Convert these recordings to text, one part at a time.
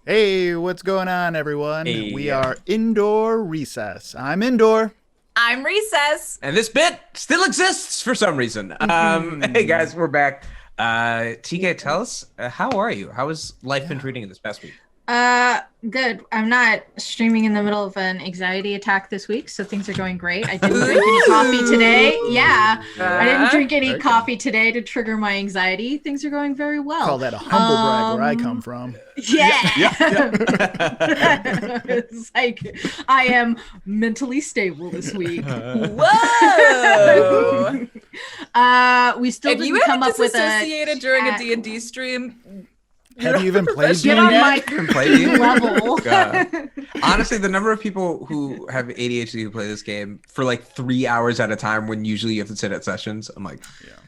Hey, what's going on, everyone? Hey. We are Indoor Recess. I'm Indoor. I'm Recess. And this bit still exists for some reason. Hey guys, we're back. TK, tell us, how are you? How has life been treating you this past week? Good. I'm not streaming in the middle of an anxiety attack this week, so things are going great. I didn't drink any coffee today. Yeah. I didn't drink any coffee today to trigger my anxiety. Things are going very well. Call that a humble brag where I come from. Yeah. Yeah. It's like I am mentally stable this week. Whoa! We still If you didn't come haven't up with disassociated during a chat. D&D stream, Have you even played Get on D&D? my Been played? level. God. Honestly, the number of people who have ADHD who play this game for like 3 hours at a time when usually you have to sit at sessions, I'm like,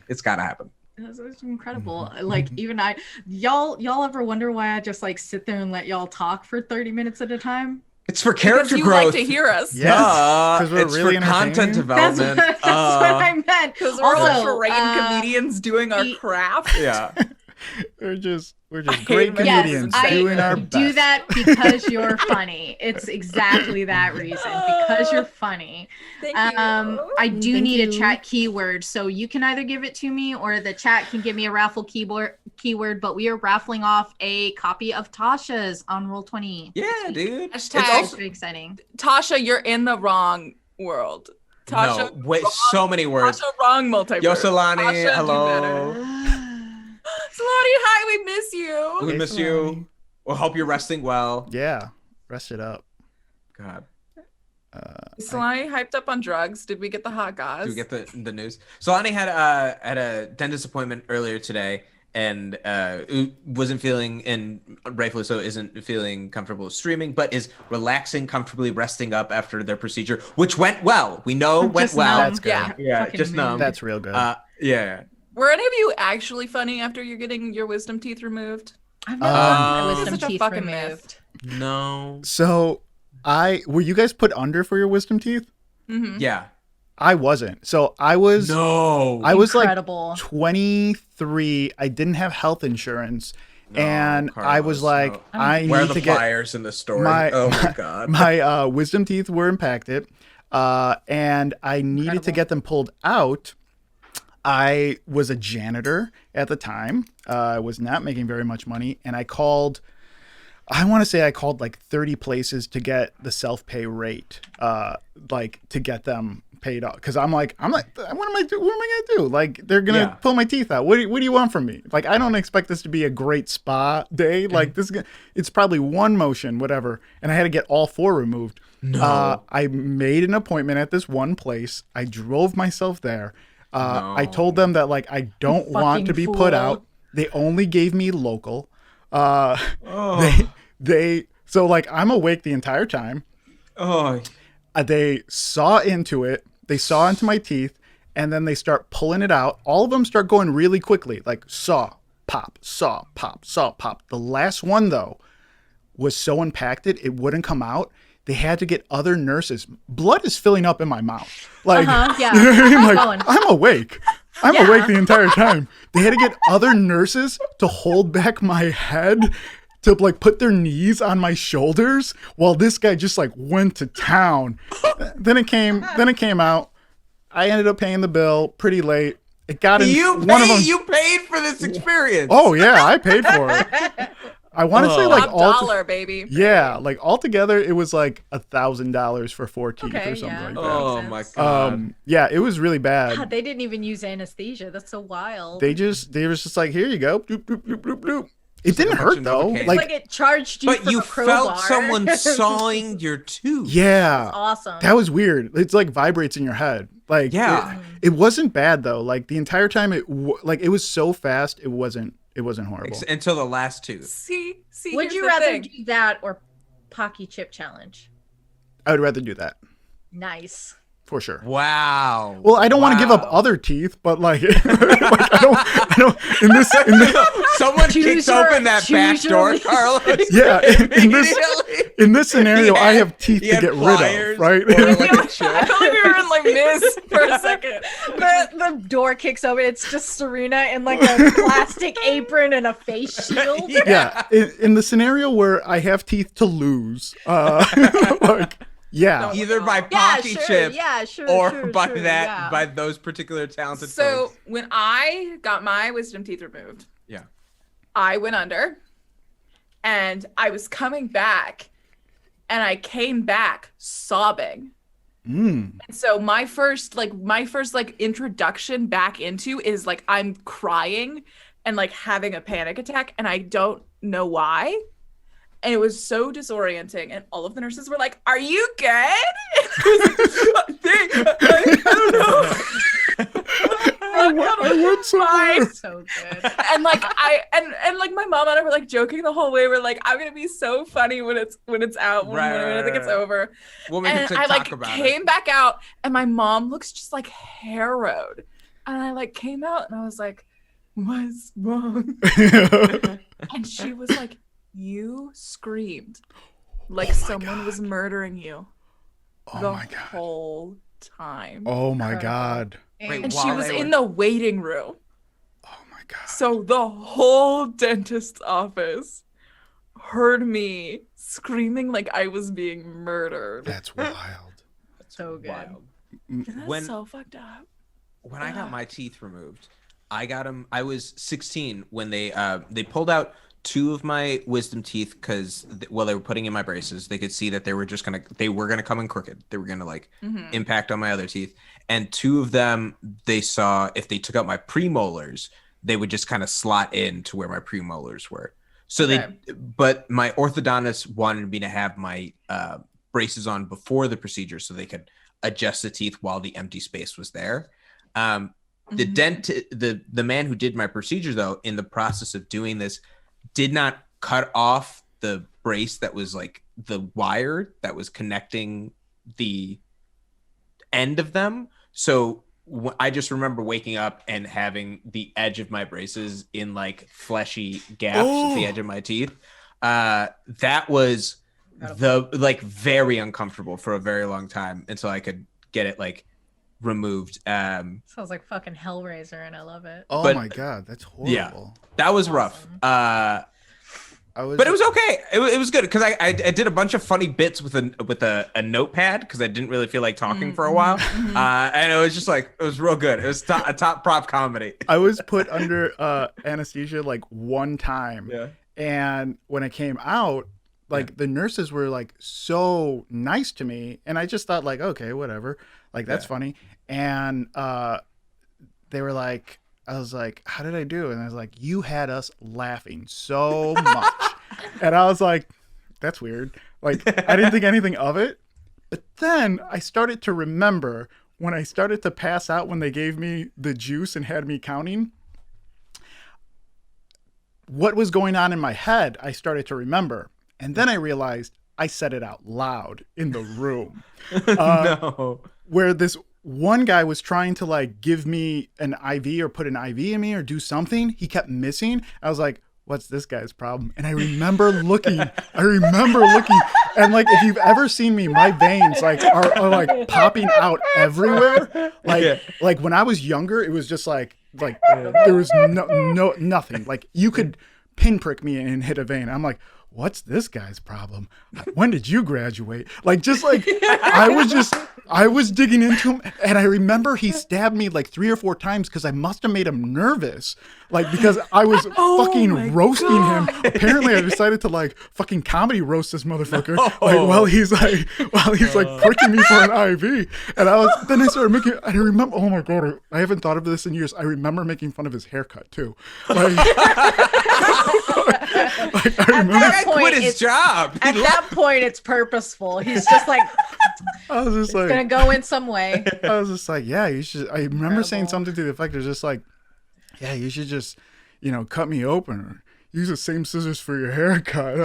it's gotta happen. It's incredible. Like even y'all ever wonder why I just like sit there and let y'all talk for 30 minutes at a time? It's for because character you growth. like to hear us. Yeah. Because we're It's really for content entertaining. That's development. what I meant. Because we're all Also, trained comedians doing our craft. Yeah. We're just hate great my comedians yes, doing our I best. do that because you're funny. It's exactly that reason. Because you're funny. Thank you. I do Thank need you. a chat keyword, so you can either give it to me or the chat can give me a raffle keyword. But we are raffling off a copy of Tasha's on Roll20. Yeah, dude. It's Hashtag It's also very exciting. Tasha, you're in the wrong world. Tasha, no, wait, so many words. Tasha, wrong multiverse. Yo, Solani, Tasha, do hello. Solani, hi, we miss you. We Hey, miss Solani. you. We'll hope you're resting well. Yeah, rest it up. God. Is Solani hyped up on drugs? Did we get the hot gauze? Do we get the news? Solani had a dentist appointment earlier today and wasn't feeling, and rightfully so, isn't feeling comfortable streaming, but is relaxing, comfortably resting up after their procedure, which went well. We know I'm went just well. numb. That's good. Yeah. Yeah, Fucking just numb. mood. That's real good. Yeah. Were any of you actually funny after you're getting your wisdom teeth removed? I've never gotten my This is wisdom such a teeth fucking removed. myth. No. So, were you guys put under for your wisdom teeth? Mm-hmm. Yeah. I wasn't. So I was. No. I was like Incredible. 23. I didn't have health insurance, No, and I was Carlos, like, no. I Where are need the to get pliers in the story? my- Oh my god. my wisdom teeth were impacted, and I needed to Incredible. get them pulled out. I was a janitor at the time. I was not making very much money, and I called like 30 places to get the self-pay rate, like to get them paid off. Because I'm like, what am I gonna do? Like, they're gonna pull my teeth out. What do you want from me? Like, I don't expect this to be a great spa day. Like, it's probably one motion, whatever. And I had to get all four removed. No. I made an appointment at this one place. I drove myself there. I No. told them that like I don't want to be Fucking put fool. out. They only gave me local. Oh. So like I'm awake the entire time. Oh. They saw into it. They saw into my teeth, and then they start pulling it out. All of them start going really quickly, like saw, pop, saw, pop, saw, pop. The last one though was so impacted it wouldn't come out. They had to get other nurses. Blood is filling up in my mouth. Like, Yeah. you know what I mean? Like, Going. I'm awake. I'm Yeah. awake the entire time. They had to get other nurses to hold back my head, to like put their knees on my shoulders while this guy just like went to town. Then it came out. I ended up paying the bill pretty late. It got in You one of them. paid for this experience. Oh yeah, I paid for it. I want to say like Top dollar, baby. yeah, like altogether it was like $1,000 for 4 teeth Okay, or something yeah. like that. Oh Makes my sense. god. Yeah, it was really bad. God, they didn't even use anesthesia. That's so wild. They was just like, here you go. Bloop, bloop, bloop, bloop, bloop. It didn't a bunch hurt of though. Novocaine. like Like, it charged you But from you a crowbar. felt someone sawing your tooth. yeah, Awesome. that was weird. It's like vibrates in your head. Like, Yeah. it wasn't bad though. Like the entire time, it was so fast. It wasn't horrible. Until the last tooth. See. Would here's you the rather thing. do that or Pocky Chip Challenge? I would rather do that. Nice. for sure. Wow. Well, I don't want to give up other teeth, but like, I don't. In this, someone kicks open that back door, Carlos. Yeah, in this scenario, I have teeth to get rid of, right? I felt like we were in like Miss for a second. The door kicks open. It's just Serena in like a plastic apron and a face shield. Yeah, in the scenario where I have teeth to lose, like, yeah, either by pocky chip, or by by those particular talented So folks. when I got my wisdom teeth removed, Yeah. I went under and I was coming back and I came back sobbing. And so my first introduction back into is like I'm crying and like having a panic attack and I don't know why. And it was so disorienting. And all of the nurses were like, "Are you good?" I don't know. I went somewhere. So good. And like and like my mom and I were like joking the whole way. We're like, "I'm gonna be so funny when it's out when I think it's over." We'll make a And I TikTok like about came back out and my mom looks just like harrowed. And I like came out and I was like, "What's wrong?" And she was like, "You screamed like someone was murdering you the whole time." Oh my God. Wait, And while she was they in were- the waiting room. Oh my God. So the whole dentist's office heard me screaming like I was being murdered. That's wild. So good. Wild. That's When so fucked up. when I got my teeth removed, I got them. I was 16 when they pulled out 2 of my wisdom teeth because while they were putting in my braces, they could see that they were gonna come in crooked. They were gonna like impact on my other teeth. And 2 of them, they saw if they took out my premolars, they would just kind of slot in to where my premolars were. So but my orthodontist wanted me to have my braces on before the procedure so they could adjust the teeth while the empty space was there. The man who did my procedure, though, in the process of doing this, did not cut off the brace that was like the wire that was connecting the end of them. So I just remember waking up and having the edge of my braces in like fleshy gaps at the edge of my teeth. That was very uncomfortable for a very long time until I could get it like removed. Sounds like fucking Hellraiser, and I love it. Oh my God, that's horrible. Yeah, that was rough. But it was okay. It was good because I did a bunch of funny bits with a notepad because I didn't really feel like talking for a while, and it was just like it was real good. It was a top prop comedy. I was put under anesthesia like one time, and when I came out, like the nurses were like so nice to me, and I just thought like, okay, whatever, like that's funny, and they were like. I was like, how did I do? And I was like, you had us laughing so much. And I was like, that's weird. Like, I didn't think anything of it. But then I started to remember when I started to pass out when they gave me the juice and had me counting. What was going on in my head, I started to remember. And then I realized I said it out loud in the room. No. Where this one guy was trying to like give me an IV or put an IV in me or do something. He kept missing. I was like, what's this guy's problem? And I remember looking, and like, if you've ever seen me, my veins like are like popping out everywhere. Like when I was younger, it was just like there was nothing. Like you could pinprick me and hit a vein. I'm like, what's this guy's problem? When did you graduate? Like, just like, I was digging into him. And I remember he stabbed me like 3 or 4 times because I must have made him nervous. Like, because I was fucking roasting him. Apparently I decided to like fucking comedy roast this motherfucker. Like, while he's like pricking me for an IV. And then I started making, I remember, oh my God, I haven't thought of this in years. I remember making fun of his haircut too. Like, I remember. Quit his job. At that point, it's purposeful. He's just like, I was just like, gonna go in some way. I was just like, yeah, you should. I remember saying something to the effect of just like, yeah, you should just, cut me open or use the same scissors for your haircut.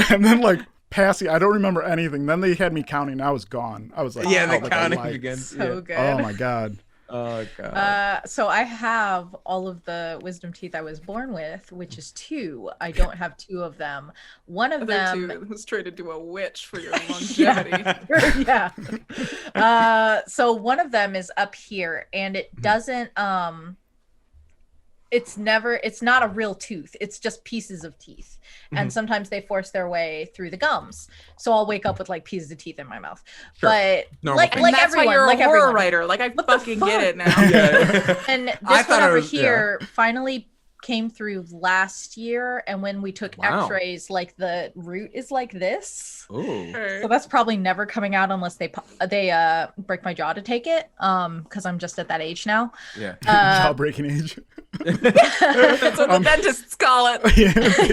And then like passing. I don't remember anything. Then they had me counting. I was gone. I was like, Yeah, the felt like a counting light. begins. So good. Oh my god. Oh god. So I have all of the wisdom teeth I was born with, which is 2. I don't have 2 of them. One of them was trying to do a witch for your yeah. longevity. yeah. So one of them is up here, and it doesn't it's not a real tooth. It's just pieces of teeth. And sometimes they force their way through the gums. So I'll wake up with like pieces of teeth in my mouth. Sure. But Normal like thing. And that's everyone, why you're like a horror everyone. writer. Like, I fucking get it now. Yeah. And I this thought one it over was- here finally came through last year, and when we took Wow. x-rays, like the root is like this. Ooh. So that's probably never coming out unless they break my jaw to take it, because I'm just at that age now. Yeah. Jaw-breaking age. That's what the dentists call it.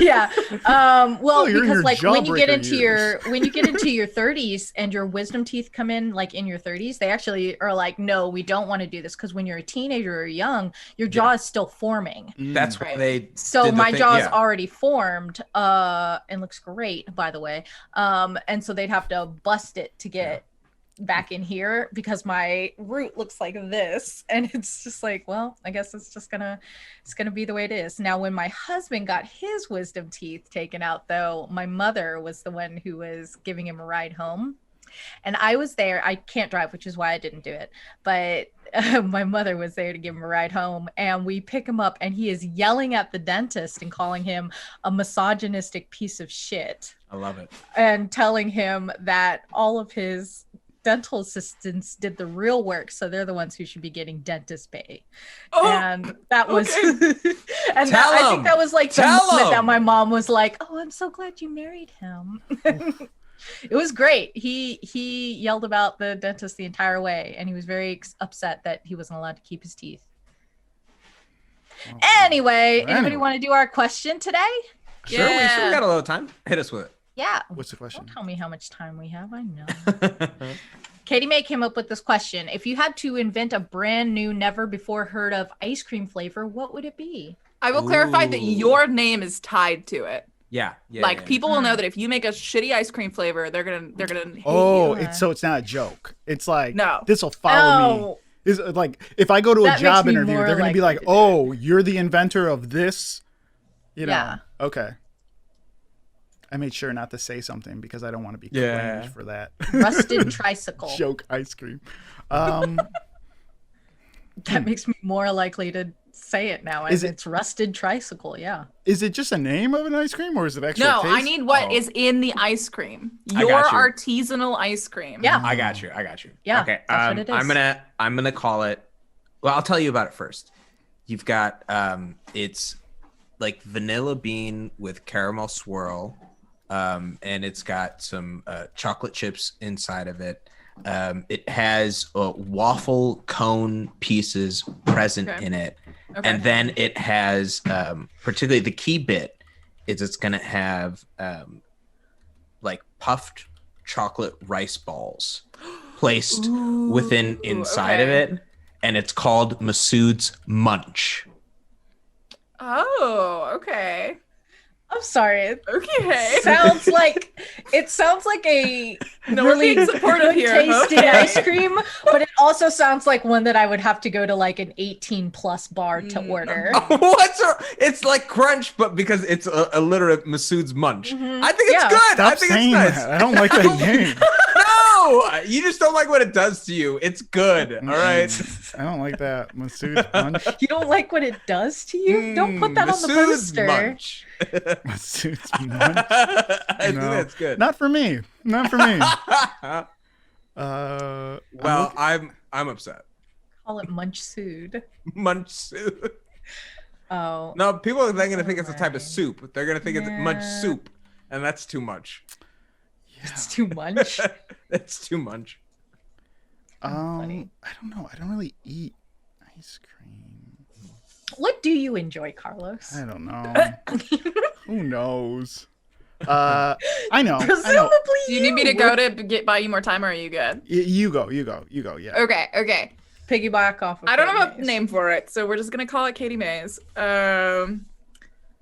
Yeah. Yeah. Well, you're in because your like when you get jawbreaker into years. when you get into your 30s and your wisdom teeth come in like in your 30s, they actually are like, no, we don't want to do this, because when you're a teenager or young, your jaw is still forming. That's why they. So did the my thing- jaw is yeah. already formed, and looks great, by the way. And so they'd have to bust it to get back in here, because my root looks like this, and it's just like, well, I guess it's gonna be the way it is. Now, when my husband got his wisdom teeth taken out, though, my mother was the one who was giving him a ride home. And I was there. I can't drive, which is why I didn't do it. But my mother was there to give him a ride home. And we pick him up, and he is yelling at the dentist and calling him a misogynistic piece of shit. I love it. And telling him that all of his dental assistants did the real work, so they're the ones who should be getting dentist pay. Oh, And that was okay. and Tell I him. think that was like the Tell moment that him. my mom was like, oh, I'm so glad you married him. It was great. He yelled about the dentist the entire way, and he was very upset that he wasn't allowed to keep his teeth. Anyway, anybody want to do our question today? Sure, we still got a little time. Hit us with it. Yeah. What's the question? Don't tell me how much time we have. I know. Katie May came up with this question. If you had to invent a brand new, never before heard of ice cream flavor, what would it be? I will clarify that Ooh. your name is tied to it. Yeah. Like yeah. people will know that if you make a shitty ice cream flavor, they're gonna hate Oh, you. it's not a joke. It's like, No. this will follow me. Oh, Is like, if I go to a That job makes me interview, more they're gonna be likely like, to do "Oh, you're the inventor of this." You know? Yeah. Okay. I made sure not to say something because I don't want to be Yeah. cringed for that. rusted tricycle. Joke ice cream. That makes me more likely to say it now. Is it- It's rusted tricycle. Yeah. Is it just a name of an ice cream, or is it actually? No, taste? I need what is Oh. in the ice cream. I Your got you. artisanal ice cream. Yeah. I got you. Yeah, Okay. that's what it is. I'm gonna call it. Well, I'll tell you about it first. You've got it's like vanilla bean with caramel swirl, and it's got some chocolate chips inside of it. It has waffle cone pieces present Okay. in it, Okay. and then it has particularly the key bit is it's gonna have like puffed chocolate rice balls placed within inside of okay. it, and it's called Masood's Munch. Oh, okay. I'm sorry. Okay. Sounds like a No, we're really being supportive good here. tasting Okay. ice cream, but it also sounds like one that I would have to go to like an 18+ bar to order. It's like crunch, but because it's a literal Masood's Munch. Mhm. I think it's Yeah. good. Stop I think saying it's nice. that. I don't like that name. No, you just don't like what it does to you. It's good. All right. I don't like that. Masood's Munch. You don't like what it does to you? Don't put that on the Masood's poster. Munch. Masood's Munch. I think No. that's good. Not for me. Not for me. Well, I'm upset. Call it Munch Sood. Munch soup. Oh. No, people are going to think it's a type of Alright. soup. They're going to think it's munch Yeah. soup, and that's too much. It's too much. That's too much. funny. I don't know. I don't really eat ice cream. What do you enjoy, Carlos? I don't know. Who knows? I know. I Presumably know. Do you need me to go to buy you more time, or are you good? You go. Yeah. Okay. Piggyback off of I don't Katie have a Mays. name for it, so we're just gonna call it Katie Mays.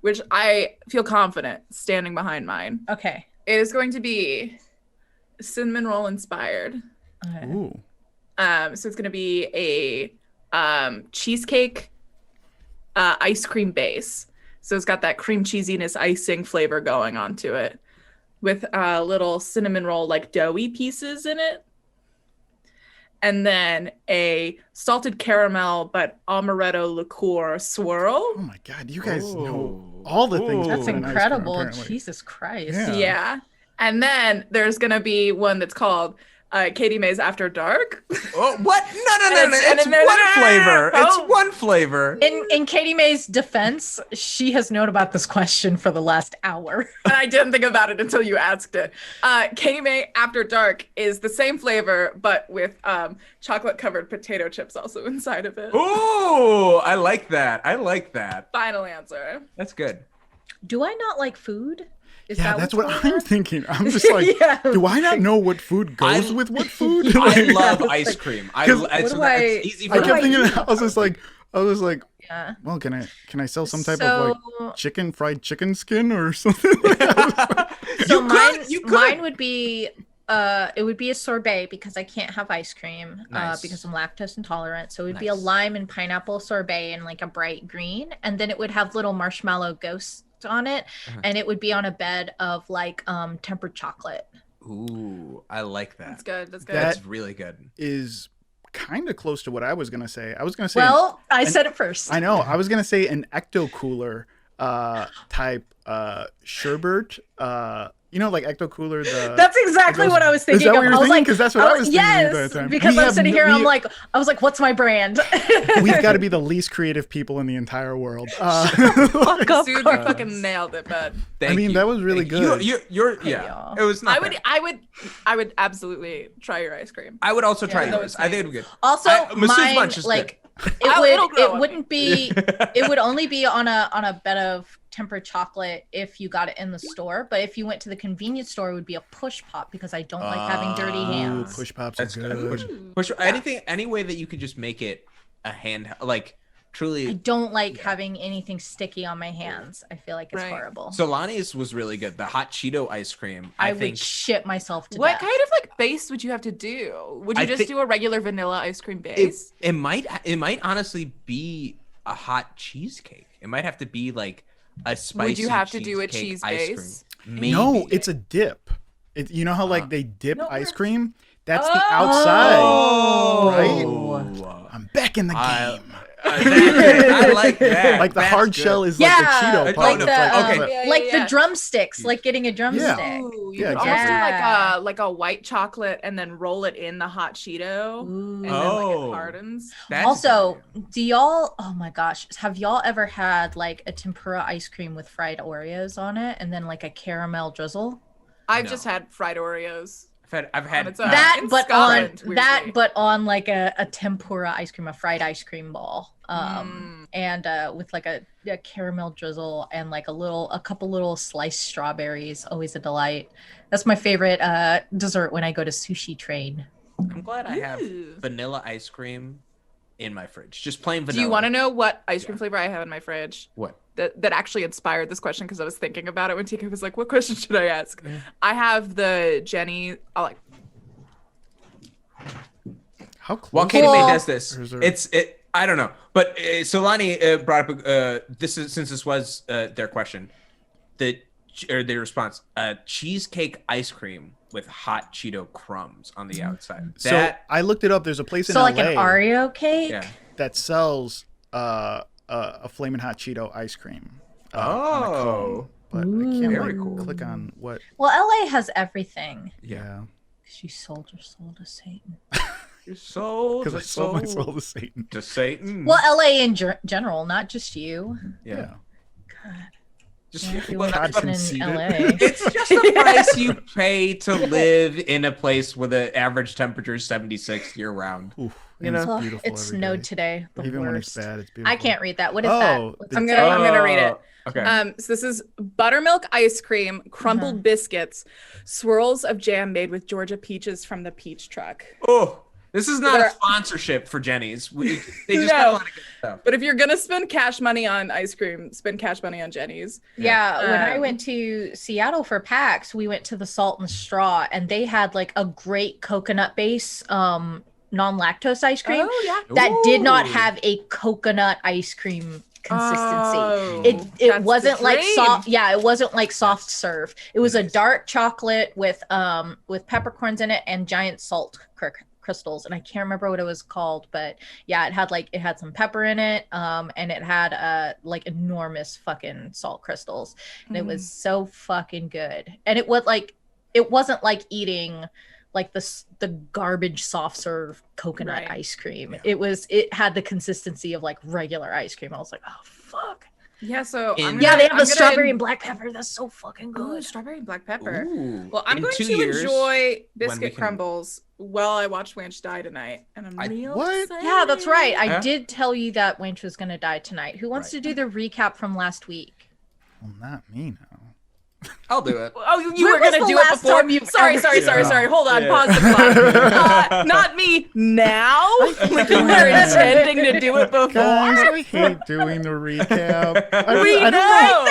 Which I feel confident standing behind mine. Okay. It is going to be cinnamon roll inspired. Okay. Ooh. So it's going to be a cheesecake ice cream base. So it's got that cream cheesiness icing flavor going onto it with little cinnamon roll like doughy pieces in it. And then a salted caramel but amaretto liqueur swirl. Oh my God, you guys know Ooh. all the things. Ooh. That's in an ice cream, incredible. apparently. Jesus Christ. Yeah. Yeah. And then there's going to be one that's called Katie Mae's After Dark. Oh, what? No. And It's it's- one flavor. Oh. It's one flavor. In Katie Mae's defense, she has known about this question for the last hour. And I didn't think about it until you asked it. Katie Mae After Dark is the same flavor, but with chocolate-covered potato chips also inside of it. Ooh, I like that. Final answer. That's good. Do I not like food? Is Yeah, that that's what's what going I'm on? thinking. I'm just like, Yeah. do I not know what food goes I- with what food? I Like, love it's ice like- cream. I It's easy for do kept I thinking, eat? I was like, Yeah. well, can I sell some type of So- like fried chicken skin or something? Like that? So You could. mine would be it would be a sorbet because I can't have ice cream Nice. because I'm lactose intolerant. So it would be a Nice. lime and pineapple sorbet in like a bright green, and then it would have little marshmallow ghosts on it, Uh-huh. and it would be on a bed of like tempered chocolate. Ooh, I like that. That's good. That's good. That's really good. Is kind of close to what I was gonna say. I was gonna say, Well, I said it first. I know, I was gonna say an ecto cooler type sherbet. Like ecto cooler. That's exactly what I was thinking Is that what of. you're I was thinking? like, Because that's what I was thinking at yes, that time. because We I'm have sitting no- here and we- I was like, what's my brand? We've got to be the least creative people in the entire world. Fuck up, Dude, you Carlos. fucking nailed it, bud. Thank mean, you. that was really Thank you. good. You're Hey, yeah. y'all. It was not bad. I would absolutely try your ice cream. I would also try Yeah, that yours. was I think it'd be good. Also, Masseuse mine Bunch is like It'll it grow on wouldn't be it would only be on a bed of tempered chocolate if you got it in the store, but if you went to the convenience store, it would be a push pop because I don't like having dirty Ooh, hands. push pops That's are good. good. Push any way that you could just make it a hand like I truly. don't like Yeah. having anything sticky on my hands. I feel like it's Right. horrible. Solani's was really good. The hot Cheeto ice cream. I I would think shit myself to What death. kind of like base would you have to do? Would you I just think- do a regular vanilla ice cream base? it might honestly be a hot cheesecake. It might have to be like a spicy. Would you have to do a cheesecake cheese ice base? cream. Maybe. No, it's a dip. You know how like they dip No, ice we're- cream? That's the outside. Oh, Right? I'm back in the I- game. I like that. Like the That's hard good. shell is Yeah, like the Cheeto like part. the, It's okay. Yeah, like yeah. the drumsticks, like getting a drumstick. Ooh, you Yeah, could almost do exactly. like a white chocolate and then roll it in the hot Cheeto, Ooh. and then like Oh. it hardens. That's a Also, good idea. do y'all? Oh my gosh, have y'all ever had like a tempura ice cream with fried Oreos on it, and then like a caramel drizzle? I've No. just had fried Oreos. I've had its own. That, in but Scotland, on weirdly. that, but on like a tempura ice cream, a fried ice cream ball, and with like a caramel drizzle and like a couple little sliced strawberries. Always a delight. That's my favorite dessert when I go to Sushi Train. I'm glad I have Ooh. vanilla ice cream in my fridge. Just plain Do vanilla. you want to know what ice cream flavor I have in my fridge? What? That actually inspired this question because I was thinking about it when TK was like, "What question should I ask?" I have the Jenny. I like. How close? While Katie Mae Cool. does this, Or is there- it. I don't know, but Solani brought up since this was their question, their response, cheesecake ice cream with hot Cheeto crumbs on the outside. So That I looked it up. There's a place in So LA like an Oreo cake. yeah. that sells a flaming hot Cheeto ice cream. on a Oh. cone, but I can't Very like cool. click on what. Well, LA has everything. Yeah, She sold her soul to Satan. Your soul, because I sold my soul to Satan. to Satan. Well, LA in general, not just you. Yeah. God, Just yeah, if you well, weren't that's- listening in conceited. LA. it's just the price you pay to live in a place where the average temperature is 76 year round. Oof, You and it's know? Ugh, beautiful. it every snowed day. today. The Even worst. when it's bad, it's beautiful. I can't read that. What is Oh, that? What's I'm that? gonna read it. Okay. So this is buttermilk ice cream, crumbled biscuits, swirls of jam made with Georgia peaches from the peach truck. Oh, This is not a sponsorship for Jenny's. They just got a lot of good stuff. But if you're gonna spend cash money on ice cream, spend cash money on Jenny's. Yeah, when I went to Seattle for PAX, we went to the Salt and Straw, and they had like a great coconut base non-lactose ice cream that did not have a coconut ice cream consistency. It wasn't like soft. Yeah, it wasn't like soft serve. It was a dark chocolate with peppercorns in it and giant salt crystals, and I can't remember what it was called, but yeah, it had some pepper in it, and it had like enormous fucking salt crystals, and it was so fucking good. And it wasn't like eating like the garbage soft serve coconut ice cream. Yeah. It had the consistency of like regular ice cream. I was like, oh fuck. Yeah, so they have the strawberry and black pepper. That's so fucking good. Ooh, strawberry and black pepper. Ooh. Well, I'm going to enjoy biscuit crumbles while I watch Wanch die tonight, and I'm real excited. Yeah, that's right. I did tell you that Wanch was going to die tonight. Who wants to do the recap from last week? Well, not me now. I'll do it. Oh, you were gonna do it before. Sorry. Hold on. Pause the clock. Not me now. Like you were intending to do it before. Guys, I hate doing the recap. We know.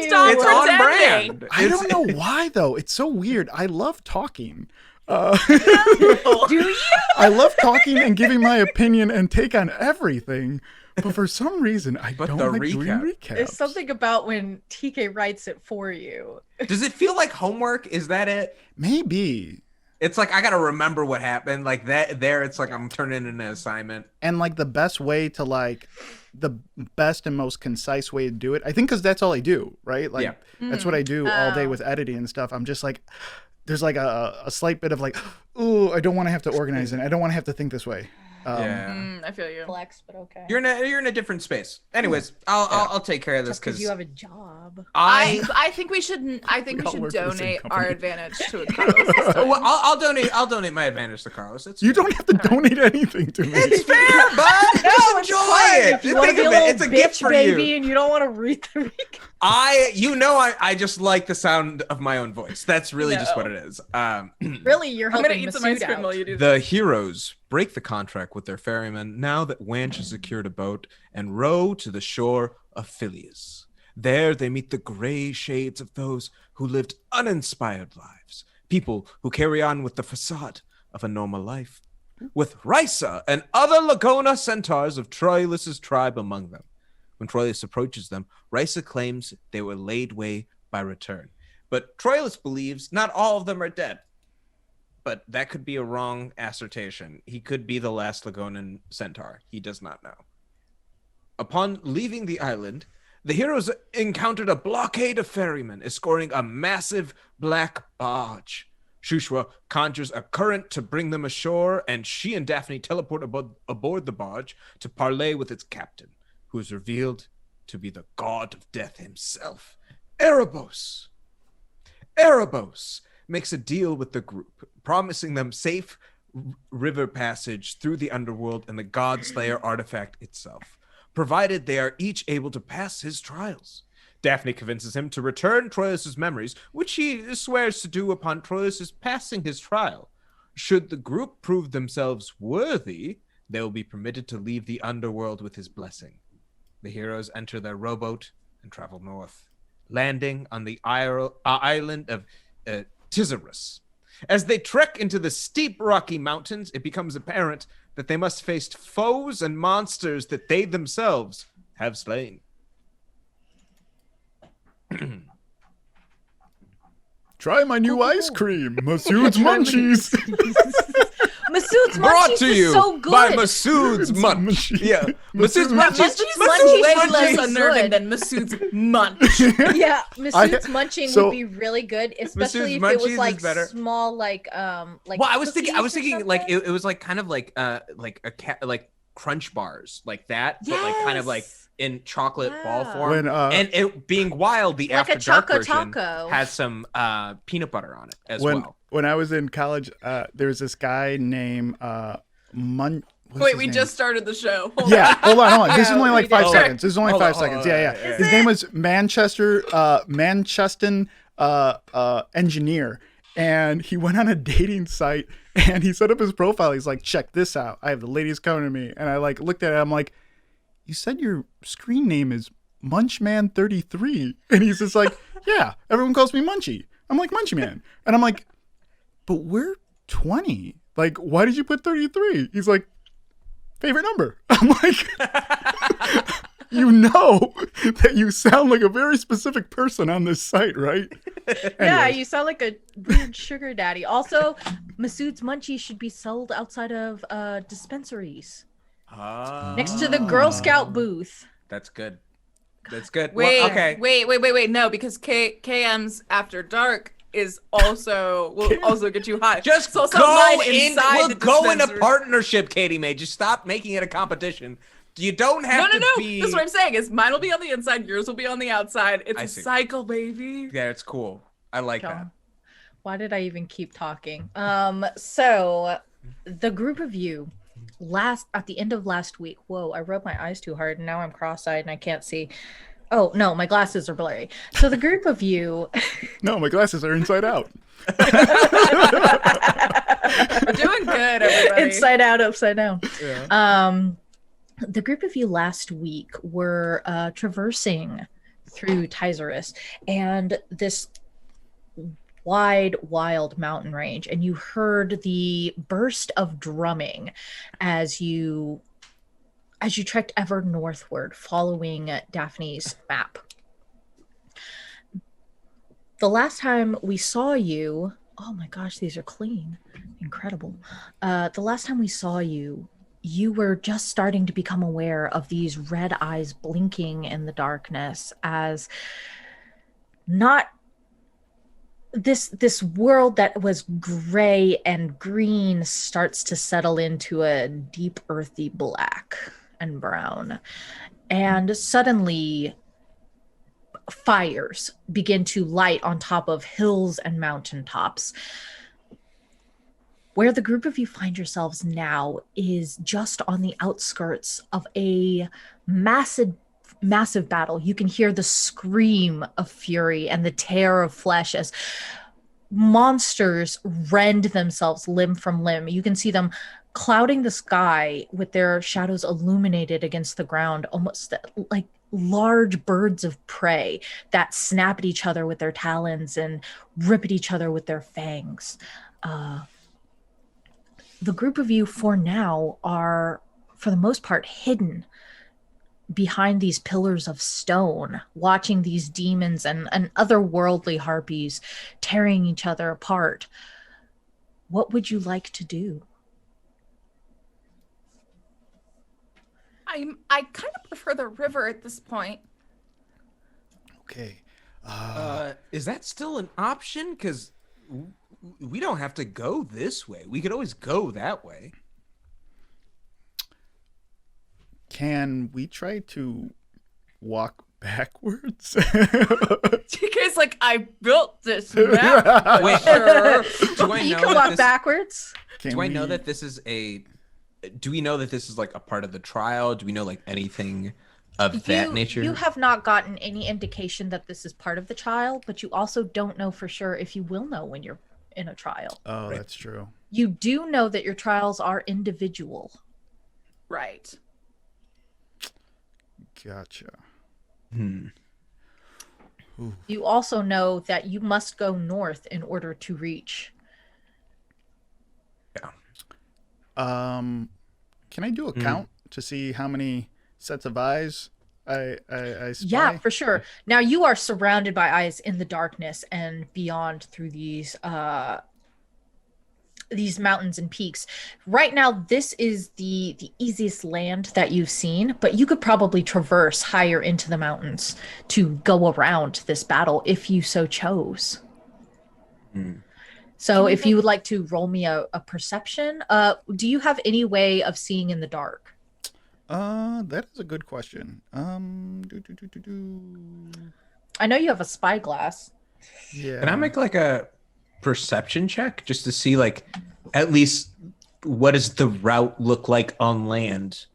Stop it's pretending. on brand. I don't know why though. It's so weird. I love talking. Do you? I love talking and giving my opinion and take on everything. But for some reason, I don't like doing recaps. There's something about when TK writes it for you. Does it feel like homework? Is that it? Maybe. It's like I gotta remember what happened. Like that. There, it's like I'm turning in an assignment. And like the best way to the best and most concise way to do it, I think, because that's all I do, right? Like that's what I do all day with editing and stuff. I'm just like, there's like a slight bit of like, ooh, I don't want to have to organize it. I don't want to have to think this way. I feel you. Flex, but okay. You're in a different space. Anyways, I'll take care of this because you have a job. I think we should donate our advantage to Carlos. Well, I'll donate my advantage to Carlos. You don't have to donate anything to me. It's fair, bud. Just enjoy it. If you want to be a it's a little gift bitch for baby you. and you don't want to read the recap. I just like the sound of my own voice. That's really just what it is. Really, you're helping I'm gonna eat some ice cream while you do the heroes break the contract with their ferryman now that Wanch has secured a boat and row to the shore of Phileas. There they meet the gray shades of those who lived uninspired lives, people who carry on with the facade of a normal life, with Risa and other Lagona centaurs of Troilus' tribe among them. When Troilus approaches them, Risa claims they were laid way by return. But Troilus believes not all of them are dead. But that could be a wrong assertion. He could be the last Lagonan centaur. He does not know. Upon leaving the island, the heroes encountered a blockade of ferrymen escorting a massive black barge. Shushwa conjures a current to bring them ashore, and she and Daphne teleport aboard the barge to parley with its captain, who is revealed to be the god of death himself, Erebos. Erebos makes a deal with the group, promising them safe river passage through the underworld and the Godslayer artifact itself, provided they are each able to pass his trials. Daphne convinces him to return Troilus' memories, which he swears to do upon Troilus' passing his trial. Should the group prove themselves worthy, they will be permitted to leave the underworld with his blessing. The heroes enter their rowboat and travel north, landing on the island of Tizarus. As they trek into the steep Rocky Mountains, it becomes apparent that they must face foes and monsters that they themselves have slain. Try my new ice cream, Masood's Munchies. Masood's Brought Munchies to is you so good. by Masood's Munch. Yeah, Masood's Munchies. Masood's way Munchies less is unnerving good. than Masood's Munch. Yeah, Masood's Munching would be really good, especially if it was Munchies like is better. small, like Well, I was thinking like it was like kind of like a like crunch bars like that, but like kind of like in chocolate ball form. And it being wild, the like After Dark version taco. has some peanut butter on it as well. When I was in college, there was this guy named Wait, we just started the show. Hold on. This is only like 5 did. seconds. This is only 5 seconds. Yeah. His name was Manchester Engineer. And he went on a dating site and he set up his profile. He's like, check this out. I have the ladies coming to me. And I like looked at it. I'm like, you said your screen name is Munchman33. And he's just like, yeah, everyone calls me Munchie. I'm like, Munchie Man. And I'm like, but we're 20. Like, why did you put 33? He's like, favorite number. I'm like, you know that you sound like a very specific person on this site, right? Yeah, Anyways. you sound like a weird sugar daddy. Also, Masood's Munchies should be sold outside of dispensaries. Next to the Girl Scout booth. That's good. That's good. Wait, Well, okay. wait. No, because KM's After Dark is also will also get you high. Just so go in. We'll the go in a dispensary. partnership, Katie Mae. Just stop making it a competition. You don't have No. to be. That's what I'm saying. Is mine will be on the inside, yours will be on the outside. It's I a see. cycle, baby. Yeah, it's cool. I like that. Why did I even keep talking? So the group of you at the end of last week. Whoa, I rubbed my eyes too hard and now I'm cross-eyed and I can't see. Oh no, my glasses are blurry. So the group of you. No, my glasses are inside out. We're doing good, everybody. Inside out, upside down. Yeah. The group of you last week were traversing through Tyzerus and this wide, wild mountain range, and you heard the burst of drumming as you trekked ever northward, following Daphne's map. The last time we saw you, oh my gosh, these are clean, incredible. The last time we saw you, you were just starting to become aware of these red eyes blinking in the darkness as not this world that was gray and green starts to settle into a deep earthy black and brown. And suddenly fires begin to light on top of hills and mountaintops. Where the group of you find yourselves now is just on the outskirts of a massive battle. You can hear the scream of fury and the tear of flesh as monsters rend themselves limb from limb. You can see them clouding the sky with their shadows illuminated against the ground, almost like large birds of prey that snap at each other with their talons and rip at each other with their fangs. The group of you for now are, for the most part, hidden behind these pillars of stone, watching these demons and otherworldly harpies tearing each other apart. What would you like to do? I kind of prefer the river at this point. Okay. Is that still an option? Because we don't have to go this way. We could always go that way. Can we try to walk backwards? TK's like, I built this map. Wait, Sure. do I You know can that walk this- backwards. Do I know that this is do we know that this is like a part of the trial? Do we know like anything of that nature? You have not gotten any indication that this is part of the trial, but you also don't know for sure if you will know when you're in a trial. Oh, Right. that's true. You do know that your trials are individual. Right. Gotcha. You also know that you must go north in order to reach. Can I do a count to see how many sets of eyes I spy? Yeah, for sure. Now you are surrounded by eyes in the darkness and beyond through these mountains and peaks. Right now, this is the easiest land that you've seen, but you could probably traverse higher into the mountains to go around this battle if you so chose. So if you would like to roll me a perception, do you have any way of seeing in the dark? That is a good question. I know you have a spyglass. Yeah. Can I make like a perception check just to see like at least what does the route look like on land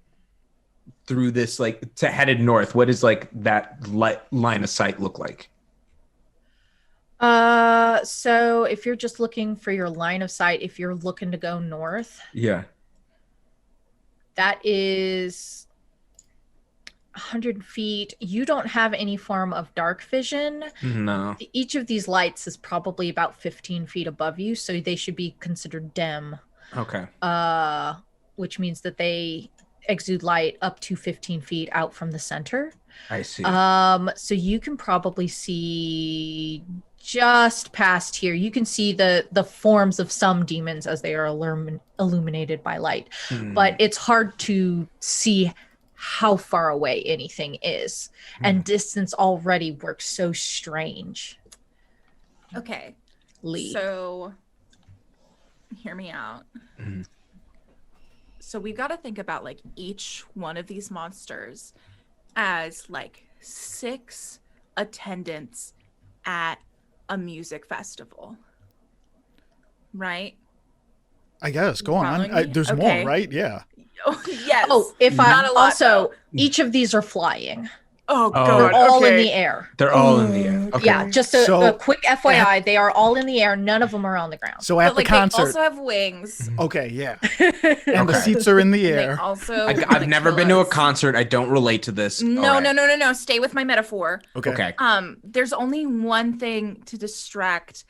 through this, like to headed north? What does like that line of sight look like? So if you're just looking for your line of sight, if you're looking to go north, Yeah. that is 100 feet. You don't have any form of dark vision. No. Each of these lights is probably about 15 feet above you, so they should be considered dim. Okay. Which means that they exude light up to 15 feet out from the center. I see. So you can probably see just past here. You can see the forms of some demons as they are illuminated by light, but it's hard to see how far away anything is, and distance already works so strange. Okay. Lee. So, hear me out. So we've got to think about like each one of these monsters as like 6 attendants at a music festival, right? I guess. Go on. Following me? There's Okay. more, right? Yeah. Oh, yes. Oh, if Not I a lot, also, though. each of these are flying. Oh, Oh. God. They're all in okay. the air. They're all in the air. Okay. Yeah, just a So- quick FYI, they are all in the air. None of them are on the ground. So at But like the concert. they also have wings. Okay, yeah. And the Okay. seats are in the They air. also I've wanna never kill been to a us. concert. I don't relate to this. No, All right. no. Stay with my metaphor. Okay. Okay. There's only one thing to distract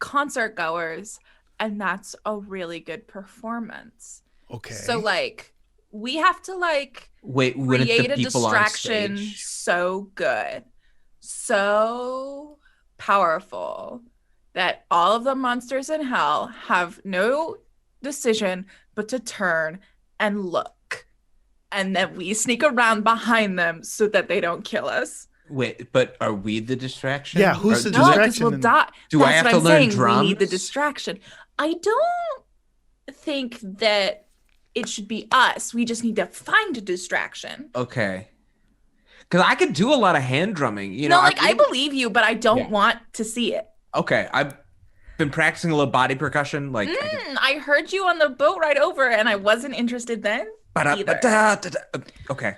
concert goers, and that's a really good performance. Okay. So like we have to like Wait, when it's create the a people distraction on stage. so good, so powerful that all of the monsters in hell have no decision but to turn and look, and then we sneak around behind them so that they don't kill us. Wait, but are we the distraction? Yeah, who's Or the do No, I- distraction? because we'll in- die. Do I That's have what to I'm learn saying. We need the drums? distraction. I don't think that it should be us. We just need to find a distraction. Okay. Because I could do a lot of hand drumming. You know, No, like I I've- believe you, but I don't Yeah. want to see it. Okay, I've been practicing a little body percussion. Like, I heard you on the boat ride over, and I wasn't interested then. either. Okay.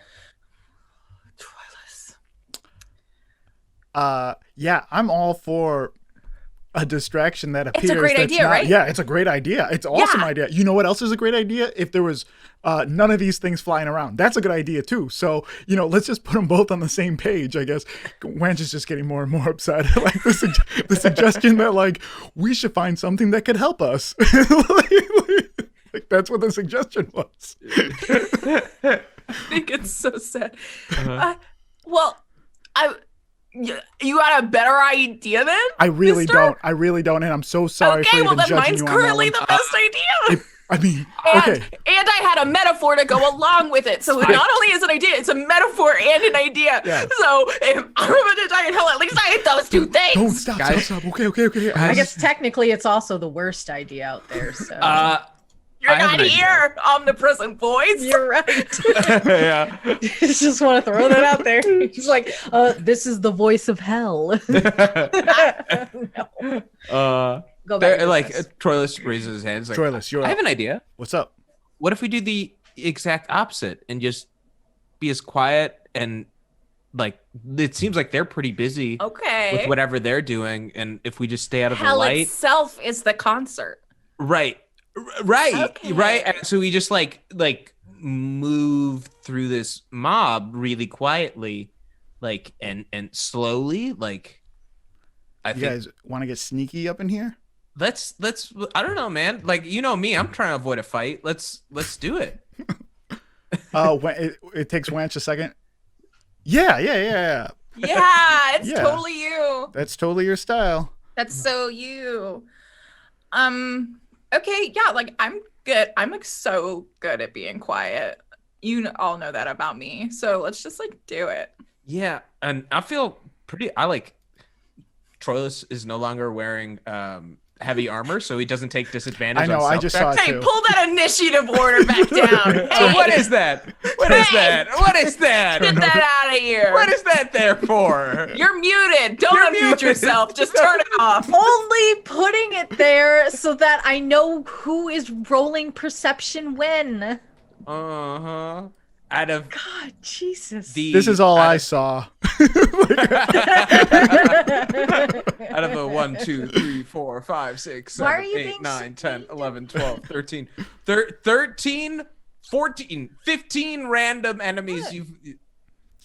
Troilus. Yeah, I'm all for a distraction that appears. It's a great that's idea, not- right? Yeah, it's a great idea. It's an awesome Yeah. idea. You know what else is a great idea? If there was none of these things flying around, that's a good idea too. So let's just put them both on the same page. I guess Wench is just getting more and more upset. Like the suggestion that like we should find something that could help us. Like, that's what the suggestion was. I think it's so sad. Well, you got a better idea then? I really Mister? don't. I really don't, and I'm so sorry for Okay, well even then judging mine's you on currently that the best idea. one. I mean, And, okay. and I had a metaphor to go along with it. So not only is it an idea, it's a metaphor and an idea. Yeah. So if I'm going to die in hell, at least I hate those two things. Don't stop, Guys. stop. Okay. I guess technically it's also the worst idea out there. So You're I have not an idea. here, omnipresent voice. you're right. Yeah. Just want to throw that out there. He's like, this is the voice of hell. No. Go back. to Like business. Troilus raises his hands. Like, Troilus, you're I up. have an idea. What's up? What if we do the exact opposite and just be as quiet and like it seems like they're pretty busy Okay. with whatever they're doing, and if we just stay out of the Hell light, itself is the concert. right, right, Okay. right. And so we just like move through this mob really quietly, like and slowly, like I You think guys want to get sneaky up in here? let's I don't know, man. Like you know me, I'm trying to avoid a fight. Let's do it. It takes Wench a second. Yeah. Yeah, it's Yeah. totally you. That's totally your style. That's so you. Okay, yeah, like I'm good. I'm like so good at being quiet. All know that about me. So let's just like do it. Yeah, and I feel pretty. I like Troilus is no longer wearing heavy armor, so he doesn't take disadvantage. I know, On I just saw self-check. it Hey, too. pull that initiative order back down. So Hey, what is that? What is Hey! that? What is that? get that out of here. What is that there for? You're muted. Don't You're unmute muted. yourself. Just turn it off. Only putting it there so that I know who is rolling perception when. Uh-huh. Out of God, Jesus. This is all out I of- saw. Out of a 1, 1, 2, 3, 4, 5, 6, Why are 7, you 8, being 9, so 10, mean? 11, 12, 13, 13, 14, 15 random enemies What? you've.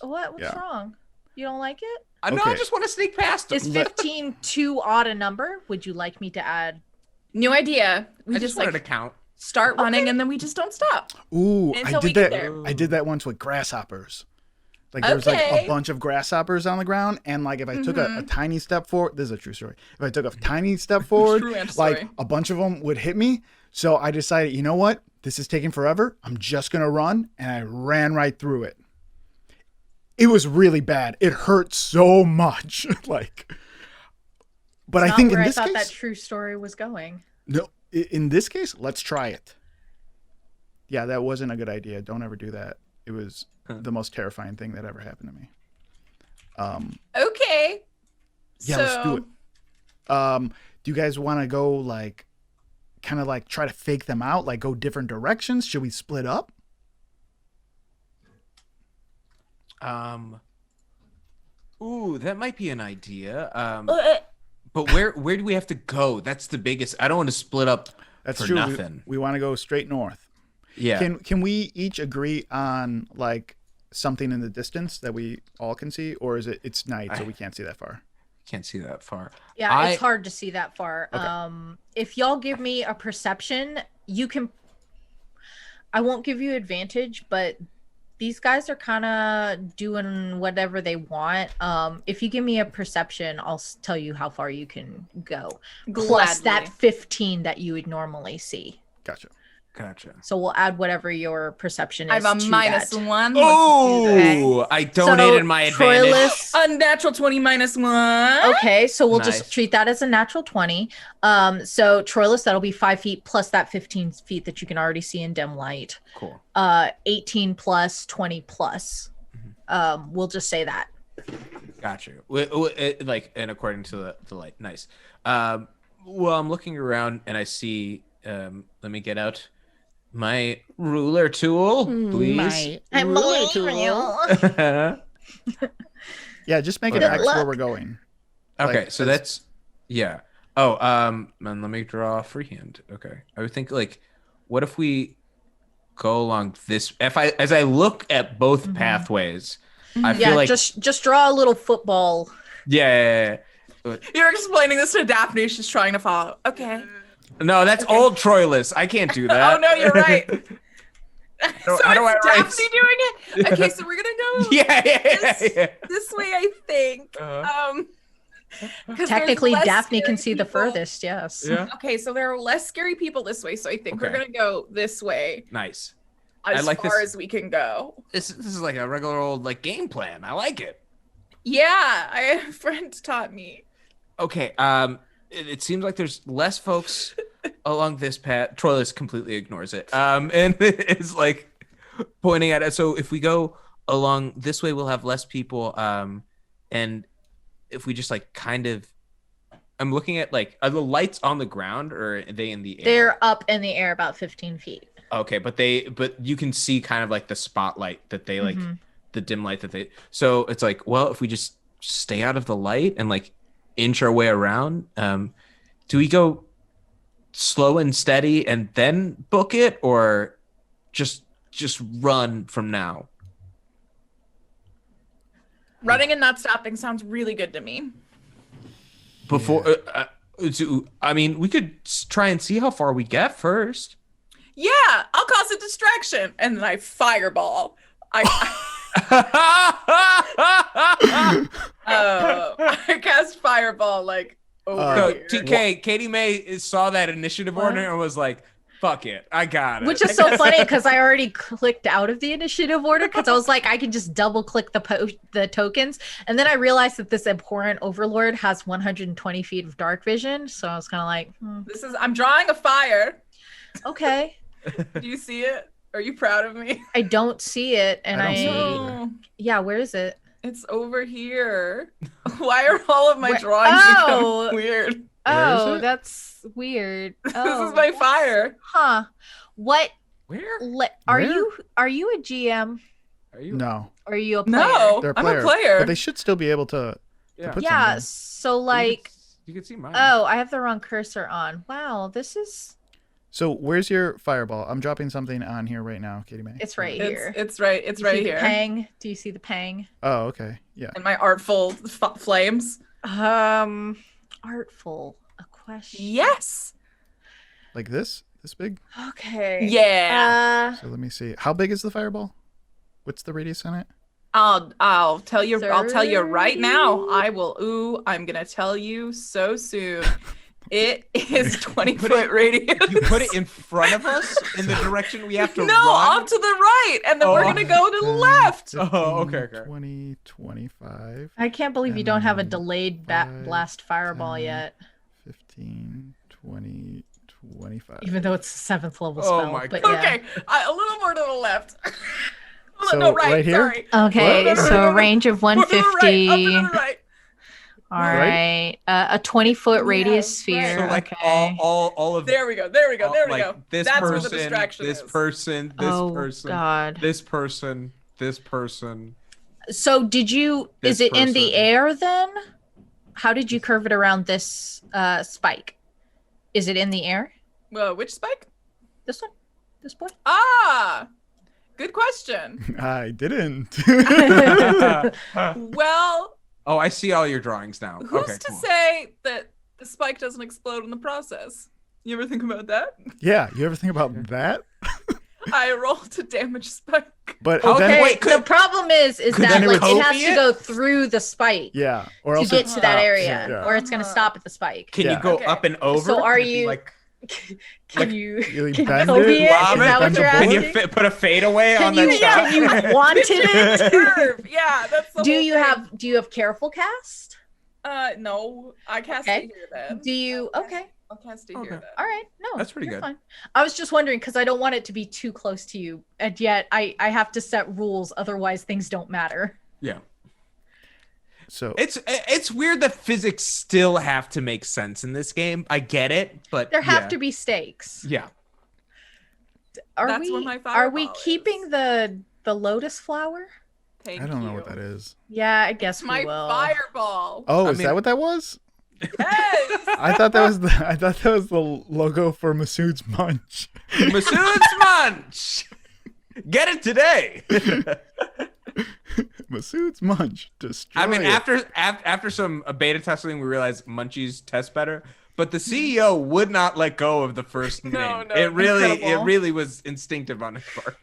What's Yeah. wrong? You don't like it? No, I Okay. just want to sneak past them. Is 15 too odd a number? Would you like me to add? New idea. We I just just wanted to like count. start running and then we just don't stop. Ooh, Until I we did get that. there. I did that once with grasshoppers. Like there was like Okay. a bunch of grasshoppers on the ground, and like if I took a tiny step forward, this is a true story. If I took a tiny step forward, True and like story. a bunch of them would hit me. So I decided, you know what? This is taking forever. I'm just gonna run, and I ran right through it. It was really bad. It hurt so much. Like, but I Not think in where this I thought case, that true story was going. no. In this case, let's try it. Yeah, that wasn't a good idea. Don't ever do that. It was the most terrifying thing that ever happened to me. Okay. Yeah, let's do it. Do you guys want to go like, kind of like try to fake them out, like go different directions? Should we split up? Ooh, that might be an idea. But where do we have to go? That's the biggest. I don't want to split up That's for true. nothing. We want to go straight north. Yeah. Can we each agree on like something in the distance that we all can see, or is it's night so we can't see that far? Can't see that far. Yeah, it's hard to see that far. Okay. If y'all give me a perception, you can. I won't give you advantage, but these guys are kind of doing whatever they want. If you give me a perception, I'll tell you how far you can go. Plus that Gladly. 15 that you would normally see. Gotcha. Gotcha. So we'll add whatever your perception is. I have a to minus that. one. Let's do that. Oh, I donated my advantage. Troilus- Unnatural 20 minus one. Okay, so we'll Nice. just treat that as a natural 20. So Troilus, that'll be 5 feet plus that 15 feet that you can already see in dim light. Cool. 18 plus 20 plus. We'll just say that. Got you. Like, and according to the light. Nice. Well, I'm looking around and I see. Let me get out my ruler tool, please. I'm believing you. Yeah, just make it Good X where luck. we're going. Okay, Like, so that's yeah. Oh, and let me draw a freehand. Okay, I would think like, what if we go along this? As I look at both pathways, I feel Yeah, like just draw a little football. yeah. You're explaining this to Daphne. She's trying to follow. Okay. No, that's old Troilus. I can't do that. Oh, no, you're right. So how do I it's write? Daphne doing it? Okay, so we're going to go yeah. this way, I think. 'Cause Technically, there's less Daphne can scary see the people. furthest. Yes. Yeah. Okay, so there are less scary people this way, so I think we're Okay. going to go this way Nice. as I like far this. as we can go. This is like a regular old like game plan. I like it. Yeah, a friend taught me. Okay. It seems like there's less folks along this path. Troilus completely ignores it. And is like pointing at it. So if we go along this way, we'll have less people. And if we just like kind of, I'm looking at like, are the lights on the ground or are they in the air? They're up in the air about 15 feet. Okay, but you can see kind of like the spotlight that they like, Mhm. the dim light that they. So it's like, well, if we just stay out of the light and like inch our way around, do we go slow and steady and then book it, or just run from now? Running and not stopping sounds really good to me. Before, I mean, we could try and see how far we get first. Yeah, I'll cause a distraction. And then I fireball. I cast fireball like over So here. TK, Katie May saw that initiative order and was like, "Fuck it, I got it." Which is so funny because I already clicked out of the initiative order because I was like, I can just double click the tokens. And then I realized that this abhorrent overlord has 120 feet of dark vision. So I was kind of like, I'm drawing a fire. okay. Do you see it? Are you proud of me? I don't see it. And I don't see it either. No, yeah, where is it? it's over here. Why are all of my Where- drawings Oh. become weird? Where is Oh, it? that's weird. This Oh, is my fire. huh. What Where are Where? you a GM? are you? No, Or are you a player? No, they're a I'm player, a player. but they should still be able to Yeah. put Yeah, something. so like You can see mine. Oh, I have the wrong cursor on. Wow, this is. So where's your fireball? I'm dropping something on here right now, Katie May. It's right here. It's right. It's Do you right see here. The pang? Do you see the pang? Oh, okay. Yeah. And my artful flames. Artful. A question. Yes. Like this? This big? Okay. Yeah. So let me see. How big is the fireball? What's the radius on it? I'll tell you. I'll tell you right now. 30. I will. Ooh, I'm gonna tell you so soon. It is 20-foot radius. You put it in front of us in the direction we have to No, run? off to the right, and then we're gonna go to the 10, left. 15, Oh, okay. 20, 25, I can't believe you don't have a And delayed 5, blast fireball 10. yet, 15, 20, 25. even though it's a 7th level Oh spell. my but God. yeah. Okay, a little more to the left. So, no, right. right here? Sorry. Okay, What? so a range of More to the right, 150. up and to the right. All right. A 20-foot radius Yeah, sphere. So like okay. all of There we go. There we go. There we like go. this That's person, where the distraction this is. person, this Oh, person, God. this person, this person. So did you, This is it in the person. air then? How did you curve it around this spike? Is it in the air? Which spike? This one? This boy? Ah, good question. I didn't. Well, Oh, I see all your drawings now. who's Okay, to cool. say that the spike doesn't explode in the process? You ever think about that? Yeah, you ever think about that? I rolled a damage spike. But Okay, then, wait, the problem is could that then it like would it has copy to it? go through the spike yeah, or to else get it to that stops. area, Yeah. or it's gonna stop at the spike. Can Yeah. you go Okay. up and over? So are Can it be you- like Can Like, you you can bend you copy it, it? Is lob that what bend the you're bullet? can asking? you put a fadeaway Can on you that shot? can you wanted it? Curve. Yeah, that's the Do whole you thing. have careful cast? No, I cast Okay. it here then. Do you okay? I'll cast it Okay. here then. All right, no, That's pretty you're good. Fine. I was just wondering because I don't want it to be too close to you, and yet I have to set rules, otherwise things don't matter. Yeah. So It's weird that physics still have to make sense in this game. I get it, but There have yeah. to be stakes. Yeah. Are That's we where my are we fireball keeping is. the lotus flower? Thank I don't know you. what that is. Yeah, I guess My we will. fireball. Oh, I is mean- that what that was? Yes. I thought that was the logo for Masood's Munch. Masood's Munch! Get it today! Masood's Munch. Destroy I mean, it. after some beta testing, we realized Munchies test better. But the CEO would not let go of the first name. No, it incredible. really was instinctive on his part.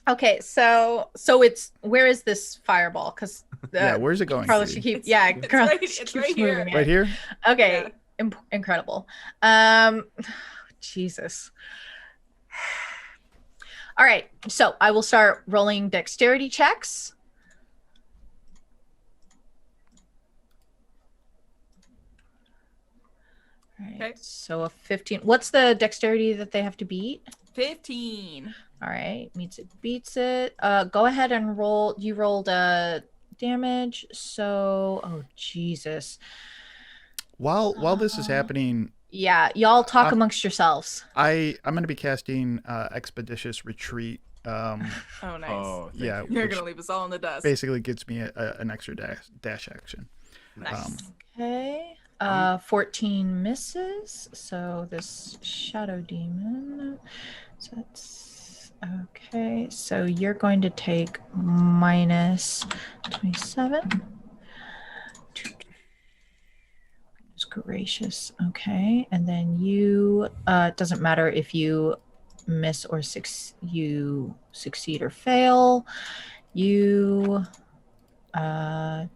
Okay, so it's where is this fireball? Because Yeah, where's it going? Carlos Katie? should keep It's Carlos right- keeps it's right here. moving it. Right here? Okay, Yeah. incredible. Jesus. All right, so I will start rolling dexterity checks. All right, Okay. so a 15. What's the dexterity that they have to beat? 15. All right, meets it, beats it. Go ahead and roll. You rolled damage, so oh Jesus. While this is happening, Yeah, y'all talk I'm amongst yourselves. I'm going to be casting Expeditious Retreat. Oh, nice. Yeah, You're which gonna leave us all in the dust. basically gets me an extra dash action. Nice. Okay. 14 misses. So this shadow demon. So that's okay. So you're going to take minus 27. Goodness gracious. Okay. And then you it doesn't matter if you miss or you succeed or fail. You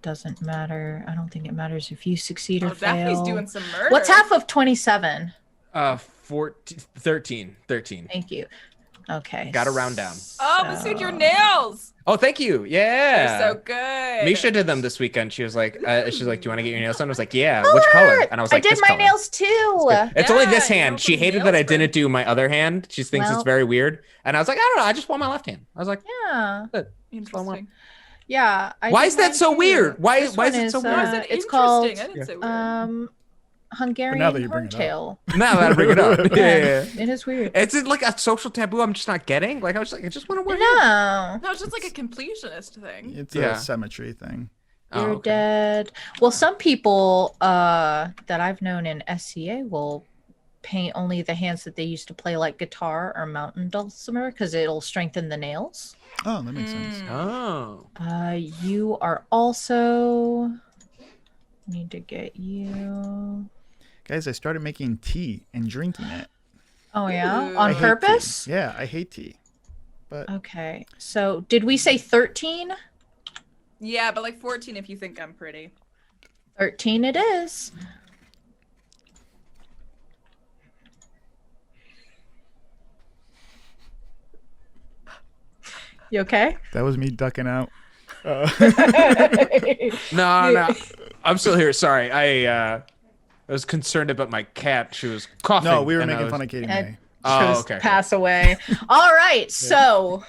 doesn't matter. I don't think it matters if you succeed or Oh, Daphne's fail. doing some murder. What's half of 27? 13. Thank you. Okay. Gotta round down. Oh, Masood, your nails. Oh, thank you. Yeah. They're so good. Misha did them this weekend. She was like, "Do you want to get your nails done?" I was like, "Yeah." Which color? And I was like, I did "This my color." nails too. It's only Yeah, this you hand. know, She some hated nails that I for- didn't do my other hand. She thinks Well- it's very weird. And I was like, I don't know. I just want my left hand. I was like, Yeah. Interesting. Yeah. I why did is that mine so too. weird? Why This is one it so weird? Why is it It's called interesting? I didn't say weird. Hungarian But now that you bring it up. horntail. Now that I bring it up, yeah. It is weird. Is it like a social taboo? I'm just not getting. Like I was like, I just want to wear. No. No, it's just like a completionist thing. It's Yeah. a symmetry thing. You're okay. dead. Well, some people that I've known in SCA will paint only the hands that they used to play like guitar or mountain dulcimer because it'll strengthen the nails. Oh, that makes sense. Oh. You are also need to get you. Guys, I started making tea and drinking it. Oh yeah, Ooh. on I hate purpose. tea. Yeah, I hate tea. But Okay, so did we say 13? Yeah, but like 14 if you think I'm pretty. 13 it is. You okay? that was me ducking out. No. I'm still here. Sorry. I was concerned about my cat. She was coughing. No, we were and making fun of Katie And- May. Oh, Just okay. pass away. All right, so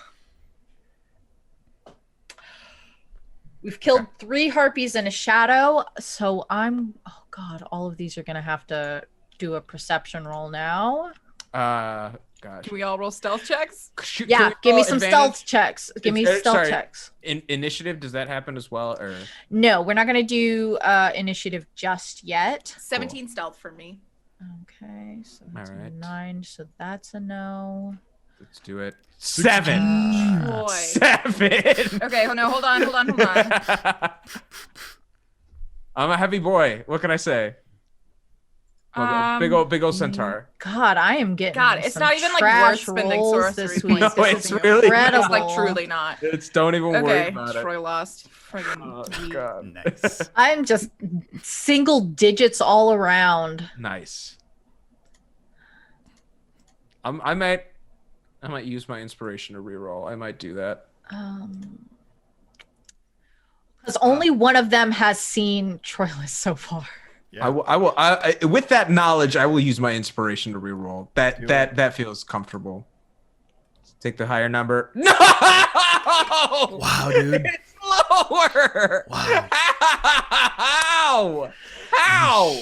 we've killed 3 harpies and a shadow. So oh god, all of these are gonna have to do a perception roll now. Gosh. Can we all roll stealth checks? Can Yeah, we give me roll some advantage? stealth checks. Give me stealth Sorry. checks. Initiative, does that happen as well, or? No, we're not gonna do initiative just yet. 17 stealth for me. Okay, so that's All right. a 9. So that's a no. Let's do it. 7. Boy. 7. Okay, no, hold on. I'm a heavy boy. What can I say? Big old centaur. God, I am getting God, it's some not even like trash worth spending rolls sorcery this points. week. No, This it's is really not. It's incredible. like truly not. Don't even worry Okay, about it. Troy lost. Friggin' Oh dweeb. god. Nice. I'm just single digits all around. Nice. I might use my inspiration to reroll. I might do that. Because only one of them has seen Troilus so far. Yeah. I with that knowledge, I will use my inspiration to reroll. That feels comfortable. Take the higher number. No! Wow, dude. It's lower. Wow. How?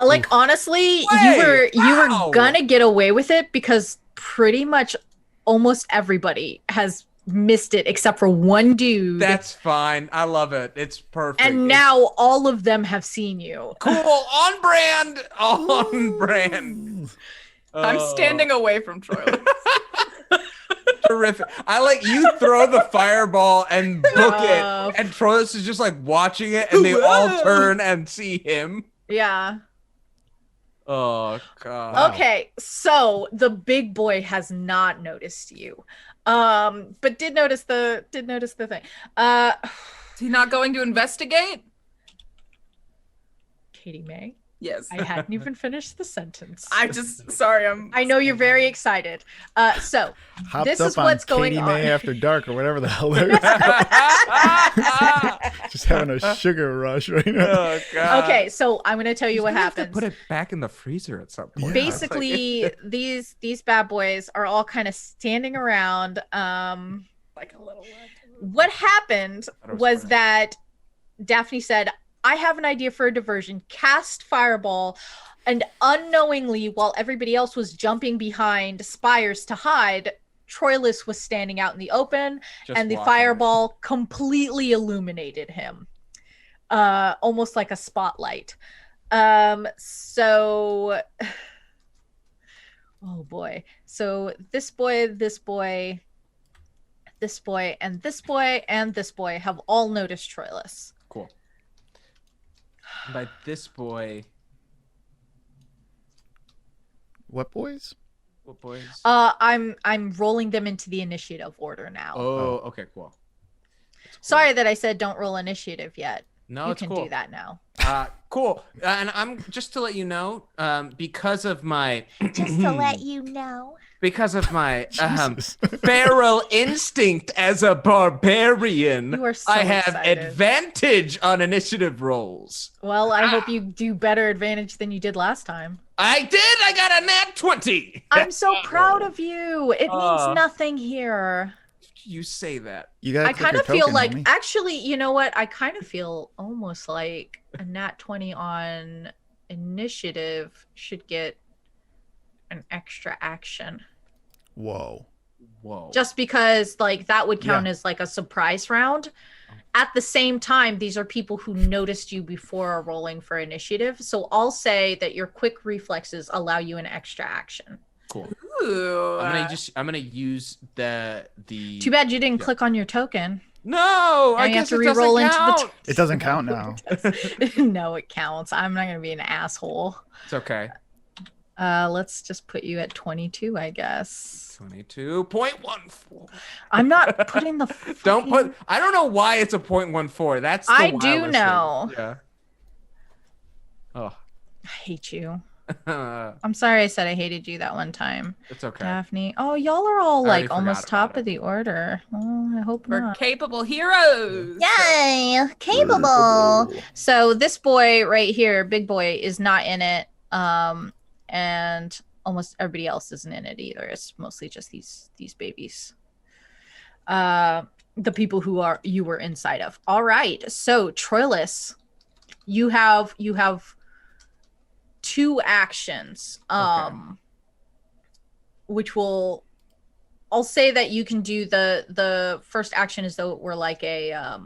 Like honestly, you Wait, were wow. gonna get away with it because pretty much almost everybody has missed it except for one dude. That's fine. I love it. It's perfect. and now all of them have seen you. cool. On brand. On brand. I'm standing away from Troy. Terrific. I like you throw the fireball and book Uh, it, and Troilus is just like watching it, and they all turn and see him. Yeah. Oh god. Wow. Okay, so the big boy has not noticed you. But did notice the thing. Is he not going to investigate? Katie May, Yes. I hadn't even finished the sentence. Sorry, I know you're very excited. So Hopped this up is what's on going Katie on. May After Dark or whatever the hell they're just having a sugar rush right now. Oh god. Okay, so I'm gonna tell you what He's gonna have to happens. Put it back in the freezer at some point. Basically, these bad boys are all kind of standing around. Like a little What happened That was was funny. that Daphne said, I have an idea for a diversion. Cast fireball. And unknowingly, while everybody else was jumping behind spires to hide, Troilus was standing out in the open, Just and the walking. fireball completely illuminated him. Almost like a spotlight. So oh boy. So this boy, this boy, this boy, and this boy, and this boy have all noticed Troilus. Cool. By this boy, What boys? what boys? I'm rolling them into the initiative order now. Oh, okay, cool. That's cool. Sorry that I said don't roll initiative yet. No, You it's can cool. do that now. Cool. And I'm just to let you know, because of my Just to let you know. because of my Jesus. feral instinct as a barbarian, You are so I have excited. advantage on initiative rolls. Well, I hope you do better advantage than you did last time. I did. I got a nat 20. I'm so proud of you. It Uh, means nothing here. You say that. You gotta I click kind your of feel token, like, homie. actually, you know what? I kind of feel almost like a nat 20 on initiative should get an extra action. Whoa. Whoa. just because like that would count as like a surprise round. At the same time, these are people who noticed you before rolling for initiative. So I'll say that your quick reflexes allow you an extra action. Cool. Ooh. I'm gonna use the. Too bad you didn't click on your token. No, I you guess have to it doesn't re-roll into count. It doesn't count now. No, it counts. I'm not gonna be an asshole. It's okay. Let's just put you at 22, I guess. 22.14. I'm not putting the. Don't put. I don't know why it's a 0.14. That's. I do know. Yeah. Oh. I hate you. I'm sorry I said I hated you that one time. It's okay. Daphne. Oh, y'all are all already like almost forgot top about of the order. Oh, I hope We're not. capable heroes. Yay! Capable. So this boy right here, big boy, is not in it. And almost everybody else isn't in it either. It's mostly just these babies. The people who you were inside of. All right. So Troilus, you have 2 actions. Which will, I'll say that you can do the first action as though it were like a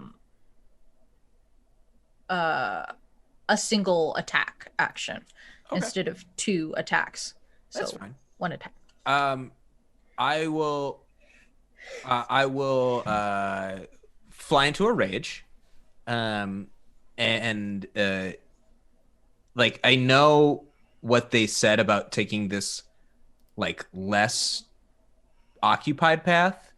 single attack action instead of 2 attacks. So That's fine. 1 attack. I will fly into a rage, and like I know what they said about taking this like less occupied path,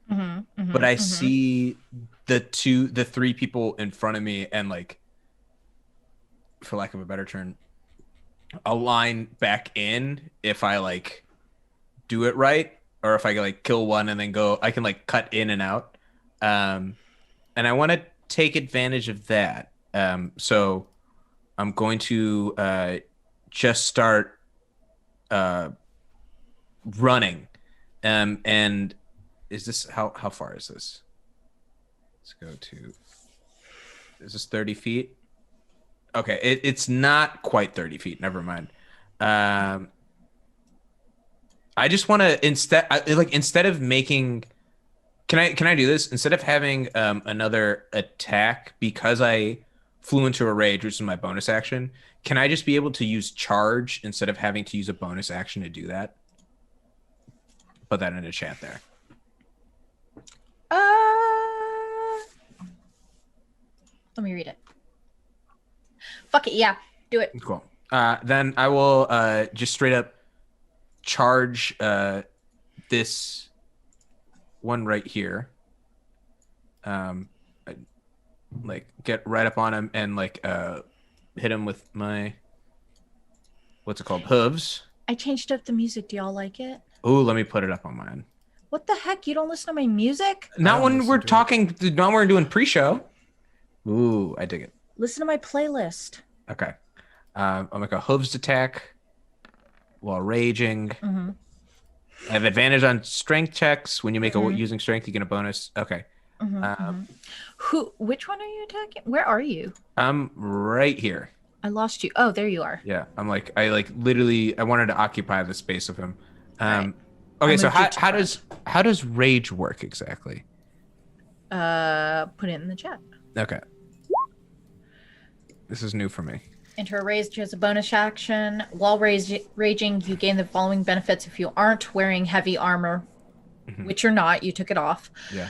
but I see the 3 people in front of me, and like, for lack of a better term, align back in if I like do it right, or if I like kill one and then go, I can like cut in and out, and I want to take advantage of that. So I'm going to just start running. And is this how far is this? Let's go to. Is this 30 feet? Okay, it's not quite 30 feet. Never mind. I just want to instead of making. Can I do this instead of having another attack because I flew into a rage, which is my bonus action? Can I just be able to use charge instead of having to use a bonus action to do that? Put that in the chat there. Let me read it. Fuck it, yeah, do it. Cool. Then I will just straight up charge this one right here. Like get right up on him and like hit him with my what's it called? Hooves. I changed up the music. Do y'all like it? Ooh, let me put it up on mine. What the heck? You don't listen to my music? Not when we're talking. Not when we're doing pre-show. Ooh, I dig it. Listen to my playlist. Okay. I'll make a hooves attack while raging. I have advantage on strength checks. When you make a using strength, you get a bonus. Okay. Which one are you attacking? Where are you? I'm right here. I lost you. Oh, there you are. Yeah. I wanted to occupy the space of him. Right. Okay, so how does rage work exactly? Put it in the chat. Okay. This is new for me. Enter a rage as a bonus action. While raging, you gain the following benefits if you aren't wearing heavy armor, which you're not. You took it off. Yeah.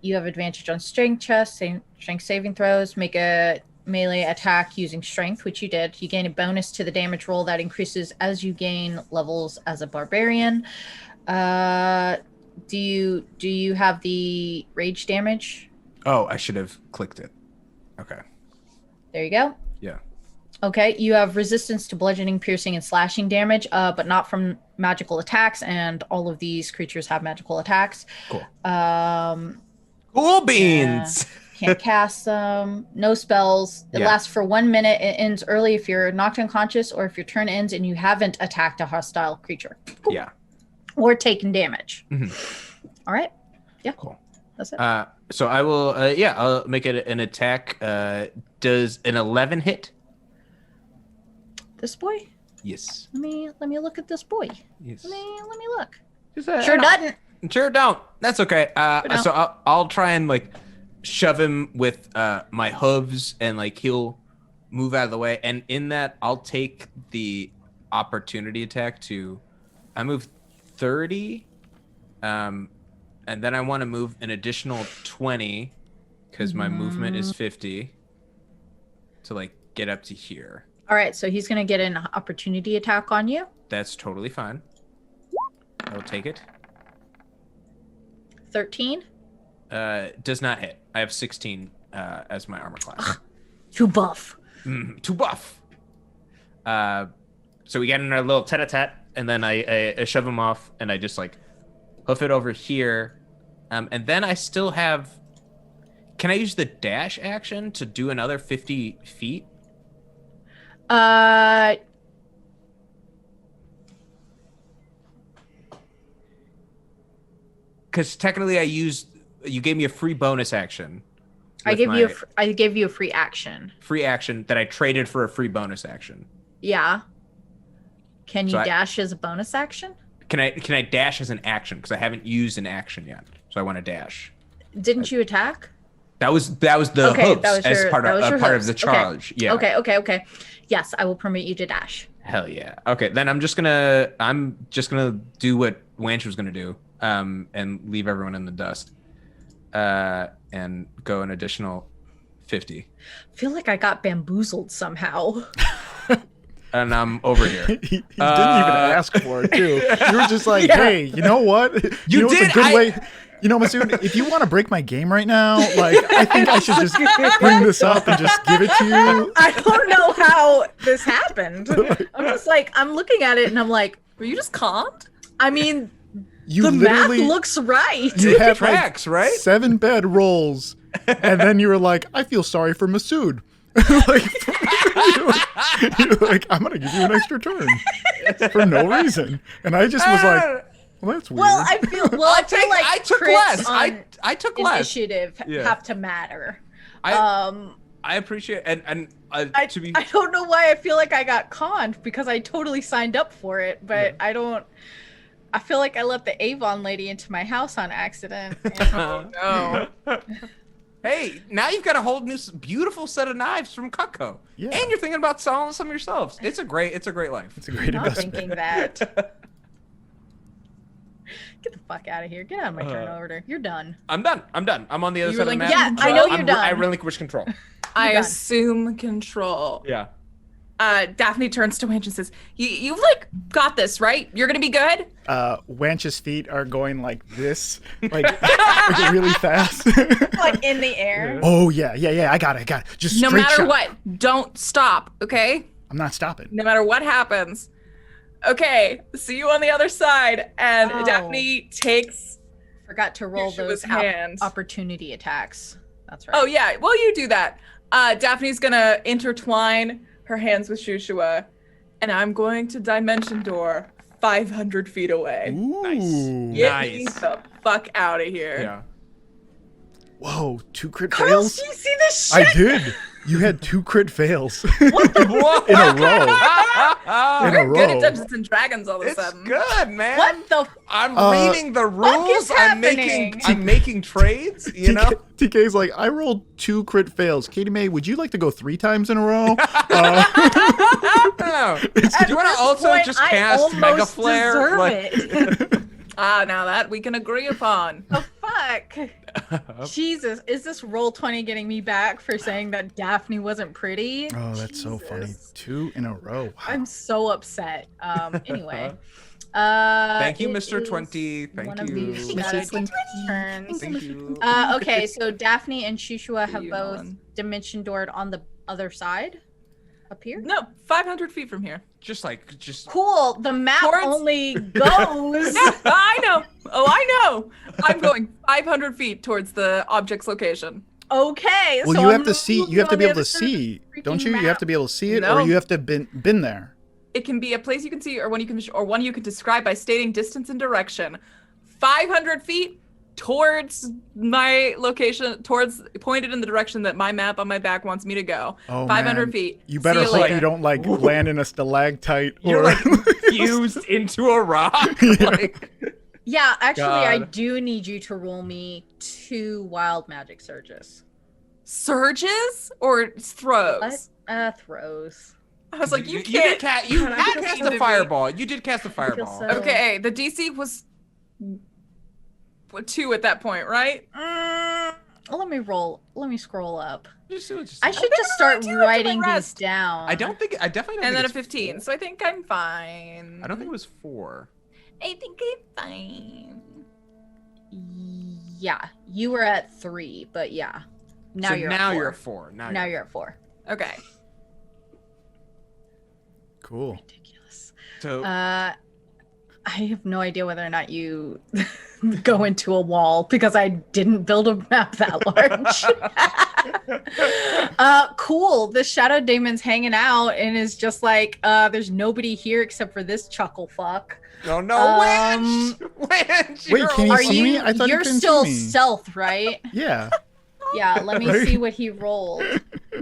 You have advantage on strength saving throws. Make a melee attack using strength, which you did. You gain a bonus to the damage roll that increases as you gain levels as a barbarian. Do you have the rage damage? Oh, I should have clicked it. Okay. There you go. Yeah. Okay, you have resistance to bludgeoning, piercing, and slashing damage, but not from magical attacks, and all of these creatures have magical attacks. Cool. Cool beans! Yeah. Can't cast them. No spells. It lasts for 1 minute. It ends early if you're knocked unconscious or if your turn ends and you haven't attacked a hostile creature. Cool. Yeah. Or taken damage. All right. Yeah. Cool. That's it. So I will, I'll make it an attack. Does an 11 hit? This boy? Yes. Let me look at this boy. Yes. Let me look. Just Sure doesn't. Sure don't. That's okay. don't. So I'll try and like shove him with my hooves, and like he'll move out of the way. And in that, I'll take the opportunity attack to. I move 30, and then I want to move an additional 20 because my movement is 50 to like get up to here. All right, so he's gonna get an opportunity attack on you. That's totally fine. I'll take it. 13. Does not hit. I have 16 as my armor class. Too buff. Too buff. So we get in our little tete-a-tete, and then I shove him off, and I just like hoof it over here. And then I still have... Can I use the dash action to do another 50 feet? Because technically you gave me a free bonus action. I gave you a free action. Free action that I traded for a free bonus action. Yeah. Can you So dash as a bonus action? Can I dash as an action? Because I haven't used an action yet, so I want to dash. Didn't you attack? That was the hooks as part of hooks. the charge. Okay. Yeah. Okay. Yes, I will permit you to dash. Hell yeah. Okay, then I'm just gonna do what Wanch was gonna do, and leave everyone in the dust, and go an additional 50. I feel like I got bamboozled somehow. And I'm over here. He didn't even ask for it, too. You were just like, Yeah. hey, you know what? You know what's did? a good way. You know, Masood, if you want to break my game right now, like, I think I should just bring this up and just give it to you. I don't know how this happened. I'm just like, I'm looking at it and I'm like, Were you just conned? I mean, You the math literally looks right. you had Tracks, like right? 7 bad rolls, and then you were like, I feel sorry for Masood. like, you're like, I'm gonna give you an extra turn for no reason, and I just was like, well, that's weird. Well, I feel like I took crits less. on I took less. initiative Yeah. have to matter. I appreciate and to be I don't know why I feel like I got conned because I totally signed up for it, but I feel like I let the Avon lady into my house on accident. And No. Hey, now you've got a whole new beautiful set of knives from Cutco. Yeah. And you're thinking about selling some yourselves. It's a great life. it's a great not investment. thinking that. Get the fuck out of here. Get out of my turn order. You're done. I'm done. I'm on the other You side of the relinquish map. Yeah, I know you're done. I relinquish control. I done. assume control. Yeah. Daphne turns to Winch and says, "You've like got this, right? You're gonna be good." Wanch's feet are going like this, like really fast. Like in the air. Oh yeah, I got it. Just No straight matter shot. what, don't stop, okay? I'm not stopping. No matter what happens. Okay, see you on the other side. And Oh. Daphne takes. Forgot to roll Yeshua's those hand. opportunity attacks. That's right. Oh yeah, well you do that. Daphne's gonna intertwine her hands with Shushua, and I'm going to dimension door 500 feet away. Ooh. Get Nice. me the fuck out of here. Yeah. Whoa, 2 crit Carlos, fails. do you see this shit? I did. You had 2 crit fails What? in a row. In a You're good at row. Dungeons and Dragons all of a It's sudden. good, man. What the I'm reading the fuck is rules. happening? I'm making trades, you know? TK's like, I rolled 2 crit fails. Katie May, would you like to go 3 times in a row? No. Do you want to also point, just I cast Mega almost Flare? deserve Like- it. Now that we can agree upon. The fuck? Jesus, is this roll 20 getting me back for saying that Daphne wasn't pretty? Oh, that's so funny. Jesus. 2 in a row. Wow. I'm so upset. Anyway. Thank you, it Mr. is 20. one Thank of you. these turns. Thank you. Okay, so Daphne and Shushua have you, both Nolan. dimension doored on the other side. Up here. No, 500 feet from here. Just Cool. The map Towards- only goes. Yeah, I know. Oh, I know. I'm going 500 feet towards the object's location. Okay. Well, so you I'm have to see. moving You have to on be the able to other side of the see, freaking don't you? You have map. to be able to see it, No. or you have to have been there. It can be a place you can see, or one you can describe by stating distance and direction. 500 feet towards my location, pointed in the direction that my map on my back wants me to go. Oh, 500 man. feet. You better See hope later. you don't like land in a stalactite You're or like fused into a rock. Yeah. Like, Yeah, actually, I God. do need you to roll me 2 wild magic surges. Surges or throws? What? Throws. I was like, you did can't. cast mean to the me. fireball. You did cast the fireball. so- Okay, the DC was 2 at that point, right? Let me scroll up. Just do it, just I do it. should just start do it to writing my these rest. down. I definitely don't And think then a it's 15, 4. so I think I'm fine. I don't think it was 4. I think I'm fine. Yeah, you were at 3, but yeah. Now So you're now at 4. you're at 4. Now you're at 4. Okay. Cool. Ridiculous. So I have no idea whether or not you go into a wall because I didn't build a map that large. Cool. The shadow daemon's hanging out and is just like, there's nobody here except for this chuckle fuck. no, Um, Wench. Wait, can you Are see you? me? I thought you You're couldn't still see me. stealth, right? Yeah. Yeah. Let me Right. see what he rolled.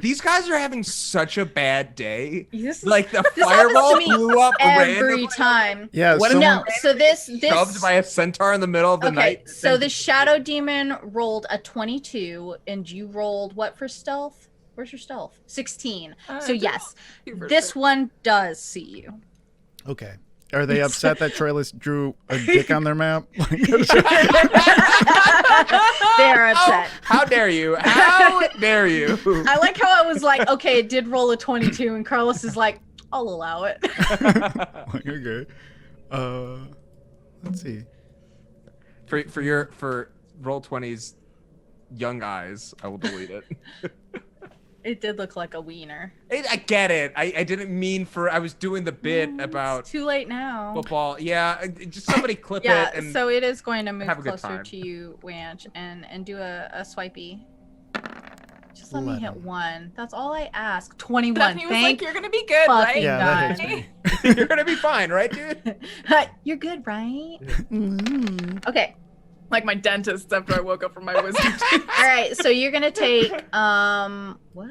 These guys are having such a bad day. This is Like the This happens fireball to me blew up every randomly, time. Yeah. What someone, No. So this shoved by a centaur in the middle of the Okay, night. so the shadow demon rolled a 22, and you rolled what for stealth? Where's your stealth? 16. So yes, this one does see you. Okay. Are they upset that Troilus drew a dick on their map? They're upset. How dare you? How dare you? I like how I was like, okay, it did roll a 22, and Carlos is like, I'll allow it. Okay. Let's see. For Roll20's young eyes, I will delete it. It did look like a wiener. I get it. I didn't mean for. I was doing the bit about It's too late now. football. Yeah, just somebody clip Yeah, it. And so it is going to move have a good closer time. to you, Wanch, and do a swipey. Just let me hit 11. 1. That's all I ask. 21. Stephanie was like, Thank you're gonna be good, fucking right? Yeah, that God. hits me. you're gonna be fine, right, dude? You're good, right? Mm. Okay. Like my dentist after I woke up from my wisdom teeth. All right. So you're gonna take what?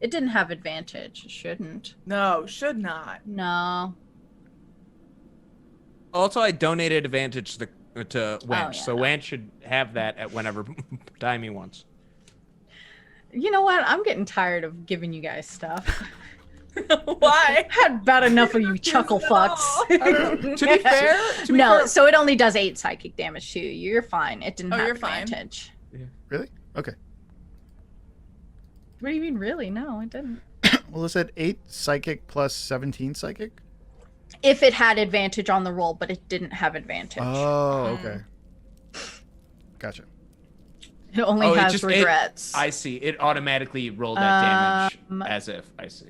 It didn't have advantage. It shouldn't. No, should not. No. Also, I donated advantage to Wench, yeah, so no. Wench should have that at whenever time he wants. You know what? I'm getting tired of giving you guys stuff. Why? Had about enough of you chuckle Use it all. fucks. To be fair, No, so it only does 8 psychic damage to you. You're fine. It didn't Oh, have you're fine. advantage. Really? Okay. What do you mean, really? No, it didn't. Well, it said 8 psychic plus 17 psychic. If it had advantage on the roll, but it didn't have advantage. Oh, okay. Gotcha. It only has regrets. I see. It automatically rolled that damage as if. I see.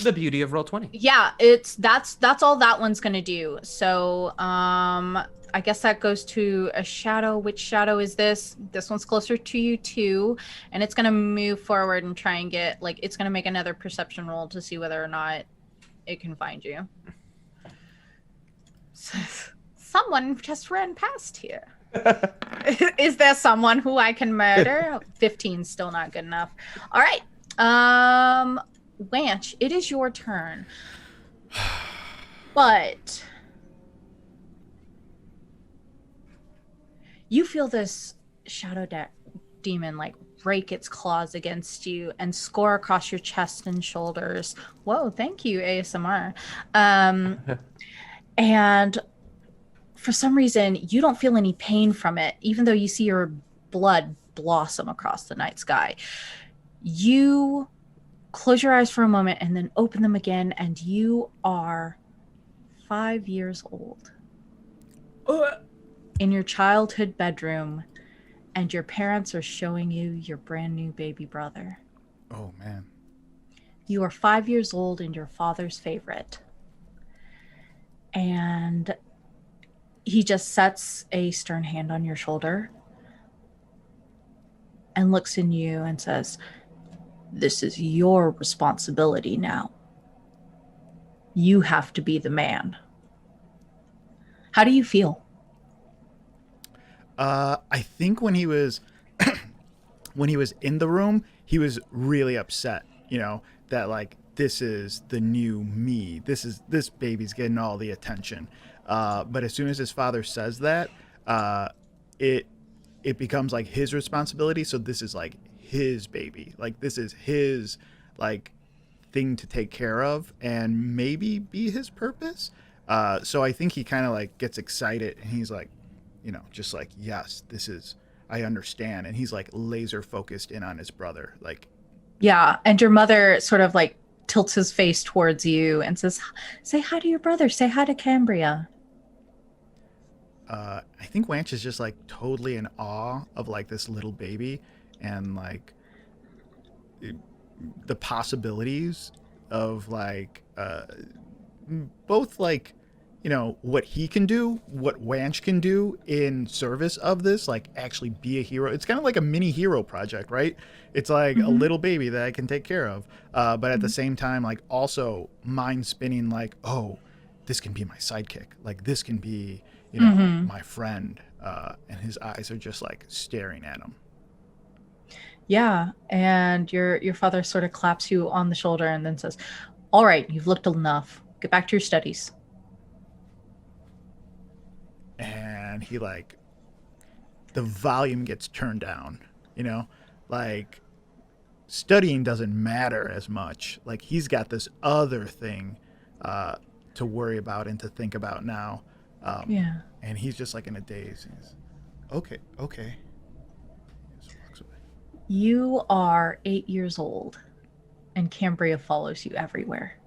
The beauty of Roll20. Yeah, that's all that one's gonna do. So I guess that goes to a shadow. Which shadow is this? This one's closer to you too, and it's gonna move forward and try and get it's gonna make another perception roll to see whether or not it can find you. Someone just ran past here. Is there someone who I can murder? 15's still not good enough. All right. Wanch, it is your turn. But you feel this shadow demon break its claws against you and score across your chest and shoulders. Whoa, thank you, ASMR. And for some reason, you don't feel any pain from it, even though you see your blood blossom across the night sky. You close your eyes for a moment and then open them again, and you are 5 years old in your childhood bedroom, and your parents are showing you your brand new baby brother. Oh, man. You are 5 years old and your father's favorite. And he just sets a stern hand on your shoulder and looks in you and says, "This is your responsibility now. You have to be the man." How do you feel? I think when he was when he was in the room, he was really upset, that this is the new me. This baby's getting all the attention. But as soon as his father says that, it becomes like his responsibility. So this is like his baby. Like this is his like thing to take care of and maybe be his purpose. So I think he kind of like gets excited and he's like, just like, yes, this is, I understand. And he's like laser focused in on his brother. Like, yeah. And your mother sort of like tilts his face towards you and says, say hi to your brother. Say hi to Cambria. I think Wanch is just like totally in awe of like this little baby and like the possibilities of like both like what he can do, what Wanch can do in service of this, like actually be a hero. It's kind of like a mini hero project, right? It's like a little baby that I can take care of, but at the same time like also mind spinning like, oh, this can be my sidekick, like this can be my friend, and his eyes are just like staring at him. Yeah, and your father sort of claps you on the shoulder and then says, all right, you've looked enough. Get back to your studies. And he like, the volume gets turned down, like studying doesn't matter as much. Like he's got this other thing to worry about and to think about now. Yeah. And he's just like in a daze. He's, okay. He just walks away. You are 8 years old, and Cambria follows you everywhere.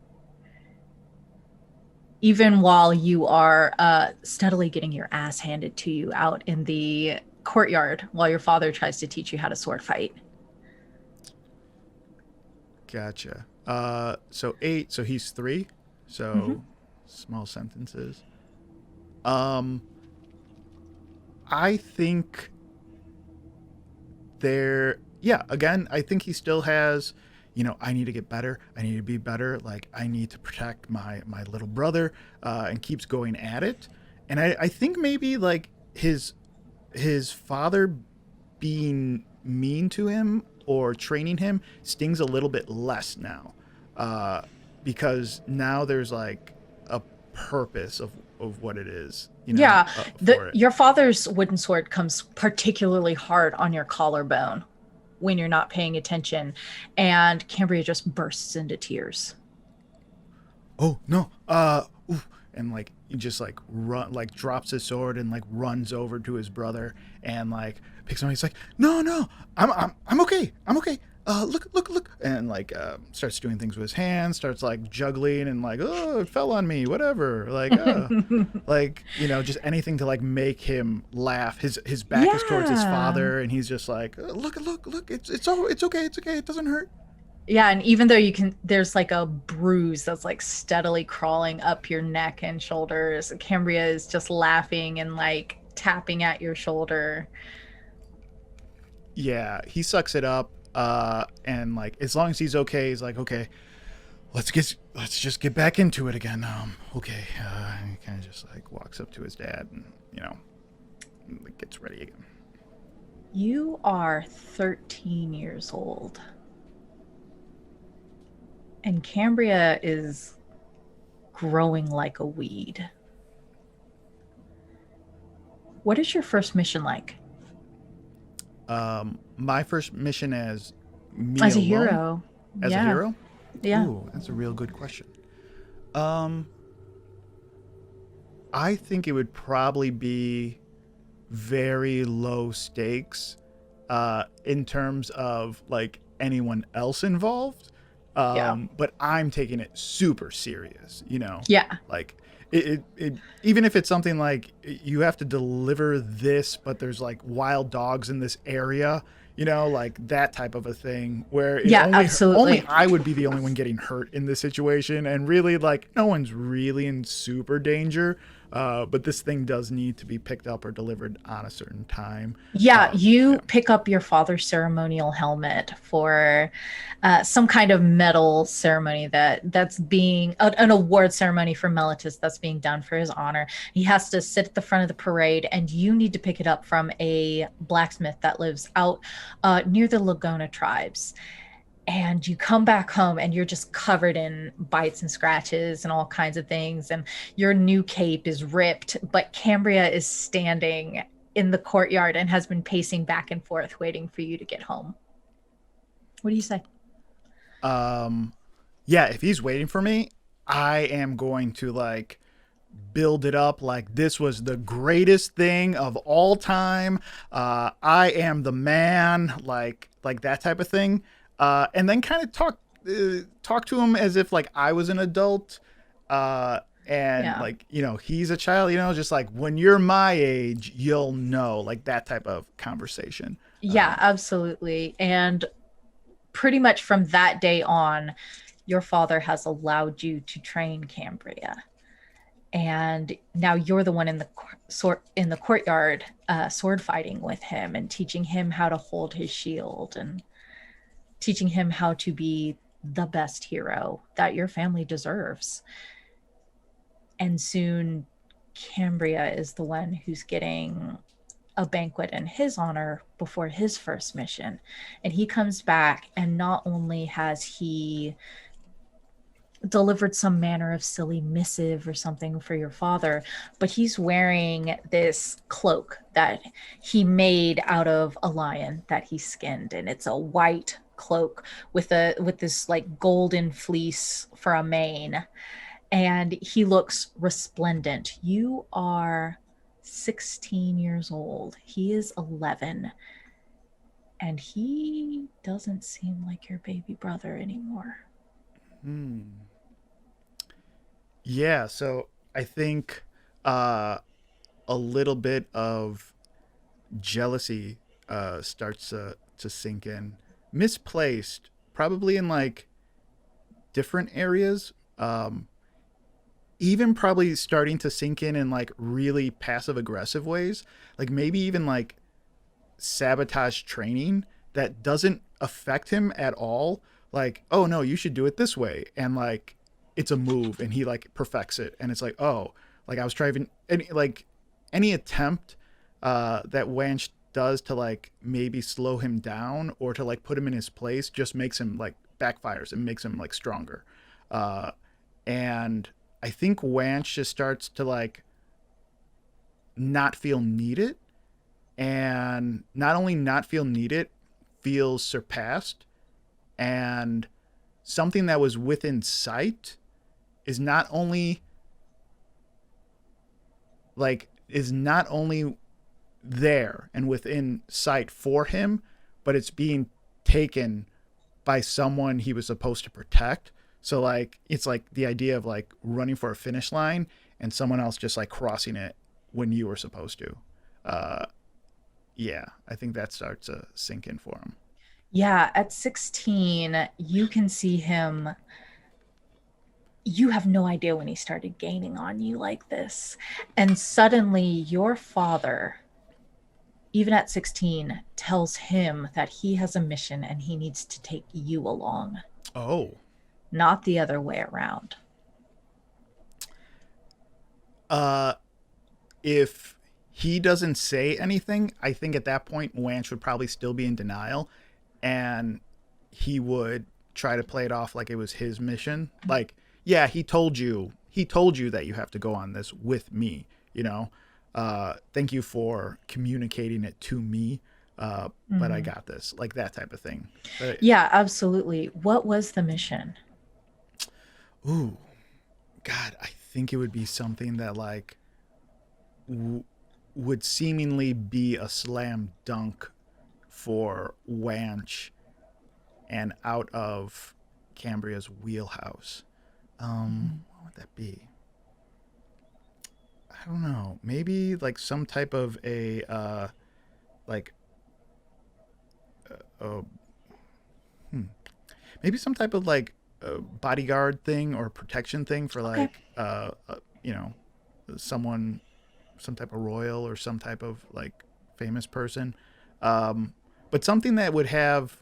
Even while you are steadily getting your ass handed to you out in the courtyard while your father tries to teach you how to sword fight. Gotcha. So 8, so he's 3. So small sentences. I think again, I think he still has, I need to get better. I need to be better. Like I need to protect my little brother, and keeps going at it. And I think maybe like his father being mean to him or training him stings a little bit less now, because now there's like a purpose of what it is. Your father's wooden sword comes particularly hard on your collarbone when you're not paying attention, and Cambria just bursts into tears. Oh no! And like he just like drops his sword and like runs over to his brother and like picks him up. He's like, no, I'm okay. Look, and like starts doing things with his hands, starts like juggling and like, oh, it fell on me, whatever, like like just anything to like make him laugh. His back is towards his father and he's just like, look, it's okay, it doesn't hurt. Yeah, and even though there's like a bruise that's like steadily crawling up your neck and shoulders, Cambria is just laughing and like tapping at your shoulder. Yeah, he sucks it up. And like as long as he's okay, he's like, okay, let's just get back into it again. Okay. He kind of just like walks up to his dad and gets ready again. You are 13 years old, and Cambria is growing like a weed. What is your first mission like? My first mission as me as a alone? hero. As a hero? Yeah. Ooh, that's a real good question. I think it would probably be very low stakes in terms of like anyone else involved. But I'm taking it super serious, Yeah. Like it even if it's something like you have to deliver this, but there's like wild dogs in this area, like that type of a thing where absolutely. Only I would be the only one getting hurt in this situation. And really like no one's really in super danger. But this thing does need to be picked up or delivered on a certain time. You pick up your father's ceremonial helmet for some kind of medal ceremony that's being an award ceremony for Meletus that's being done for his honor. He has to sit at the front of the parade, and you need to pick it up from a blacksmith that lives out near the Lagona tribes. And you come back home and you're just covered in bites and scratches and all kinds of things. And your new cape is ripped, but Cambria is standing in the courtyard and has been pacing back and forth, waiting for you to get home. What do you say? Yeah, if he's waiting for me, I am going to like build it up like this was the greatest thing of all time. I am the man, like that type of thing. And then kind of talk to him as if like I was an adult. And Yeah. like, he's a child, just like when you're my age, you'll know, like that type of conversation. Yeah, absolutely. And pretty much from that day on, your father has allowed you to train Cambria. And now you're the one in the courtyard, sword fighting with him and teaching him how to hold his shield and teaching him how to be the best hero that your family deserves. And soon Cambria is the one who's getting a banquet in his honor before his first mission. And he comes back, and not only has he delivered some manner of silly missive or something for your father, but he's wearing this cloak that he made out of a lion that he skinned, and it's a white cloak with this like golden fleece for a mane, and he looks resplendent. You are 16 years old. He is 11, and he doesn't seem like your baby brother anymore. Yeah, so I think a little bit of jealousy starts to sink in. Misplaced, probably in like different areas. Even probably starting to sink in like really passive aggressive ways. Like maybe even like sabotage training that doesn't affect him at all. Like, oh no, you should do it this way. And like it's a move and he like perfects it. And it's like, oh, like I was trying any attempt that Wanch does to like maybe slow him down or to like put him in his place just makes him like backfires and makes him like stronger. And I think Wanch just starts to like not feel needed, and not only not feel needed, feels surpassed, and something that was within sight is not only there and within sight for him, but it's being taken by someone he was supposed to protect. So like it's like the idea of like running for a finish line and someone else just like crossing it when you were supposed to. Yeah, I think that starts to sink in for him. Yeah, at 16, you can see him. You have no idea when he started gaining on you like this. And suddenly your father, even at 16, tells him that he has a mission and he needs to take you along. Oh. Not the other way around. If he doesn't say anything, I think at that point Wanch would probably still be in denial, and he would try to play it off like it was his mission. Like, yeah, he told you that you have to go on this with me, thank you for communicating it to me. But I got this, like that type of thing. Yeah, absolutely. What was the mission? Ooh, God, I think it would be something that like would seemingly be a slam dunk for Wanch and out of Cambria's wheelhouse. What would that be? I don't know. Maybe like some type of a maybe some type of like bodyguard thing or protection thing for like someone, some type of royal or some type of like famous person, but something that would have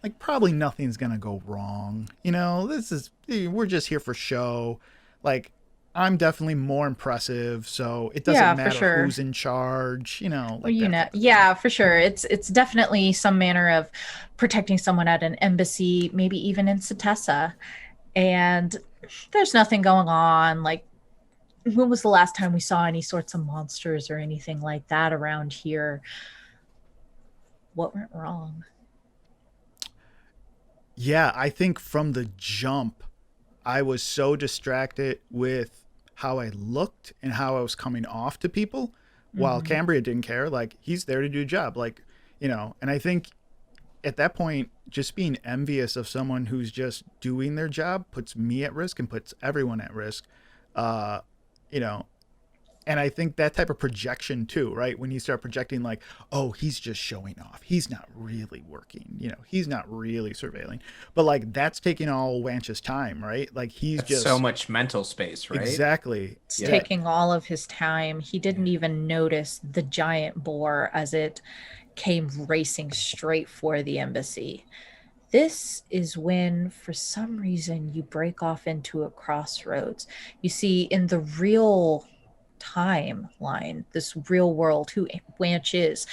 like probably nothing's gonna go wrong. We're just here for show. Like I'm definitely more impressive, so it doesn't Yeah, for matter sure. who's in charge, Well, like you that know, type of thing. yeah, for sure. It's definitely some manner of protecting someone at an embassy, maybe even in Satessa. And there's nothing going on. Like, when was the last time we saw any sorts of monsters or anything like that around here? What went wrong? Yeah, I think from the jump, I was so distracted with how I looked and how I was coming off to people, while Mhm. Cambria didn't care. Like, he's there to do a job, and I think at that point, just being envious of someone who's just doing their job puts me at risk and puts everyone at risk. Uh, you know, and I think that type of projection too, right? When you start projecting like, oh, he's just showing off. He's not really working. He's not really surveilling. But like that's taking all Wanch's time, right? Like he's That's just so much mental space, right? exactly. It's Yeah. taking all of his time. He didn't even notice the giant boar as it came racing straight for the embassy. This is when, for some reason, you break off into a crossroads. You see, in the real timeline, this real world, who Blanche is,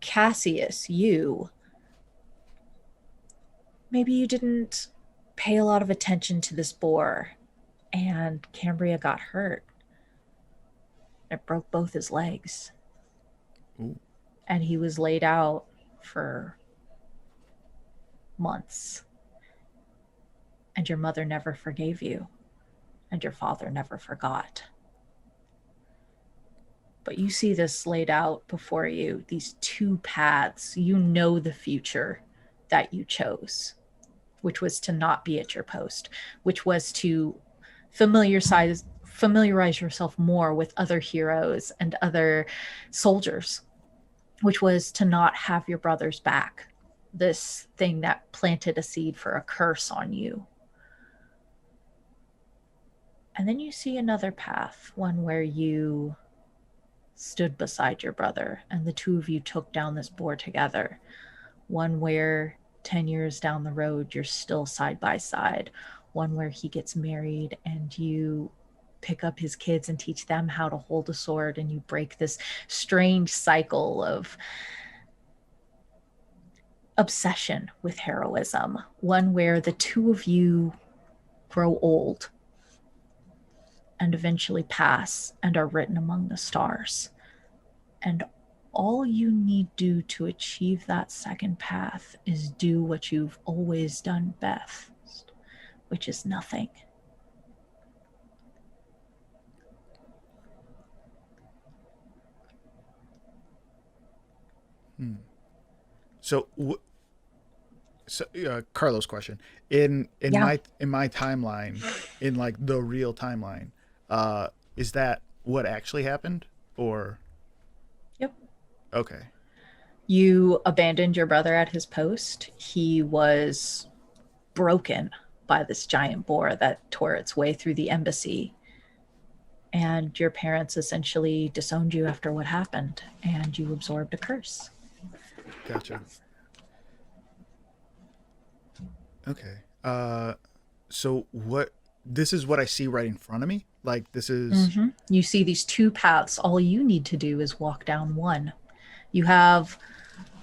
Cassius, maybe you didn't pay a lot of attention to this boar, and Cambria got hurt. It broke both his legs. Ooh. And he was laid out for months. And your mother never forgave you, and your father never forgot. But you see this laid out before you, these two paths. You know the future that you chose, which was to not be at your post, which was to familiarize yourself more with other heroes and other soldiers, which was to not have your brother's back, this thing that planted a seed for a curse on you. And then you see another path, one where you stood beside your brother and the two of you took down this boar together. One where 10 years down the road, you're still side by side. One where he gets married and you pick up his kids and teach them how to hold a sword, and you break this strange cycle of obsession with heroism. One where the two of you grow old and eventually pass and are written among the stars. And all you need do to achieve that second path is do what you've always done best, which is nothing. So, Carlos' question in Yeah. my timeline, in like the real timeline, is that what actually happened, or? Yep. Okay. You abandoned your brother at his post. He was broken by this giant boar that tore its way through the embassy. And your parents essentially disowned you after what happened, and you absorbed a curse. Gotcha. Okay. So what? This is what I see right in front of me. Like this is. Mm-hmm. You see these two paths. All you need to do is walk down one. You have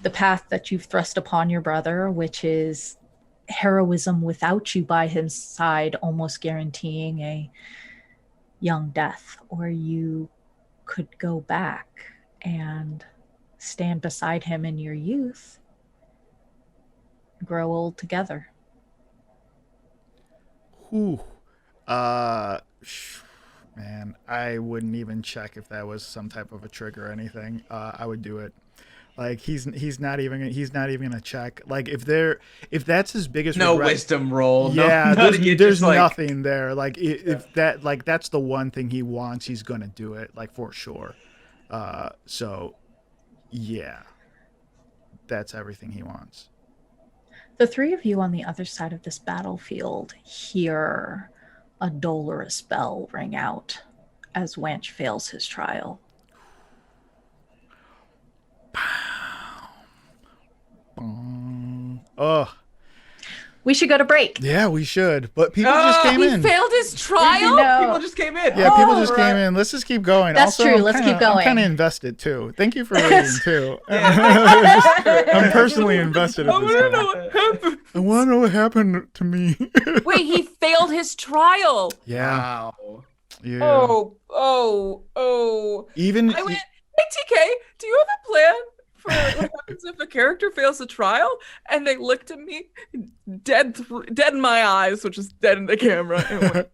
the path that you've thrust upon your brother, which is heroism without you by his side, almost guaranteeing a young death. Or you could go back and stand beside him in your youth, grow old together. Whew. Man, I wouldn't even check if that was some type of a trick or anything. I would do it. Like he's not even gonna check. Like if that's his biggest No regret, wisdom roll. yeah, no, nothing. there's nothing there. Like if that like that's the one thing he wants, he's gonna do it like for sure. So yeah, that's everything he wants. The three of you on the other side of this battlefield hear a dolorous bell ring out as Wanch fails his trial. Oh, We should go to break. Yeah, we should. But people just came He in. failed his trial. No. People just came in. Yeah, people just came in. Let's just keep going. That's also, true. Let's keep going. I'm kind of invested too. Thank you for waiting too. I'm personally invested in this guy. happened. I want to know what happened to me. Wait, he failed his trial. Yeah. Wow. Yeah. Oh. Even I went, hey, TK, do you have a plan for what happens if a character fails a trial? And they looked at me, dead in my eyes, which is dead in the camera, and went,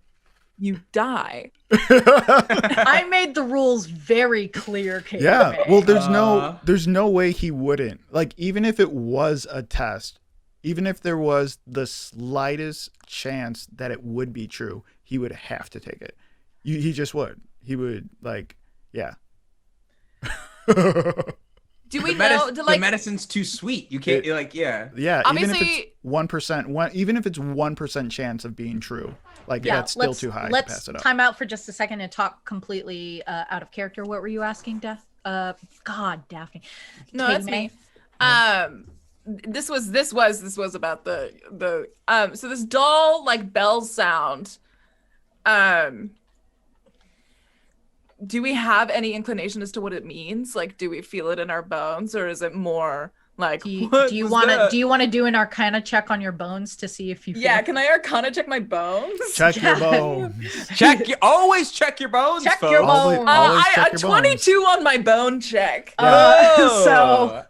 you die. I made the rules very clear, Kate. yeah. Well, there's no way he wouldn't. Like, even if it was a test, even if there was the slightest chance that it would be true, he would have to take it. He just would. He would, like, yeah. Do we know? The medicine's too sweet. You can't, yeah. Yeah, Obviously- even if it's 1%, even if it's 1% chance of being true, like that's still too high to pass it up. Let's time out for just a second and talk completely out of character. What were you asking, God, Daphne. No, that's me. This was about the so this dull like bell sound. Do we have any inclination as to what it means? Like, do we feel it in our bones, or is it more like? Do you want to do an Arcana check on your bones to see if you? Yeah, can I Arcana check my bones? Check your bones. Always check your bones. Check folks. your bones. Always check your 22 on my bone check. So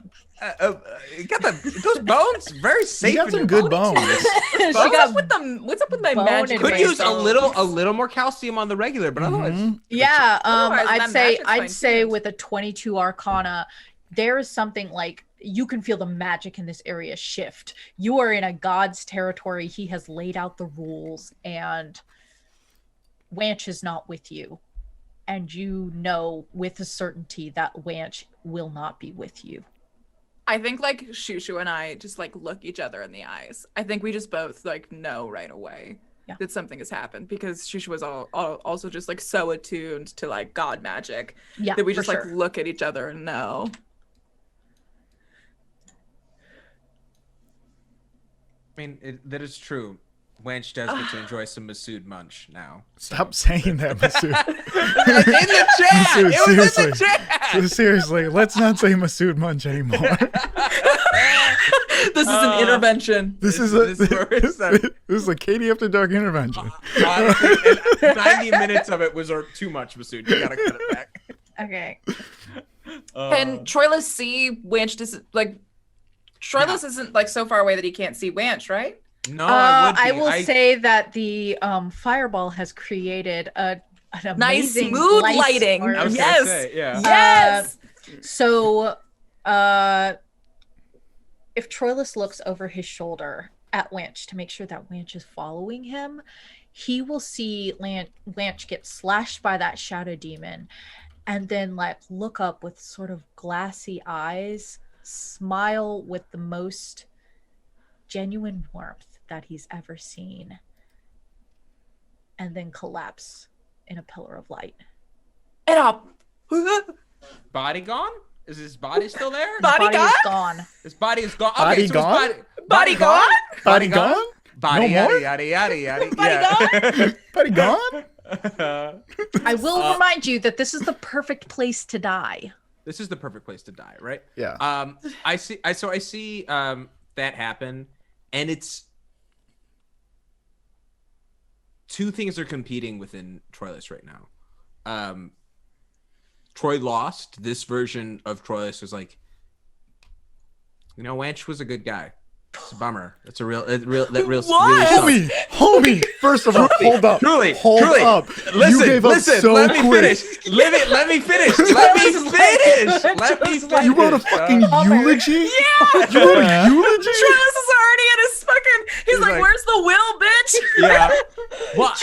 you got those bones very safe. You got some good bones. What's up with my bone magic? Could use a bones? little more calcium on the regular, but otherwise, yeah, Otherwise, I'd that say magic's fine, say too. with a 22 Arcana, there is something like you can feel the magic in this area shift. You are in a god's territory. He has laid out the rules, and Wanch is not with you, and you know with a certainty that Wanch will not be with you. I think like Shushu and I just like look each other in the eyes. I think we just both like know right away that something has happened, because Shushu was also just like so attuned to like god magic that we just like look at each other and know. I mean, that is true. Wench does get to enjoy some Masood munch now. Stop saying that, Masood. In the chat! Masood, It was seriously. in the chat! Seriously, let's not say Masood Munch anymore. This is an intervention. This is a Katie After Dark intervention. Honestly, and 90 minutes of it was too much, Masood. You gotta cut it back. Okay. Can Troilus see Wanch? Troilus isn't like so far away that he can't see Wanch, right? No, I will say that the fireball has created an Nice amazing mood light lighting. source. I was Yes. gonna say, yeah. Yes. So, if Troilus looks over his shoulder at Wanch to make sure that Wanch is following him, he will see Wanch get slashed by that shadow demon, and then like look up with sort of glassy eyes, smile with the most genuine warmth that he's ever seen, and then collapse in a pillar of light. And up. Body gone? Is his body still there? Body Body gone? is gone. His body is gone. Body Okay, so gone? Body gone? Body gone? Body No more? yada yada yada. Body Buddy gone? I will remind you that this is the perfect place to die. This is the perfect place to die, right? Yeah. I see that happen, and it's two things are competing within Troilus right now. Troy lost. This version of Troilus was like, Wanch was a good guy. It's a bummer. It's a real Homie, first of all, hold up. Truly, hold up. Listen, you gave up so let me quick. finish. Let me finish. Let me finish. You wrote a fucking eulogy? Yeah. You wrote a eulogy? Troilus is already in his fucking. He's like, "Where's the will, bitch?" Yeah. What?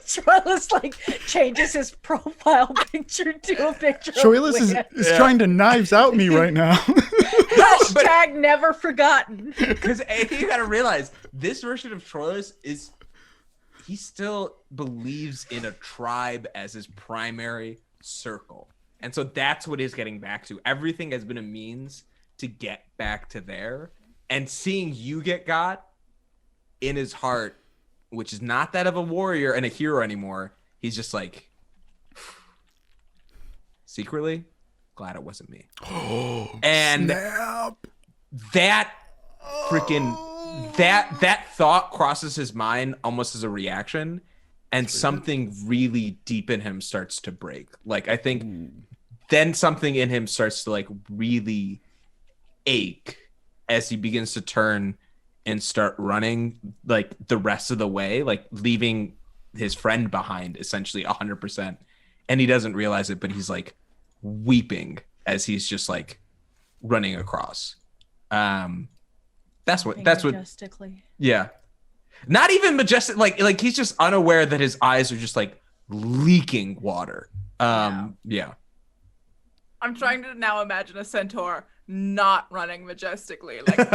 Troilus like changes his profile picture to a picture. Troilus is trying to knives out me right now. Hashtag never forgotten. Because you gotta realize this version of Troilus he still believes in a tribe as his primary circle, and so that's what he's getting back to. Everything has been a means to get back to there, and seeing you get got in his heart, which is not that of a warrior and a hero anymore, he's just like, secretly, glad it wasn't me. And Snap. that freaking that thought crosses his mind almost as a reaction, and something really deep in him starts to break. Like, I think then something in him starts to like really ache as he begins to turn and start running like the rest of the way, like leaving his friend behind essentially 100%. And he doesn't realize it, but he's like weeping as he's just like running across. That's what Majestically. yeah. Not even majestic, like he's just unaware that his eyes are just like leaking water. Yeah. I'm trying to now imagine a centaur not running majestically, like Just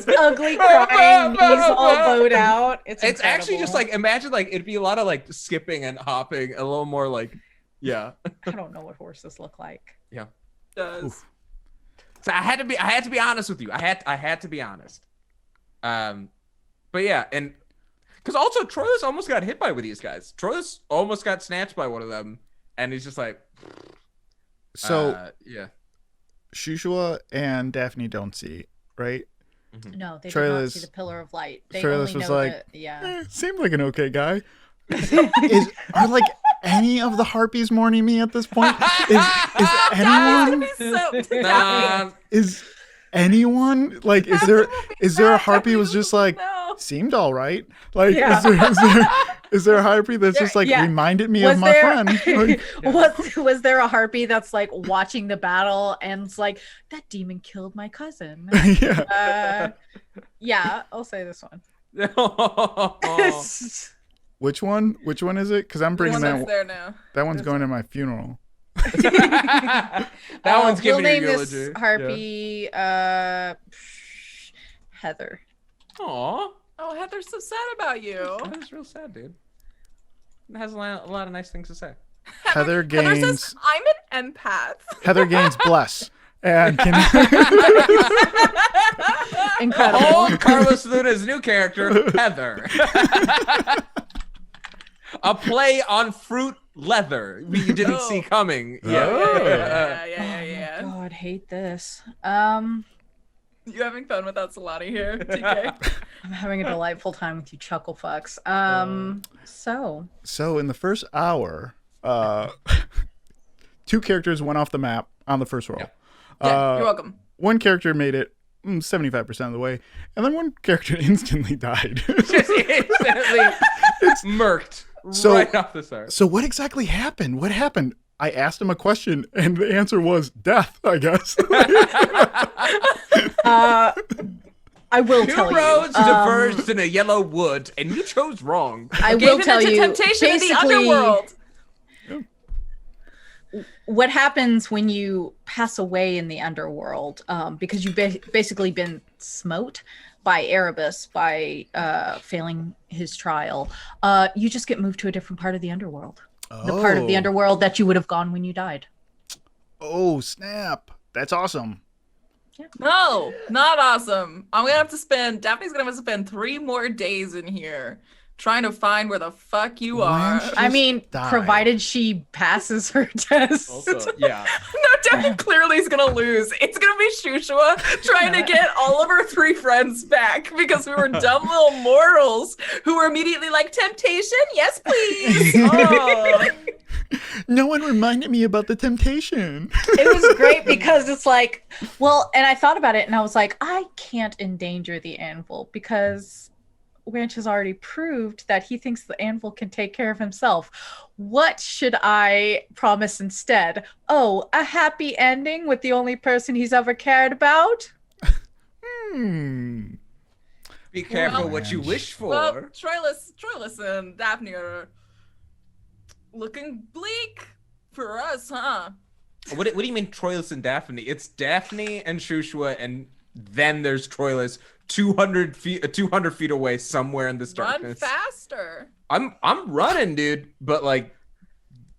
ugly crying, knees all bowed out. It's actually just incredible. like, imagine like it'd be a lot of like skipping and hopping, a little more like, yeah. I don't know what horses look like. Yeah. does. Oof. So I had to be honest with you. I had to be honest. But yeah, and because also Troilus almost got hit by one of these guys. Troilus almost got snatched by one of them, and he's just like, So yeah. Shushua and Daphne don't see, right? No, they did not Troilus- see the pillar of light. They Troilus only was know like, that, yeah. Seemed like an okay guy. Are like any of the harpies mourning me at this point? Is anyone? Is anyone like? Is there a harpy who's just like No. seemed all right? Like, Yeah. is there a harpy that's just like Yeah. reminded me Was of my there- friend? Like, was there a harpy that's like watching the battle and it's like, that demon killed my cousin? yeah. Yeah, I'll say this one. Which one? Which one is it? Because I'm bringing One that's that. there now. That one's going to my funeral. That one's we'll giving name you a this eulogy. harpy Heather. Aw, Oh, Heather's so sad about you. that's real sad, dude. It has a lot of nice things to say. Heather Heather gains. says, I'm an empath. Heather gains bless. And can Incredible. Oh, Carlos Luna's new character, Heather. A play on fruit leather you didn't see coming. Yeah. Yeah. Oh, God, hate this. You having fun without Solani here, TK? I'm having a delightful time with you chuckle fucks. So in the first hour, 2 characters went off the map on the first roll. Yeah, you're welcome. One character made it 75% of the way, and then one character instantly died. Just instantly murked right off the start. So what exactly happened? What happened? I asked him a question, and the answer was death, I guess. I will Two tell you. roads diverged in a yellow wood, and you chose wrong. I Gave will him tell into you. temptation in the Basically, underworld. what happens when you pass away in the underworld, because you've basically been smote by Erebus by failing his trial, you just get moved to a different part of the underworld. The part of the underworld that you would have gone when you died. Oh, snap. That's awesome. No, not awesome. Daphne's gonna have to spend 3 more days in here trying to find where the fuck you are. When I mean, die. provided she passes her test. Also, yeah. No, Daphne clearly is gonna lose. It's gonna be Shushua trying to get all of her 3 friends back because we were dumb little mortals who were immediately like, temptation? Yes, please. Oh. No one reminded me about the temptation. It was great because it's like, well, and I thought about it and I was like, I can't endanger the anvil because Ranch has already proved that he thinks the anvil can take care of himself. What should I promise instead? Oh, a happy ending with the only person he's ever cared about? Be careful what you wish for. Well, Troilus and Daphne are looking bleak for us, huh? What do you mean Troilus and Daphne? It's Daphne and Shushua, and then there's Troilus 200 feet away somewhere in this Run darkness. faster. I'm running, dude, but like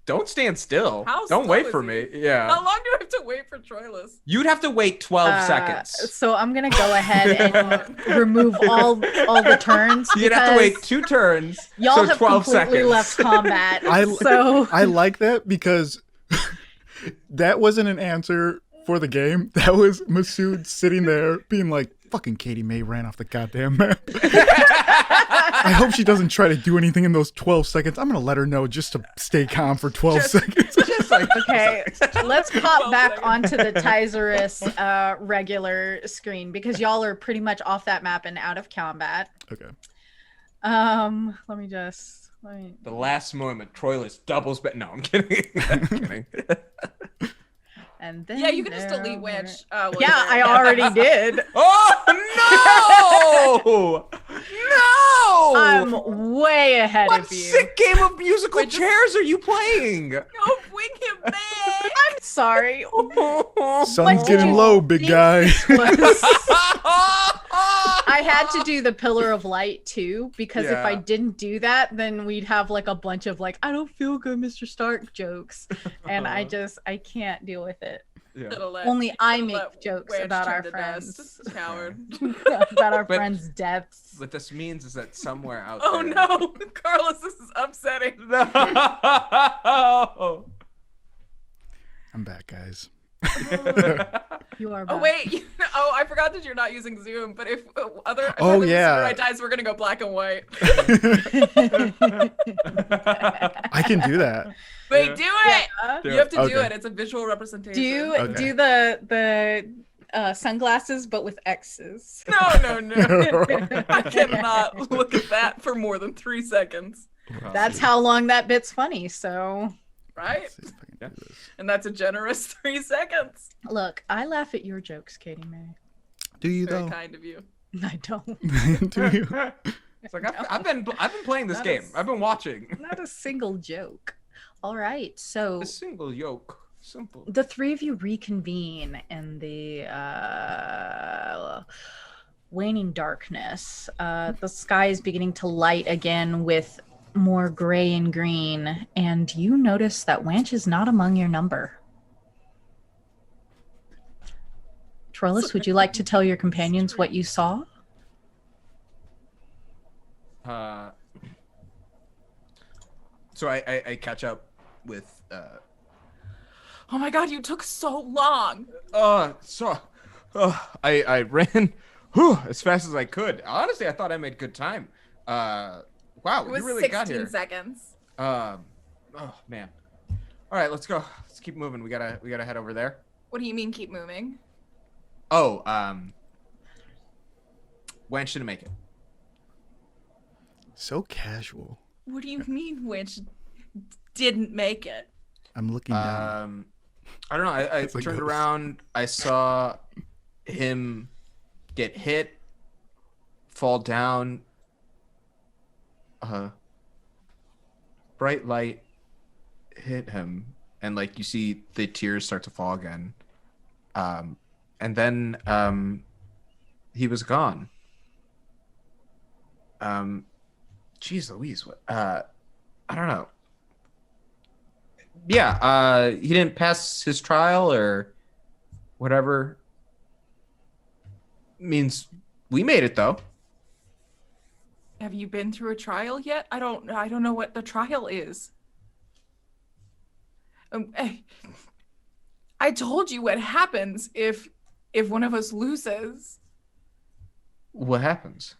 Don't stand still. How Don't slow wait is for he? me. Yeah. How long do I have to wait for Troilus? You'd have to wait 12 seconds. So I'm gonna go ahead and remove all the turns. You'd have to wait because 2 turns. Y'all so have 12 completely seconds. left combat. I so I like that because that wasn't an answer for the game. That was Masood sitting there being like, "Fucking Katie May ran off the goddamn map." I hope she doesn't try to do anything in those 12 seconds. I'm gonna let her know just to stay calm for 12 seconds. Just like, okay, let's pop 12 back seconds. onto the Tyzerus regular screen because y'all are pretty much off that map and out of combat. Okay. Let me the last moment, Troilus doubles back. No, I'm kidding. I'm kidding. and then Yeah, you can just there delete were- Winch. Yeah, I already did. Oh no! No! I'm way ahead What of you. sick game of musical Wait, just- chairs are you playing? No, wing him back. I'm sorry. Sun's did getting you low, big think guy. I had to do the Pillar of Light too because if I Yeah. didn't do that, then we'd have like a bunch of like I don't feel good, Mr. Stark jokes, and I can't deal with it. Yeah. Should've let- Only I should've make let jokes Winch about turn our to friends, dust, Coward. about our But- friends' deaths. What this means is that somewhere out Oh there. no, Carlos, this is upsetting. No! I'm back, guys. You are. Oh back. wait, I forgot that you're not using Zoom. But if other Oh, if yeah. right dies, we're gonna go black and white. I can do that. Wait, do it. Do You have to do Okay. it. It's a visual representation. Okay. do the sunglasses but with X's. No. I cannot look at that for more than 3 seconds. That's how long that bit's funny. So Right? Let's see if I can do this. And that's a generous 3 seconds. look, I laugh at your jokes, Katie May. Do you Very though? kind of you. I don't. Do you? It's like I've been playing this That game. is- I've been watching. Not a single joke. All right, so A single yoke. Simple. the three of you reconvene in the waning darkness. The sky is beginning to light again with more gray and green, and you notice that Wanch is not among your number. Troilus, would you like to tell your companions what you saw? So I catch up with Oh my god, you took so long. I ran as fast as I could. Honestly, I thought I made good time. Wow, It was you really 16 got here. seconds. Oh man. All right, let's go. Let's keep moving. We gotta head over there. What do you mean keep moving? Oh, Wench didn't make it. So casual. What do you mean Winch didn't make it? I'm looking down. I don't know. I It's a turned ghost. around. I saw him get hit, fall down. Bright light hit him, and like you see the tears start to fall again. And then he was gone. Jeez Louise, what? I don't know. Yeah, he didn't pass his trial or whatever. Means we made it though. Have you been through a trial yet? I don't know what the trial is. I told you what happens if one of us loses. What happens?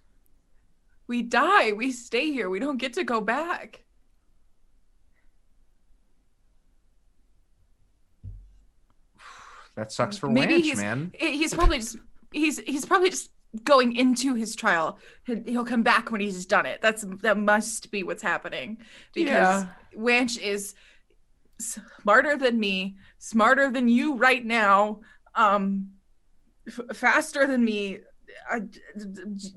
We die. We stay here. We don't get to go back. That sucks for Maybe Wanch, man. He's probably just going into his trial. He'll come back when he's done it. That must be what's happening because Wanch is smarter than me, smarter than you right now, faster than me,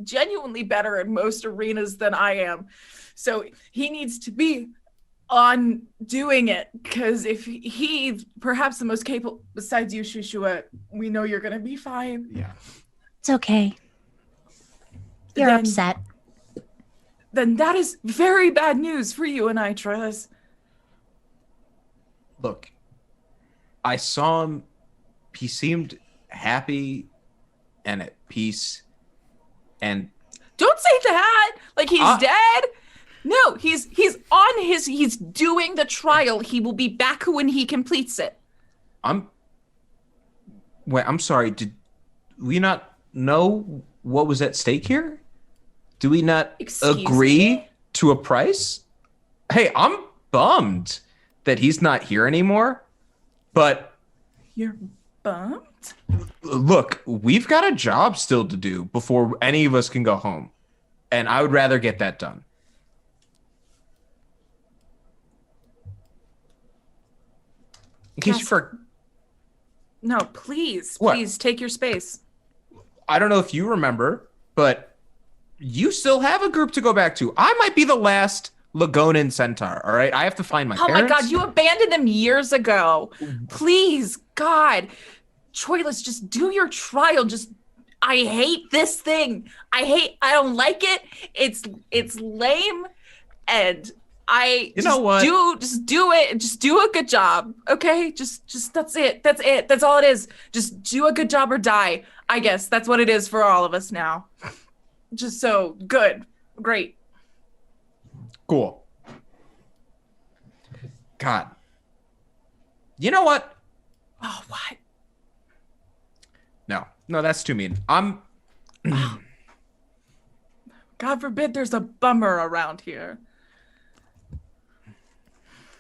genuinely better in most arenas than I am. So he needs to be on doing it, because if he perhaps the most capable besides you, Shushua, we know you're gonna be fine. Yeah. It's okay. You're Then- upset. Then that is very bad news for you and I, Troilus. Look, I saw him. He seemed happy and at peace. And Don't say that. Like he's dead. No, he's doing the trial. He will be back when he completes it. I'm sorry. Did we not know what was at stake here? Do we not agree to a price? Hey, I'm bummed that he's not here anymore. But you're bummed? Look, we've got a job still to do before any of us can go home. And I would rather get that done. In case you forgot. No, please, What? please take your space. I don't know if you remember, but you still have a group to go back to. I might be the last Lagonan centaur, all right? I have to find my parents. Oh my God, you abandoned them years ago. Please, God. Troilus, just do your trial. I hate this thing. I don't like it. It's lame. And you know what? Just do it and just do a good job. Okay? Just that's it. That's it. That's all it is. Just do a good job or die. I guess that's what it is for all of us now. Just so good. Great. Cool. God. You know what? Oh, what? No, that's too mean. I'm God forbid there's a bummer around here.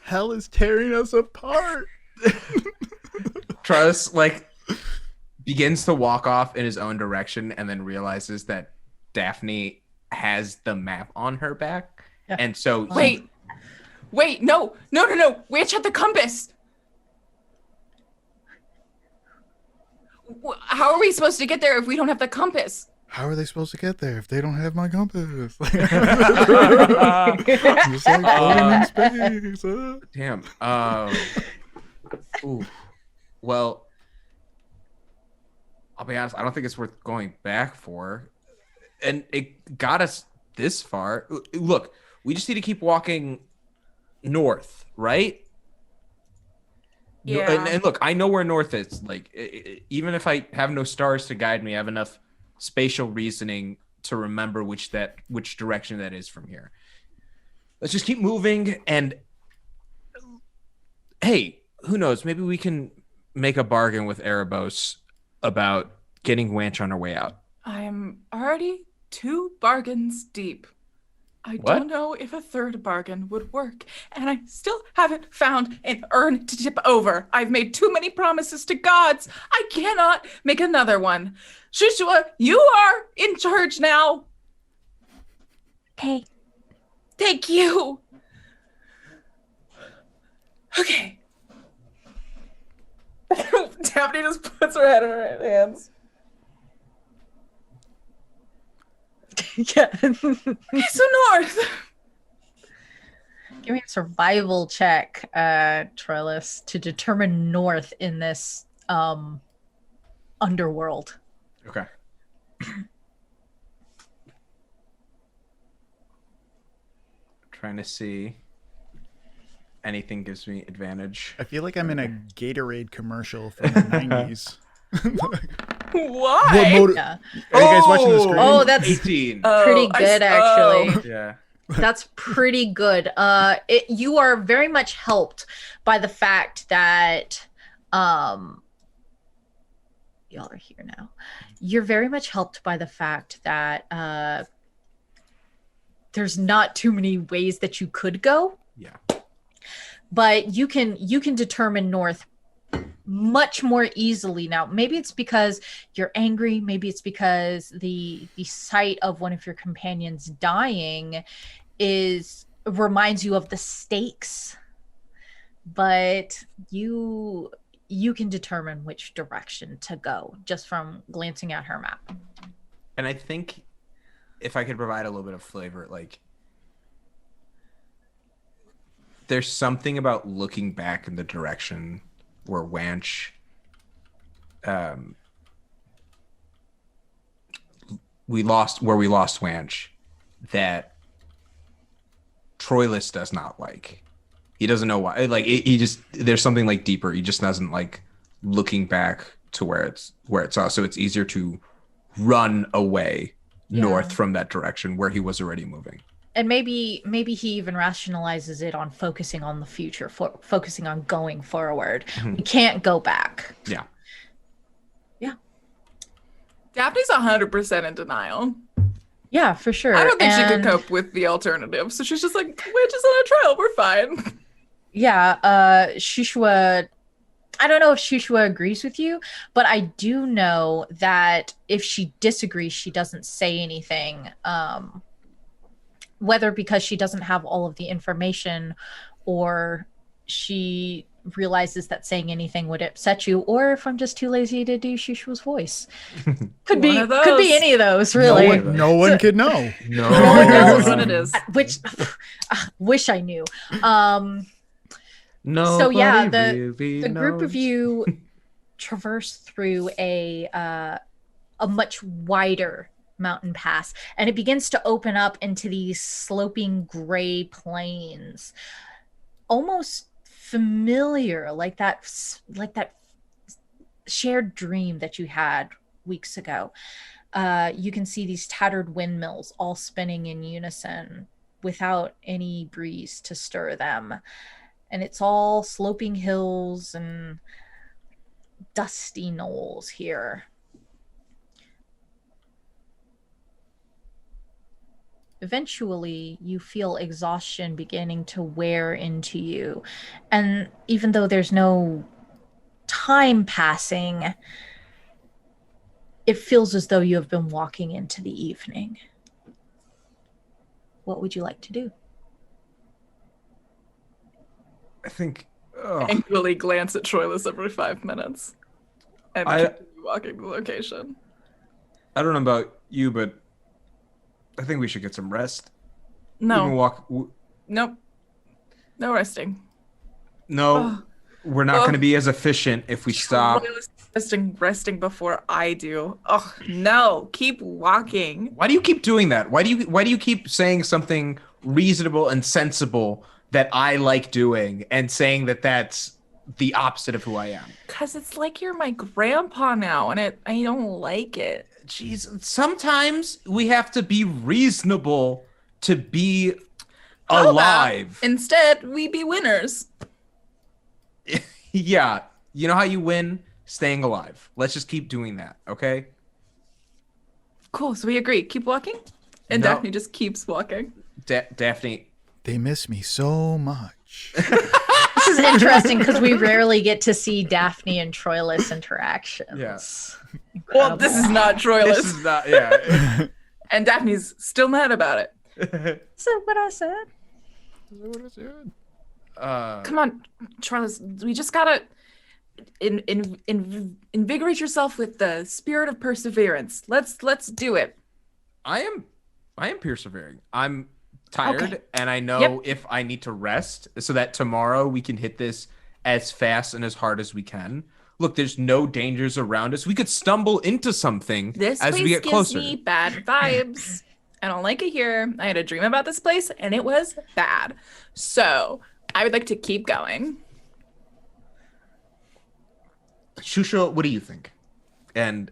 Hell is tearing us apart. Trus begins to walk off in his own direction and then realizes that Daphne has the map on her back. Yeah. And so Wait, no. Witch had the compass. How are we supposed to get there if we don't have the compass? How are they supposed to get there if they don't have my compass? Just like floating in space. Damn. Ooh. Well, I'll be honest. I don't think it's worth going back for. And it got us this far. Look, we just need to keep walking north, right? Yeah. And look, I know where north is. Even if I have no stars to guide me, I have enough spatial reasoning to remember which direction that is from here. Let's just keep moving. And hey, who knows? Maybe we can make a bargain with Erebos about getting Wanch on our way out. I am already 2 bargains deep. I don't know if a 3rd bargain would work, and I still haven't found an urn to tip over. I've made too many promises to gods. I cannot make another one. Shushua, you are in charge now. Okay. Thank you. Okay. Daphne just puts her head in her hands. Yeah. Okay, so north. Give me a survival check, Troilus, to determine north in this underworld. Okay. Trying to see. Anything gives me advantage. I feel like I'm in a Gatorade commercial from the 90s. Why? Yeah. Are you guys watching the screen? Oh, that's 18. pretty good, actually. Yeah. That's pretty good. You are very much helped by the fact that y'all are here now. You're very much helped by the fact that there's not too many ways that you could go. Yeah. But you can determine north much more easily now. Maybe it's because you're angry, maybe it's because the sight of one of your companions dying reminds you of the stakes, but you can determine which direction to go just from glancing at her map. And I think if I could provide a little bit of flavor, there's something about looking back in the direction where Wanch we lost Wanch that Troilus does not like. He doesn't know why. Like he just there's something like deeper. He just doesn't like looking back to where it's off. So it's easier to run away north from that direction where he was already moving. And maybe he even rationalizes it on focusing on the future, focusing on going forward. We can't go back. Yeah. Daphne's 100% in denial. Yeah, for sure. I don't think she could cope with the alternative. So she's just like, we're just on a trial. We're fine. Yeah, Shushua, I don't know if Shushua agrees with you, but I do know that if she disagrees, she doesn't say anything. Whether because she doesn't have all of the information or she realizes that saying anything would upset you, or if I'm just too lazy to do Shushua's voice. Could be any of those, really. No one could know. No one knows what it is. Which wish I knew. No. So yeah, the group of you traverse through a much wider mountain pass, and it begins to open up into these sloping gray plains, almost familiar, like that shared dream that you had weeks ago. You can see these tattered windmills all spinning in unison without any breeze to stir them. And it's all sloping hills and dusty knolls here. Eventually, you feel exhaustion beginning to wear into you. And even though there's no time passing, it feels as though you have been walking into the evening. What would you like to do? I think Angrily glance at Troilus every 5 minutes and continue walking the location. I don't know about you, but I think we should get some rest. No. Even walk. Nope. No resting. No, we're not going to be as efficient if we stop. Resting before I do. Oh no! Keep walking. Why do you keep doing that? Why do you keep saying something reasonable and sensible that I like doing and saying that that's the opposite of who I am? Because it's like you're my grandpa now, and I don't like it. Jeez, sometimes we have to be reasonable to be alive. Instead, we be winners. Yeah, you know how you win? Staying alive. Let's just keep doing that, okay? Cool, so we agree. Keep walking? And No. Daphne just keeps walking. Daphne. They miss me so much. This is interesting because we rarely get to see Daphne and Troilus interactions. Yeah. Well, this is not Troilus. This is not, yeah. And Daphne's still mad about it. Is that what I said? Come on, Troilus. We just gotta invigorate yourself with the spirit of perseverance. Let's do it. I am persevering. I'm tired, Okay. and I know if I need to rest so that tomorrow we can hit this as fast and as hard as we can. Look, there's no dangers around us. We could stumble into something This as place we get gives closer. me bad vibes. I don't like it here. I had a dream about this place, and it was bad. So I would like to keep going. Shusha, what do you think? And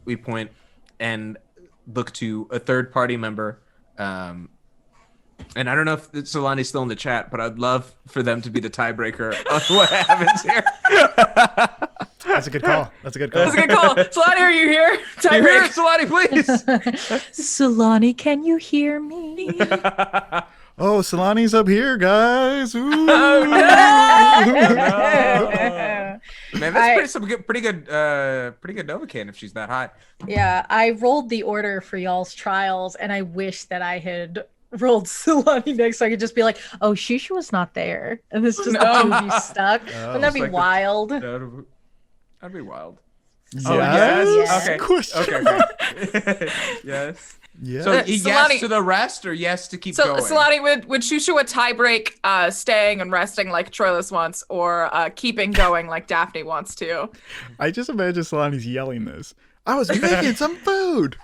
we point and look to a third party member. And I don't know if Solani's still in the chat, but I'd love for them to be the tiebreaker of what happens here. That's a good call. That's a good call. That's a good call. Solani, are you here? You hear it, Tiebreak. Solani, please. Solani, can you hear me? Oh, Solani's up here, guys. Ooh. Man, that's pretty good Novocaine if she's that high. Yeah, I rolled the order for y'all's trials, and I wish that I had rolled Solani next so I could just be like, oh, Shusha was not there. And it's just the two of you stuck. Wouldn't that be like wild? That'd be wild. Yes. Oh, yes? Okay. Question. Okay. Yes. Yeah. So yes Solani- to the rest or yes to keep So going? Solani, would Shusha a tiebreak staying and resting like Troilus wants, or keeping going like Daphne wants to? I just imagine Solani's yelling this. I was making some food.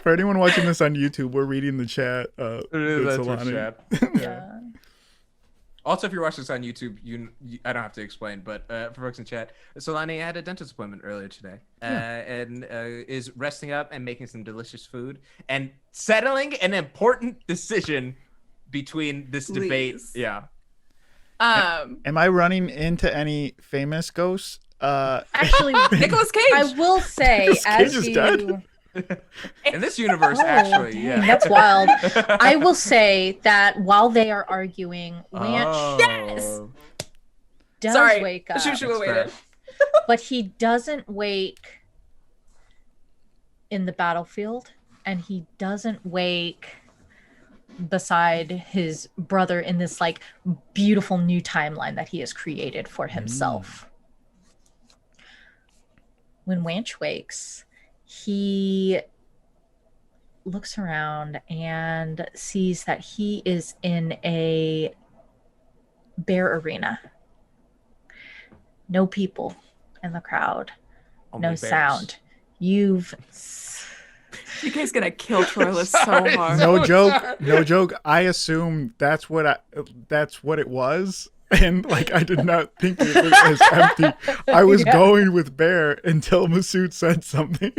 For anyone watching this on YouTube, we're reading the chat. That's with what Solani. chat. Yeah. Also, if you're watching this on YouTube, I don't have to explain, but for folks in chat, Solani had a dentist appointment earlier today, and is resting up and making some delicious food and settling an important decision between this debate. Yeah. Am I running into any famous ghosts? Actually, Nicolas Cage. I will say, Nicolas Cage as is you, dead? In this universe, Oh, actually, dang, yeah. that's wild. I will say that while they are arguing, Wanch Oh. does Sorry, wake up, Shushu That's waited. but he doesn't wake in the battlefield, and he doesn't wake beside his brother in this like beautiful new timeline that he has created for himself. When Wanch wakes, he looks around and sees that he is in a bear arena. No people in the crowd. Only No bears. sound. You've You guys gonna kill Troilus so Sorry. hard. No joke. I assume that's what it was. And like I did not think it was as empty. I was going with bear until Masood said something.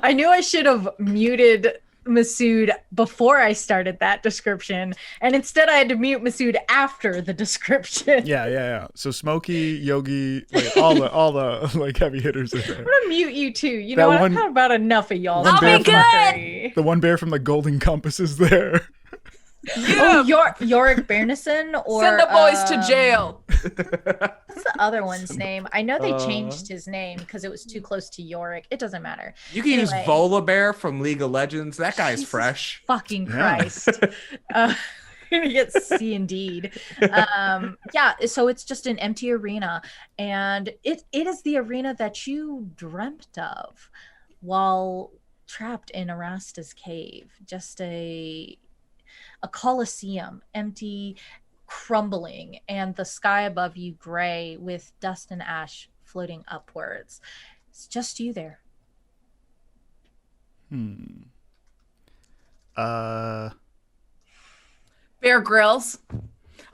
I knew I should have muted Masood before I started that description, and instead I had to mute Masood after the description. Yeah. So Smokey, Yogi, like all the like heavy hitters are there. I'm gonna mute you too. You That know what? one- I've had about enough of y'all. One bear from- Fuckery. The one bear from the Golden Compass is there. Oh, Yorick Bearnison, or Send the boys to jail. What's the other one's name? I know they changed his name because it was too close to Yorick. It doesn't matter. You can use Anyway. Volabear from League of Legends. That guy's Jesus fresh. Fucking Yeah. Christ. He gets C indeed. Yeah, so it's just an empty arena, and it is the arena that you dreamt of while trapped in Arasta's cave. Just a coliseum, empty, crumbling, and the sky above you gray with dust and ash floating upwards. It's just you there. Bear Grylls.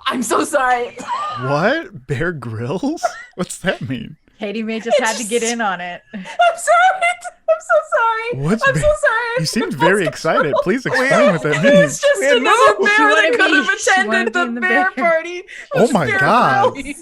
I'm so sorry. What? Bear Grylls? What's that mean? Katie May just had to get in on it. I'm sorry. I'm so sorry. What's I'm bear- so sorry. You seemed very excited. Please explain what that It was means. just We had another moved. bear She that wanted could have me- she wanted attended to be the in the bear bear. party. Oh my Bear God. Grylls.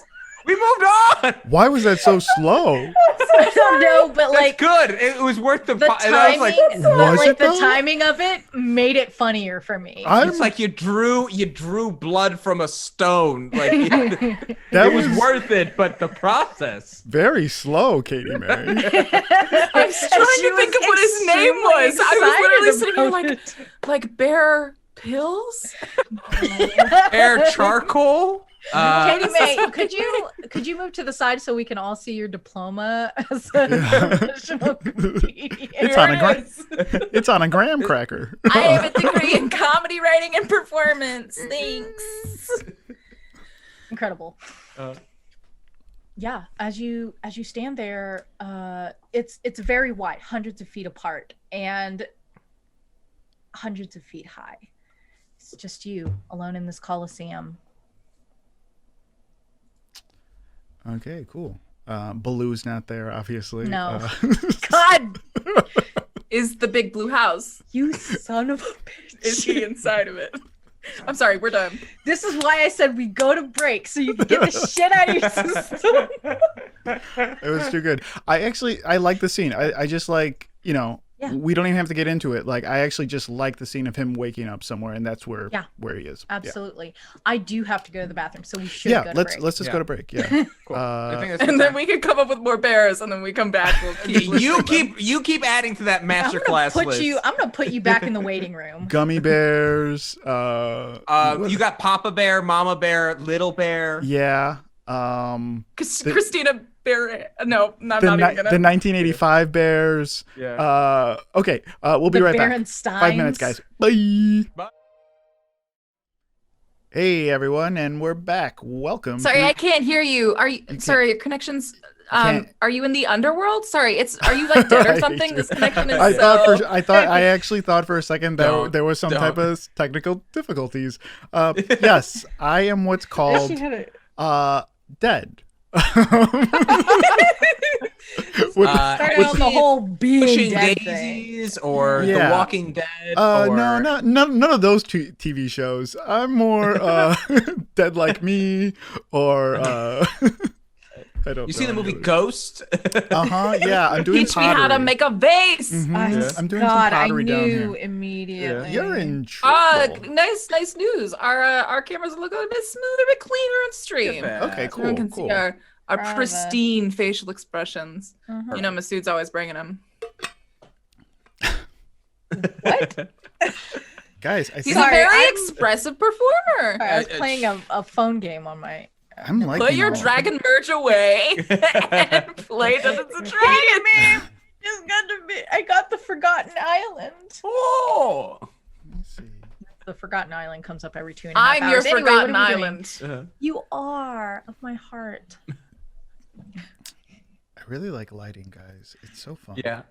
We moved on. Why was that so slow? I don't know, but That's like good. It was worth the. the And I was timing, like, Was it the though? timing of it made it funnier for me. it's like you drew blood from a stone. Like it That was was worth it, but the process. very slow, Katie Mary. I was trying to think of what his name was. I was literally sitting here like bear pills. Air charcoal. Katie May, could you move to the side so we can all see your diploma as a professional comedian? It's on a graham cracker. I have a degree in comedy writing and performance. Thanks. Incredible. Yeah, as you stand there, it's very wide, hundreds of feet apart and hundreds of feet high. It's just you alone in this coliseum. Okay, cool. Baloo's not there, obviously. No. God, is the big blue house? You son of a bitch. Is he inside of it? I'm sorry, we're done. This is why I said we go to break so you can get the shit out of your system. It was too good. I like the scene. I just like, Yeah. we don't even have to get into it. Like, I actually just like the scene of him waking up somewhere, and that's where he is. Absolutely. I do have to go to the bathroom, so we should Yeah, go to let's break. let's just go to break. Yeah. Cool. I think that's And then we can come up with more bears, and then we come back. We'll keep you keep adding to that masterclass list. I'm gonna put you back in the waiting room. Gummy bears. You got Papa Bear, Mama Bear, Little Bear. Yeah. Christina Bear. No, I'm not even gonna. The 1985 Bears. Yeah. Okay. We'll be The right back. Berensteins. 5 minutes, guys. Bye. Bye. Hey everyone, and we're back. Welcome. Sorry, to- I can't hear you. Are you? Sorry, your connection's Are you in the underworld? Sorry, are you like dead or something? This connection is I actually thought for a second that Don't, there was some type don't. of technical difficulties. Yes, I am what's called dead. Started on the whole being Pushing dead Daisies or Yeah. The Walking Dead. No, none of those two TV shows. I'm more Dead Like Me, or I don't. You see the know movie any Ghost? Yeah, I'm doing Teach me how to pottery. make a vase. Mhm. I'm doing some God, I pottery down knew here. immediately. You're in trouble. Nice news. Our cameras look a bit smoother, a bit cleaner on stream. Okay, Everyone can cool. see our Proud of us. pristine facial expressions. Mhm. You know, Masood's always bringing them. What? Guys, I He's think a Sorry, very I'm- expressive performer. I was Uh, playing a phone game on my. I'm liking Put your all- dragon merge away and play Dungeons and Dragons. Just got to be. I got the Forgotten Island. Oh. Let me see. The Forgotten Island comes up every 2.5 I'm your hours. Anyway, what Forgotten are we doing? Island. You are of my heart. I really like lighting, guys. It's so fun. Yeah.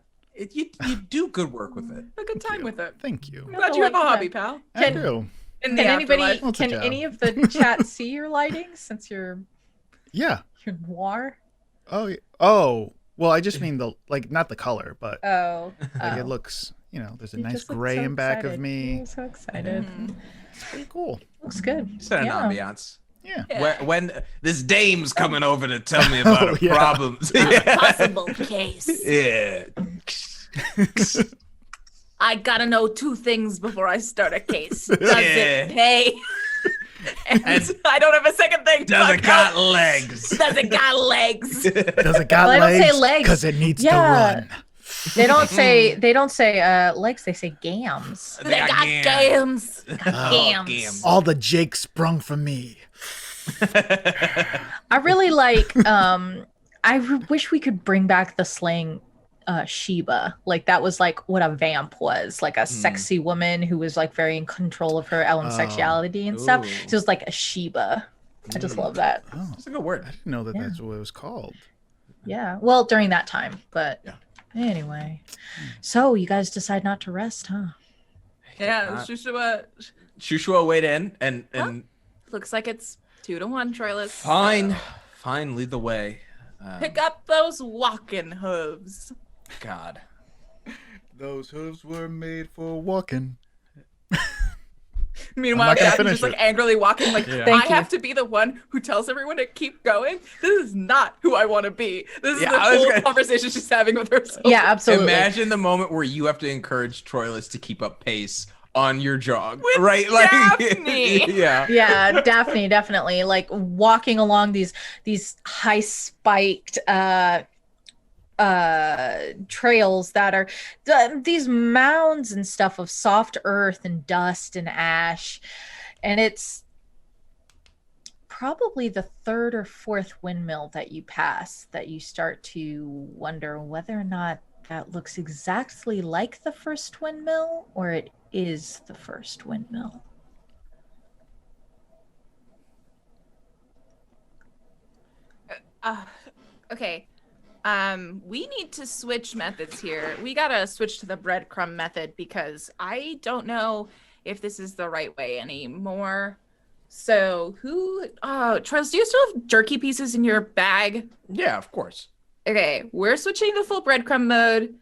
You do good work with it. A good time with it. Thank you. I'm glad you have a hobby, pal. I Can- do. In the Can anybody? afterlife. What's a Can job? any of the chat see your lighting since you're Yeah. noir? Oh. Well, I just mean not the color, but Oh, it looks. There's a You nice just look gray so in back excited. of me. You're so excited. It's pretty cool. Looks good. Set an Yeah. ambiance. Yeah. Yeah. When this dame's coming over to tell me about Oh, her yeah. problems. Possible case. Yeah. I gotta know two things before I start a case. Does Yeah. it pay? and And- I don't have a second thing. Does it Fuck got no. legs? Does it got legs? Does it got Well, they don't say legs? legs. Because it needs Yeah. to run. They don't say legs. They say gams. They got games. Gams. All the Jake sprung from me. I really like. Wish we could bring back the slang Sheba. Like that was like what a vamp was, like a sexy woman who was like very in control of her own Oh. sexuality and stuff. Ooh. So it was like a Sheba. I just love that. Oh, That's a good word. I didn't know that Yeah. that's what it was called. Yeah. Well, during that time, but Yeah. anyway. So you guys decide not to rest, huh? Yeah, Shushua. Shushua weighed in and Looks like it's 2-1, Troilus. fine, lead the way. Pick up those walking hooves. God. Those hooves were made for walking. Meanwhile, I'm not gonna Daphne's finish just like it. angrily walking, like, Yeah. I Thank you. have to be the one who tells everyone to keep going. This is not who I want to be. This is Yeah, the I was whole gonna- conversation she's having with herself. Yeah, absolutely. Imagine the moment where you have to encourage Troilus to keep up pace on your jog, With right? Daphne. yeah. Yeah, Daphne, definitely. Like walking along these high spiked trails that are these mounds and stuff of soft earth and dust and ash, and it's probably the third or fourth windmill that you pass that you start to wonder whether or not that looks exactly like the first windmill or it is the first windmill. Okay. We need to switch methods here. We gotta switch to the breadcrumb method because I don't know if this is the right way anymore. So Troilus, do you still have jerky pieces in your bag? Yeah, of course. Okay, we're switching to full breadcrumb mode.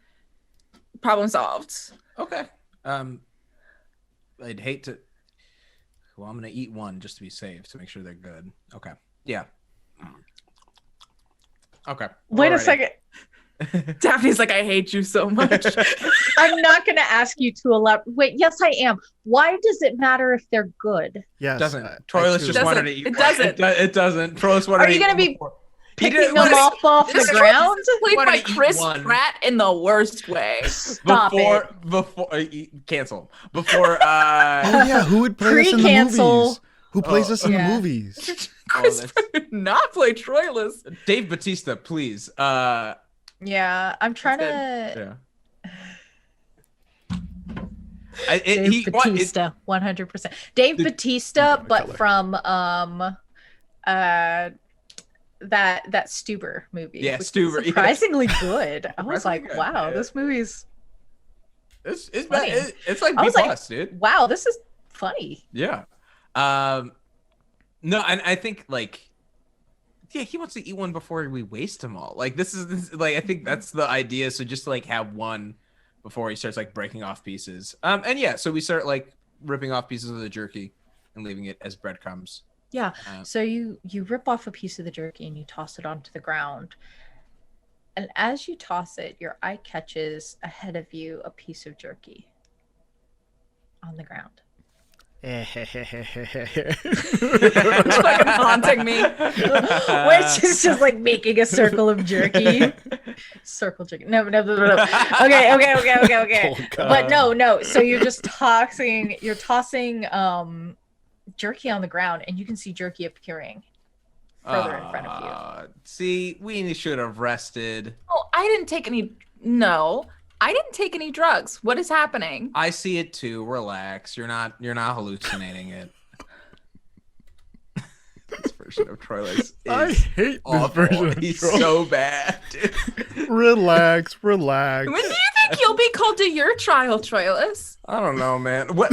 Problem solved. Okay. I'd hate to. Well, I'm gonna eat one just to be safe to make sure they're good. Okay. Yeah. Okay. Wait a Alrighty. second. Daphne's like, I hate you so much. I'm not going to ask you to elaborate. Wait, yes, I am. Why does it matter if they're good? Yes. Doesn't. I Troilus too- just wanted to Doesn't. eat It one. doesn't. It doesn't. Troilus wanted Are to you eat gonna one be before. He Picking didn't them want off This the is ground? played Wanna by eat Chris one. Pratt in the worst way. Stop it. before cancel before Oh yeah, who would play us in the Pre-cancel. movies? Who plays Oh, us in yeah. the movies? Chris that's- Pratt did not play Troilus. Dave Bautista, please. Yeah, I'm trying That's to. Yeah. Dave Bautista, 100%. Dave The- Bautista, the but color. from that Stuber movie. Yeah, which is Stuber, yeah. surprisingly good. I was Surprisingly like, good, wow, yeah. this movie's It's funny. it's like I B was plus, like, dude. wow, this is funny. Yeah. No, and I think like, yeah, he wants to eat one before we waste them all. Like this is like I think that's the idea. So just to, like have one before he starts like breaking off pieces. And yeah, so we start like ripping off pieces of the jerky and leaving it as breadcrumbs. Yeah. So you rip off a piece of the jerky and you toss it onto the ground. And as you toss it, your eye catches ahead of you a piece of jerky on the ground. It's fucking haunting me. Which is just like making a circle of jerky. Circle jerky. No. Okay. Oh, God. But no. So you're just tossing jerky on the ground, and you can see jerky appearing further in front of you. See, we should have rested. Oh, I didn't take any. No, I didn't take any drugs. What is happening? I see it too. Relax. You're not hallucinating it. This version of Troilus is I hate this awful. version of He's Troilus. so bad, dude. Relax. When do you think you'll be called to your trial, Troilus? I don't know, man. What?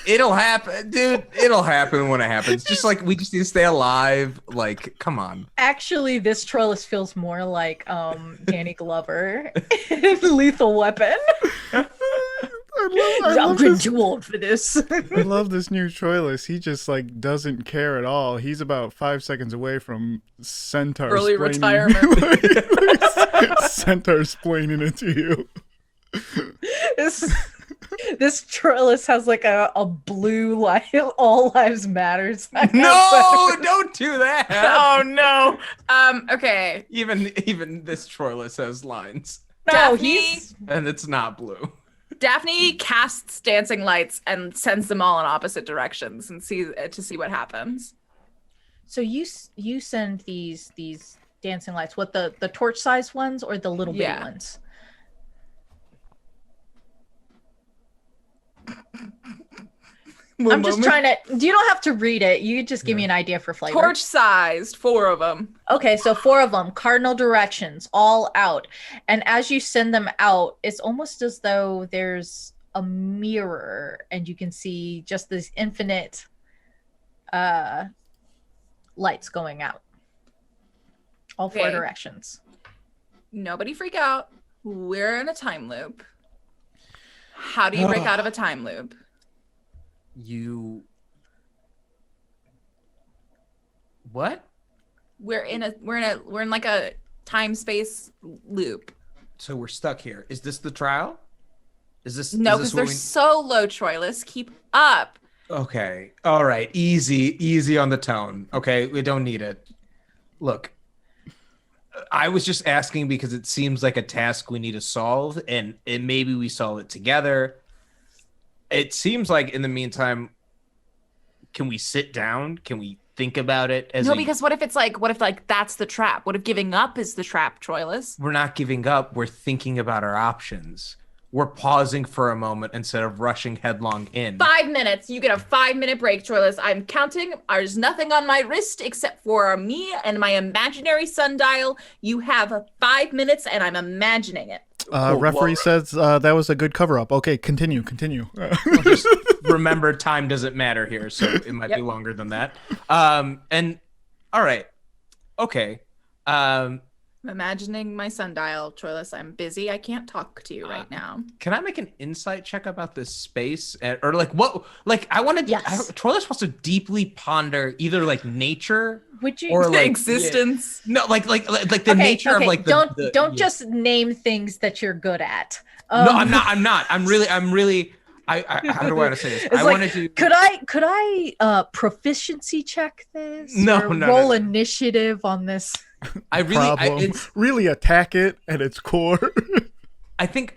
It'll happen, dude. It'll happen when it happens. Just like we just need to stay alive. Like, come on. Actually, this Troilus feels more like Danny Glover in Lethal Weapon. I'm getting too old for this. I love this new Troilus. He just like doesn't care at all. He's about 5 seconds away from Centaur Early splaining- retirement. Centaur explaining it to you. This Troilus has like a blue light, all lives matter sign. No, don't do that. Oh no. Okay. Even this Troilus has lines, No, Daphne, and it's not blue. Daphne casts dancing lights and sends them all in opposite directions and see what happens. So you send these dancing lights. What, the torch sized ones or the little bitty ones? I'm just trying to. You don't have to read it. You just give me an idea for flavor. Torch sized, 4 of them. Okay, so 4 of them, cardinal directions, all out. And as you send them out, it's almost as though there's a mirror and you can see just this infinite lights going out. All 4 Okay. directions. Nobody freak out. We're in a time loop. How do you break out of a time loop? What? We're in like a time space loop. So we're stuck here. Is this the trial? Is this No, is because this they're what so low, Troilus. Keep up. Okay. All right. Easy on the tone. Okay. We don't need it. Look, I was just asking because it seems like a task we need to solve, and maybe we solve it together. It seems like in the meantime, can we sit down? Can we think about it? Because what if that's the trap? What if giving up is the trap, Troilus? We're not giving up. We're thinking about our options. We're pausing for a moment instead of rushing headlong in. 5 minutes. You get a 5-minute break, Troilus. I'm counting. There's nothing on my wrist except for me and my imaginary sundial. You have 5 minutes, and I'm imagining it. Referee says that was a good cover up. Okay, continue. Just remember, time doesn't matter here, so it might be longer than that. And all right, okay. I'm imagining my sundial, Troilus. I'm busy. I can't talk to you right now. Can I make an insight check about this space, or like what? Like I want to. Yes. Troilus wants to deeply ponder either like nature Would you? or like Existence. No, like the nature of like the don't just name things that you're good at. No, I'm not. I'm really. I how do I want to say this? It's I like, want to do. Could I proficiency check this? No, Or no, roll no. initiative on this. I really. Problem. It's. Really attack it at its core. I think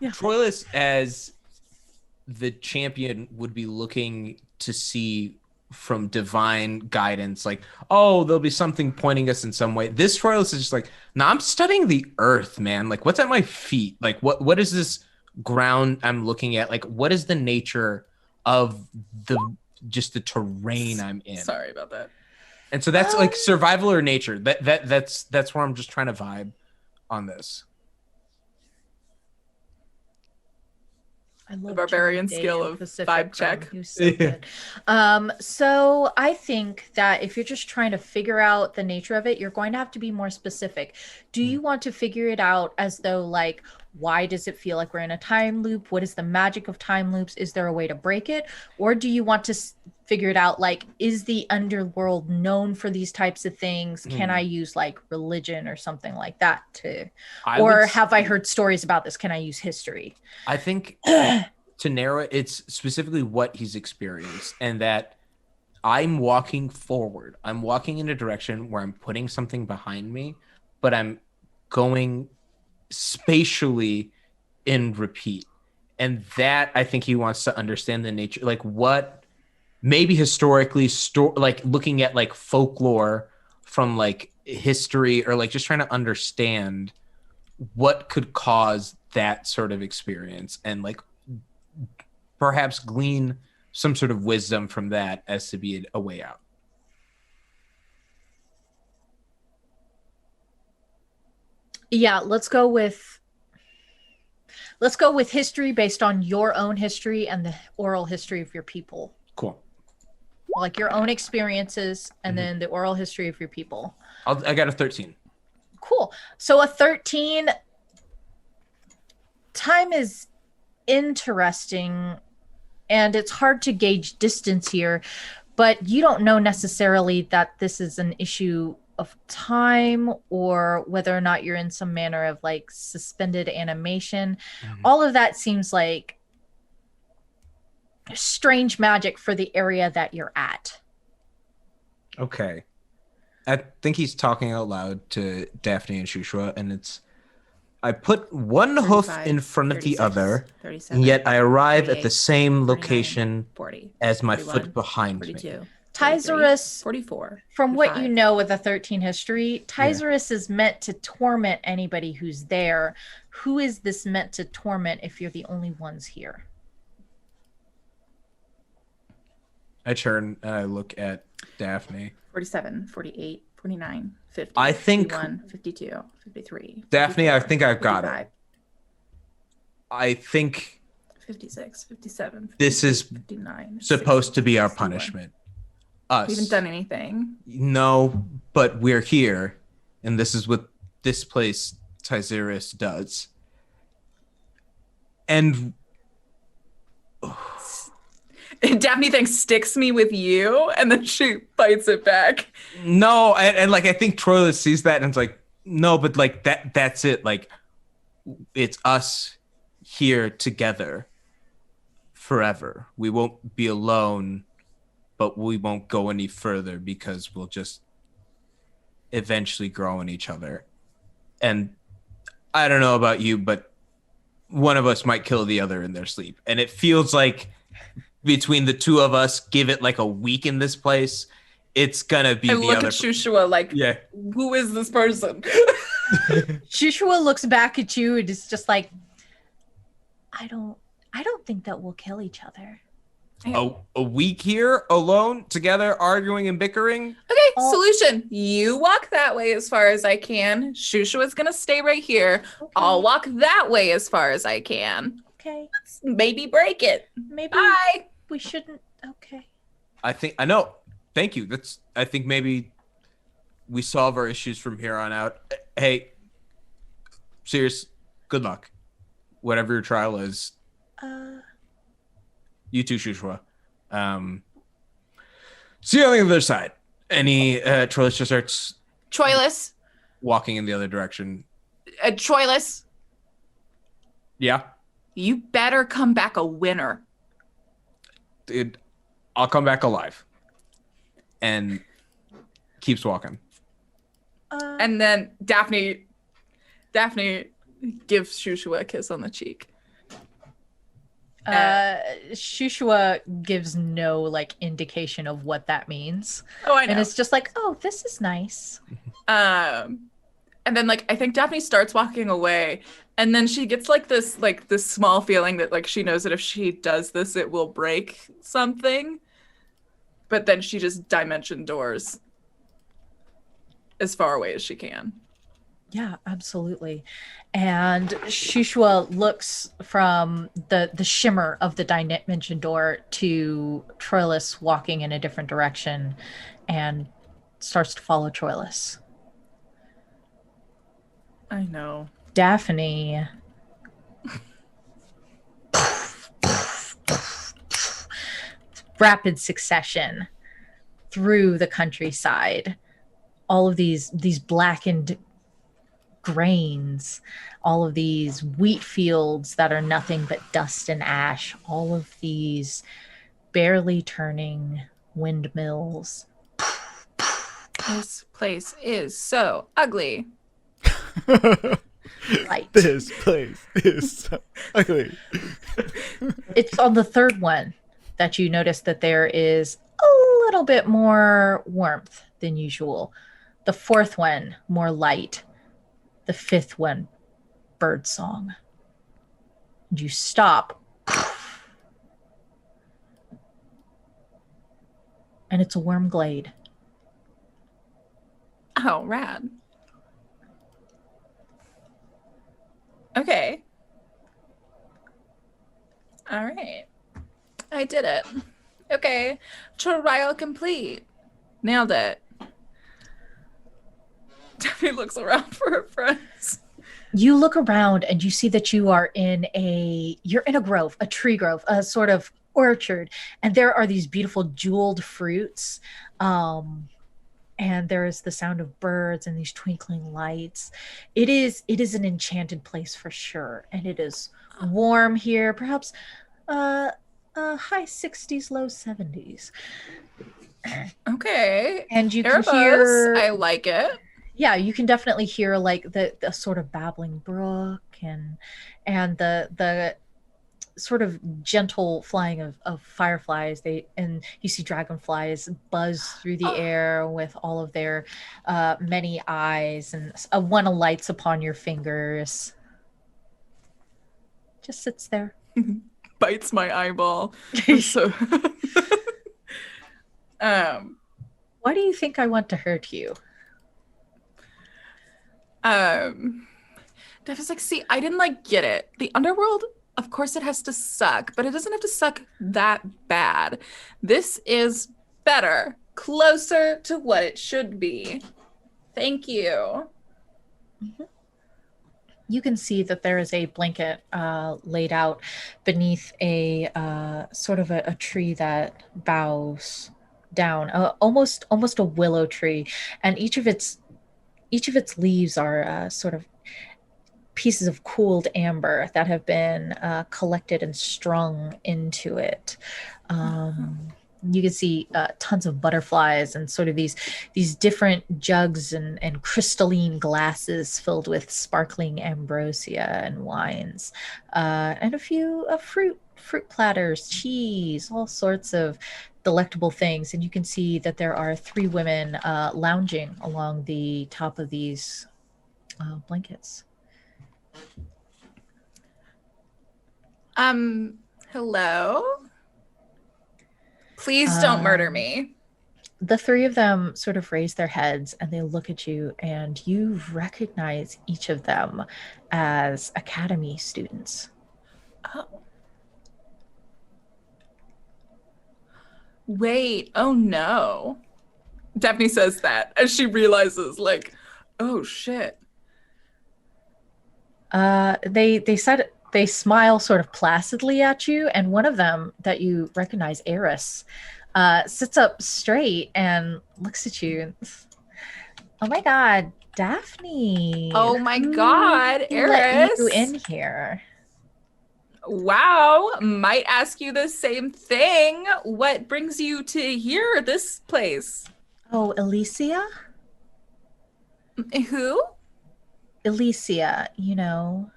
Troilus as the champion would be looking to see from divine guidance, like, oh, there'll be something pointing us in some way. This Troilus is just like, nah, I'm studying the earth, man. Like, what's at my feet? Like, what is this ground I'm looking at? Like, what is the nature of the terrain I'm in? Sorry about that. And so that's like survival or nature. That's where I'm just trying to vibe on this. I love barbarian Johnny Day skill in of Pacific vibe Rim. check. He was so good. So I think that if you're just trying to figure out the nature of it, you're going to have to be more specific. Do you want to figure it out as though like, why does it feel like we're in a time loop? What is the magic of time loops? Is there a way to break it? Or do you want to figure it out like, is the underworld known for these types of things? Can I use like religion or something like that to, or have I heard stories about this? Can I use history? I think to narrow it, it's specifically what he's experienced, and that I'm walking forward. I'm walking in a direction where I'm putting something behind me, but I'm going spatially in repeat. And that I think he wants to understand the nature, like what maybe historically like looking at like folklore from like history, or like just trying to understand what could cause that sort of experience, and like perhaps glean some sort of wisdom from that as to be a way out. Yeah, let's go with history based on your own history and the oral history of your people. Cool. Like your own experiences and then the oral history of your people. I got a 13. Cool. So a 13, time is interesting and it's hard to gauge distance here, but you don't know necessarily that this is an issue of time or whether or not you're in some manner of like suspended animation. All of that seems like strange magic for the area that you're at. Okay. I think he's talking out loud to Daphne and Shushua, and it's, I put one hoof in front of the other, and yet I arrive at the same location 40, as my 41, foot behind 42, me. 43, Tizerus, 44. from what 45. you know with a 13 history, Tizerus is meant to torment anybody who's there. Who is this meant to torment if you're the only ones here? I turn and I look at Daphne. 47, 48, 49, 50, I think 51, 52, 53. Daphne, 54, I think I've got 55, it. I think 56, 57, this is 59, supposed 60, to be our 61. punishment. Us. We haven't done anything. No, but we're here, and this is what this place, Tizerus, does. And Daphne thinks sticks me with you, and then she fights it back. no, and like I think Troilus sees that and it's like, no, but like that's it. Like it's us here together forever. We won't be alone, but we won't go any further because we'll just eventually grow in each other. And I don't know about you, but one of us might kill the other in their sleep. And it feels like between the two of us, give it like a week in this place, it's gonna be I the look other. at Shushua like, Yeah. who is this person? Shushua looks back at you and is just like, I don't think that we'll kill each other. A week here alone together arguing and bickering. Okay, solution. You walk that way as far as I can. Shushua's gonna stay right here. Okay. I'll walk that way as far as I can. Okay. Let's maybe break it. Maybe Bye. we shouldn't. Okay. I know. Thank you. I think maybe we solve our issues from here on out. Hey, serious, good luck. Whatever your trial is. You too, Shushua. See you on the other side. Troilus just starts Troilus. walking in the other direction. Troilus. Yeah, You better come back a winner. dude, I'll come back alive. And keeps walking. And then Daphne gives Shushua a kiss on the cheek. Shushua gives no like indication of what that means. Oh, I know. And it's just like, oh, this is nice. And then like I think Daphne starts walking away, and then she gets like this small feeling that like she knows that if she does this, it will break something. But then she just dimension doors as far away as she can. Yeah, absolutely. And Shushua looks from the shimmer of the dimension door to Troilus walking in a different direction and starts to follow Troilus. I know. Daphne rapid succession through the countryside. All of these blackened grains, all of these wheat fields that are nothing but dust and ash, all of these barely turning windmills. This place is so ugly. Right. This place is so ugly. It's on the third one that you notice that there is a little bit more warmth than usual. The fourth one, more light. The fifth one, bird song. And you stop. And it's a worm glade. Oh, rad. Okay. All right. I did it. Okay. Trial complete. Nailed it. Daphne looks around for her friends. You look around and you see that you're in a grove, a tree grove, a sort of orchard, and there are these beautiful jeweled fruits. And there is the sound of birds and these twinkling lights. It is an enchanted place for sure, and it is warm here, perhaps high 60s, low 70s. Okay. And you can Erebus, hear, I like it. yeah, you can definitely hear like the sort of babbling brook and the sort of gentle flying of fireflies. And you see dragonflies buzz through the air with all of their many eyes, and one alights upon your fingers. Just sits there. Bites my eyeball. So Why do you think I want to hurt you? Daphne's like, see, I didn't like get it. The underworld, of course it has to suck, but it doesn't have to suck that bad. This is better, closer to what it should be. Thank you. Mm-hmm. You can see that there is a blanket laid out beneath a sort of a tree that bows down, almost a willow tree, and each of its leaves are sort of pieces of cooled amber that have been collected and strung into it. You can see tons of butterflies and sort of these different jugs and crystalline glasses filled with sparkling ambrosia and wines, and a few fruit platters, cheese, all sorts of delectable things. And you can see that there are 3 women lounging along the top of these blankets. Hello? Please don't murder me. The 3 of them sort of raise their heads and they look at you, and you recognize each of them as academy students. Oh. Wait, oh no. Daphne says that as she realizes, like, oh shit. They smile sort of placidly at you, and one of them that you recognize, Eris, sits up straight and looks at you. And, oh my God, Daphne! Oh my God, Who let Eris! you in here? Wow, might ask you the same thing. What brings you to here, this place? Oh, Elysia? Who? Elysia, you know.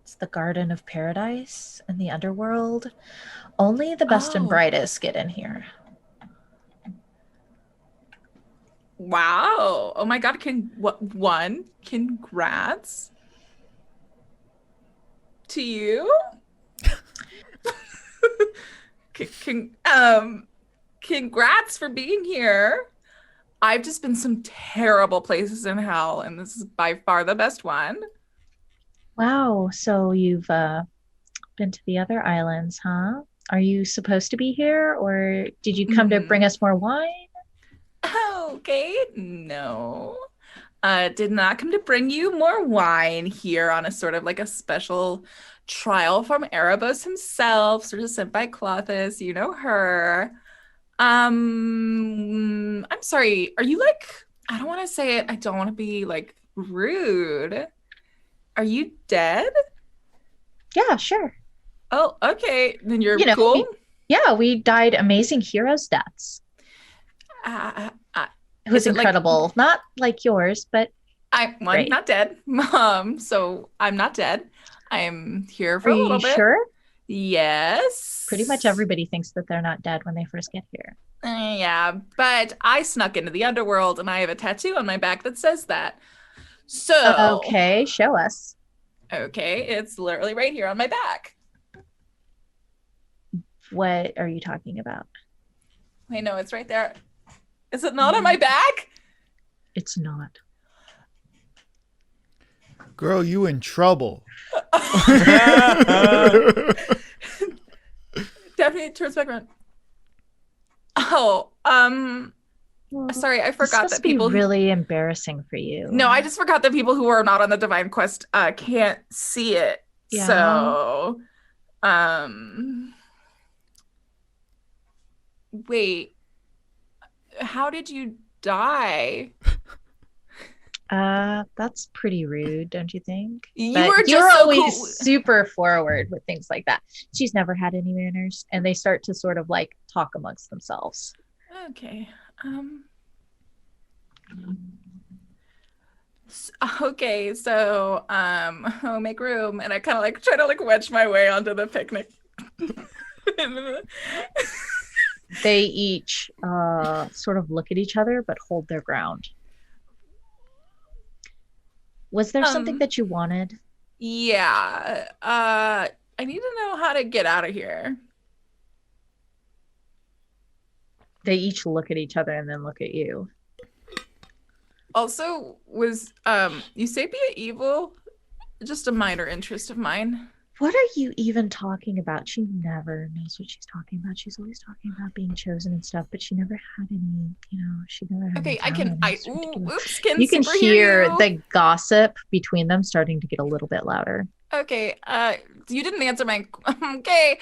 It's the Garden of Paradise in the underworld. Only the best and brightest get in here. Wow. Oh my God, congrats to you. Congrats for being here. I've just been some terrible places in hell, and this is by far the best one. Wow. So you've been to the other islands, huh? Are you supposed to be here, or did you come to bring us more wine? Okay, no. Did not come to bring you more wine here on a sort of like a special trial from Erebos himself, sort of sent by Clothis, you know her. I'm sorry, are you like, I don't want to say it, I don't want to be like rude. Are you dead? Yeah, sure. Oh, okay, then you're You know, cool. we died amazing heroes' deaths. It was Is it incredible. Not like yours, but I'm great. not dead. So I'm not dead. I'm here for Are a little you bit. sure? Yes. Pretty much everybody thinks that they're not dead when they first get here. Yeah, but I snuck into the underworld and I have a tattoo on my back that says that. So Okay, show us. okay, it's literally right here on my back. What are you talking about? Wait, no, it's right there. Is it not on my back? It's not. Girl, you in trouble. Definitely turns back around. Oh, sorry, I forgot This that people must be really embarrassing for you. No, I just forgot that people who are not on the Divine Quest can't see it. Yeah. So, wait, how did you die? That's pretty rude, don't you think? You But were just you're so always cool. super forward with things like that. She's never had any manners, and they start to sort of like talk amongst themselves. Okay. Okay, so I'll make room, and I kind of like try to like wedge my way onto the picnic. They each sort of look at each other but hold their ground. Was there something that you wanted? Yeah. I need to know how to get out of here. They each look at each other and then look at you. Also, was Eusapia evil? Just a minor interest of mine. What are you even talking about? She never knows what she's talking about. She's always talking about being chosen and stuff, but she never had any, she never had Okay, any talent. oops, can You can super hear you? the gossip between them starting to get a little bit louder. Okay, you didn't answer my, okay,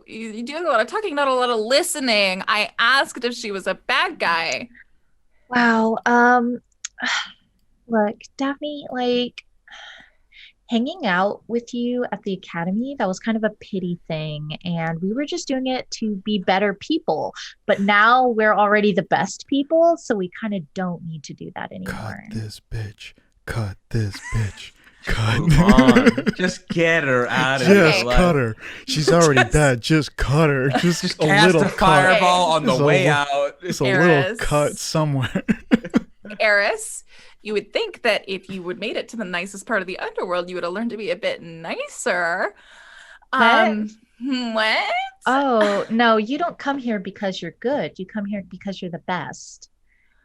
you do a lot of talking, not a lot of listening. I asked if she was a bad guy. Wow. Look, Daphne, like hanging out with you at the academy, that was kind of a pity thing, and we were just doing it to be better people. But now we're already the best people, so we kind of don't need to do that anymore. Cut this bitch. Cut this bitch. Cut. Move on. Just get her out of here. Just cut her. She's already dead. Just cut her. Just a Cast little a fireball cut. on the Just a way li- out. Just a little Eris. cut somewhere. Eris, you would think that if you would made it to the nicest part of the underworld, you would have learned to be a bit nicer. What? Oh, no, you don't come here because you're good. You come here because you're the best.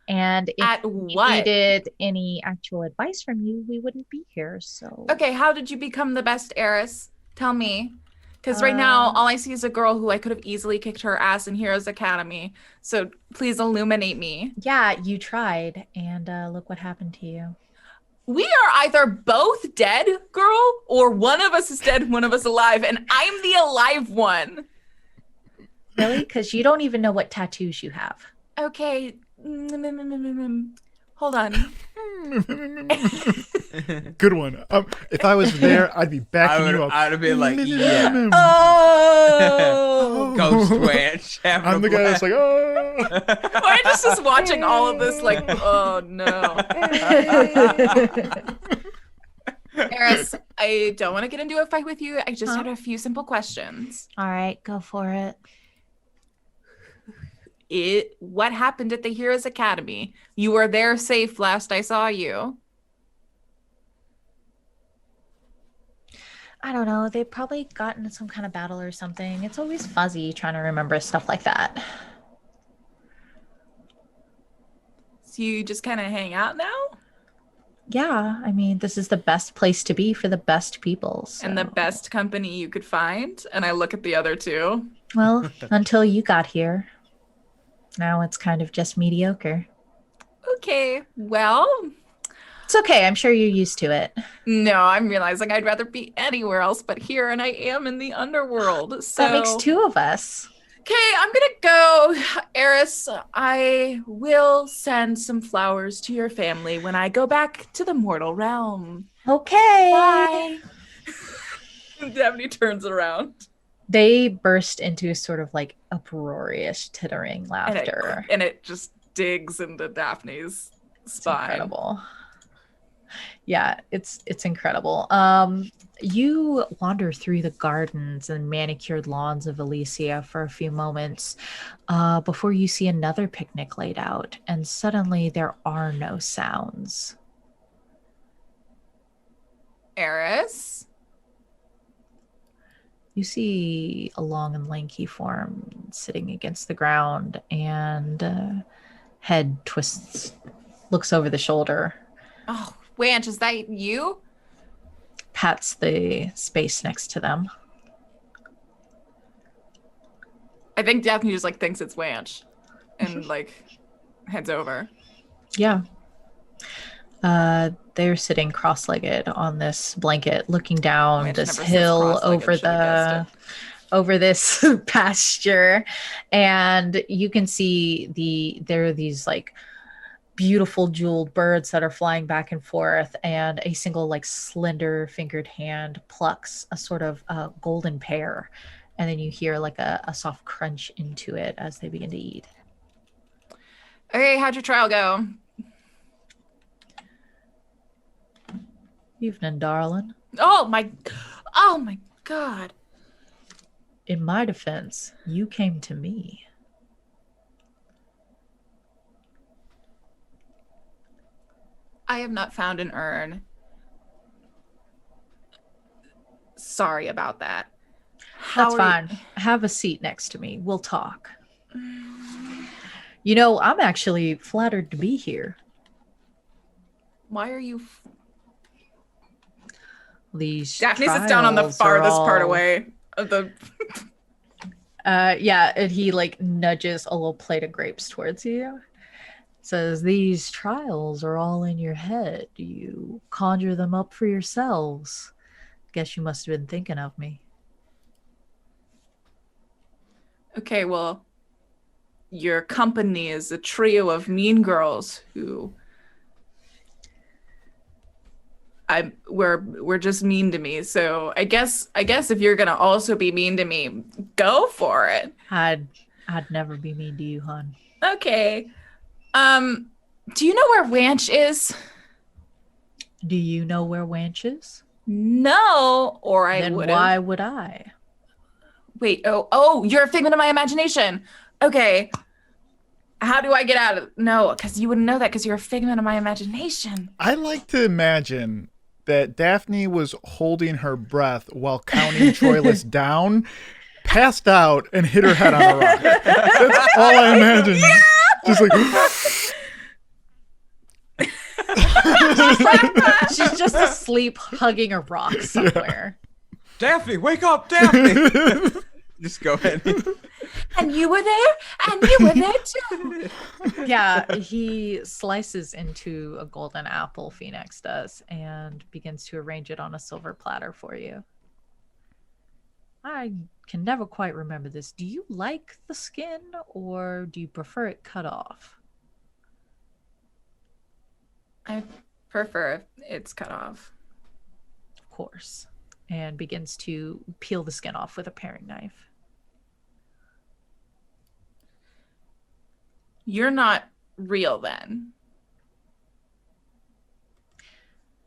And if At we what? needed any actual advice from you, we wouldn't be here. So Okay, how did you become the best Eris? Tell me. Because right now, all I see is a girl who I could have easily kicked her ass in Heroes Academy. So please illuminate me. yeah, you tried, and look what happened to you. We are either both dead, girl, or one of us is dead, one of us alive, and I'm the alive one. Really? Because you don't even know what tattoos you have. Okay. Hold on. Good one. If I was there, I'd be backing you up. I'd have been like, yeah. Oh! Ghost Ranch. I'm the guy that's like, oh. I just was watching all of this like, oh no. Eris, I don't want to get into a fight with you. I just had a few simple questions. All right, go for it. What happened at the Heroes Academy? You were there safe last I saw you. I don't know. They probably got into some kind of battle or something. It's always fuzzy trying to remember stuff like that. So you just kind of hang out now? Yeah, I mean, this is the best place to be for the best people. So. And the best company you could find? And I look at the other two. Well, until you got here. Now it's kind of just mediocre. Okay, well... It's okay. I'm sure you're used to it. No, I'm realizing I'd rather be anywhere else but here, and I am in the underworld. So That makes two of us. Okay, I'm gonna go, Eris. I will send some flowers to your family when I go back to the mortal realm. Okay. Bye. Daphne turns around. They burst into sort of like uproarious tittering laughter. And it just digs into Daphne's spine. Incredible. Yeah, it's incredible. You wander through the gardens and manicured lawns of Elysia for a few moments before you see another picnic laid out, and suddenly there are no sounds. Eris? You see a long and lanky form sitting against the ground, and head twists, looks over the shoulder. Oh, Wanch, is that you? Pats the space next to them. I think Daphne just like thinks it's Wanch and like heads over. Yeah. They're sitting cross-legged on this blanket, looking down Wanch this never says hill cross-legged, over this pasture, and you can see there are these like beautiful jeweled birds that are flying back and forth, and a single like slender fingered hand plucks a sort of golden pear, and then you hear like a soft crunch into it as they begin to eat. Okay, how'd your trial go? Evening, darling. Oh my God. In my defense, you came to me. I have not found an urn. Sorry about that. That's fine. Have a seat next to me. We'll talk. You know, I'm actually flattered to be here. Why are you... These Daphne sits down on the farthest part away of the... Yeah, and he like nudges a little plate of grapes towards you. Says, these trials are all in your head. You conjure them up for yourselves. Guess you must have been thinking of me. Okay, well, your company is a trio of mean girls who we're just mean to me. So I guess if you're gonna also be mean to me, go for it. I'd never be mean to you, hon. Okay. Do you know where Wanch is? Do you know where Wanch is? No, or I Then would. why would I? Wait, oh, you're a figment of my imagination. Okay. How do I get out of... No, because you wouldn't know that because you're a figment of my imagination. I like to imagine that Daphne was holding her breath while counting Troilus down, passed out, and hit her head on a rock. That's all I imagine. Yeah! Just like... She's just asleep hugging a rock somewhere. Daphne, wake up, Daphne! Just go ahead. And you were there? And you were there too. Yeah, he slices into a golden apple, Phoenix does, and begins to arrange it on a silver platter for you. I can never quite remember this. Do you like the skin, or do you prefer it cut off? I prefer it's cut off. Of course. And begins to peel the skin off with a paring knife. You're not real then.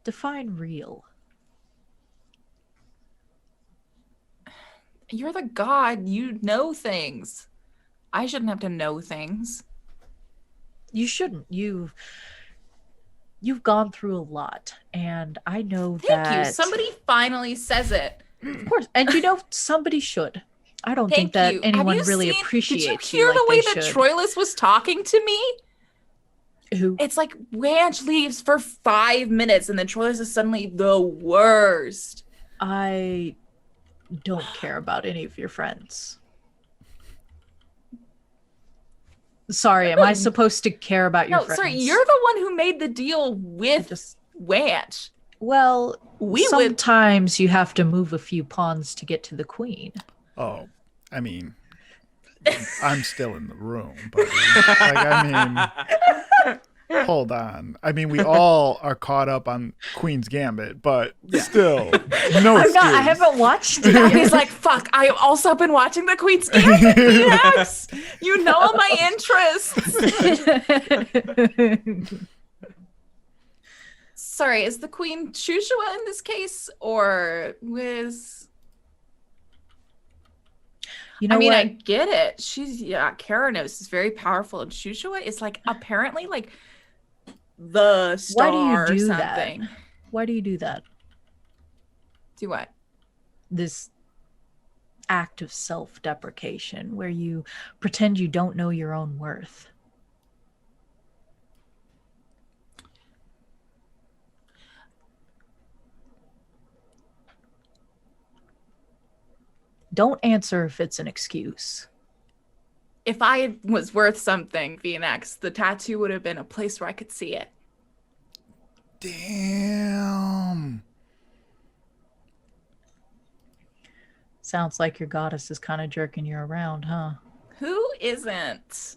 Define real. You're the god. You know things. I shouldn't have to know things. You shouldn't. You've gone through a lot, and I know that... Thank you. Somebody finally says it. Of course. And you know, somebody should. I don't think that anyone really appreciates you. Did you hear like the way they that should. Troilus was talking to me? Who? It's like Wanch leaves for 5 minutes and then Troilus is suddenly the worst. I don't care about any of your friends. Sorry, am I supposed to care about your No, friends? sorry, you're the one who made the deal with Wanch. Well, We would. sometimes you have to move a few pawns to get to the queen. Oh, I mean, I'm still in the room, buddy. Like, I mean, hold on. I mean, we all are caught up on Queen's Gambit, but still, no excuse. I haven't watched it. And he's like, fuck, I've also been watching the Queen's Gambit DX. You know all my interests. Sorry, is the Queen Shushua in this case? Or with... You know I mean, what? I get it. She's, Karanos is very powerful, and Shushua is like apparently like the star. Why do you do or that? something. Why do you do that? Do what? This act of self-deprecation where you pretend you don't know your own worth. Don't answer if it's an excuse. If I was worth something, VNX, the tattoo would have been a place where I could see it. Damn. Sounds like your goddess is kind of jerking you around, huh? Who isn't?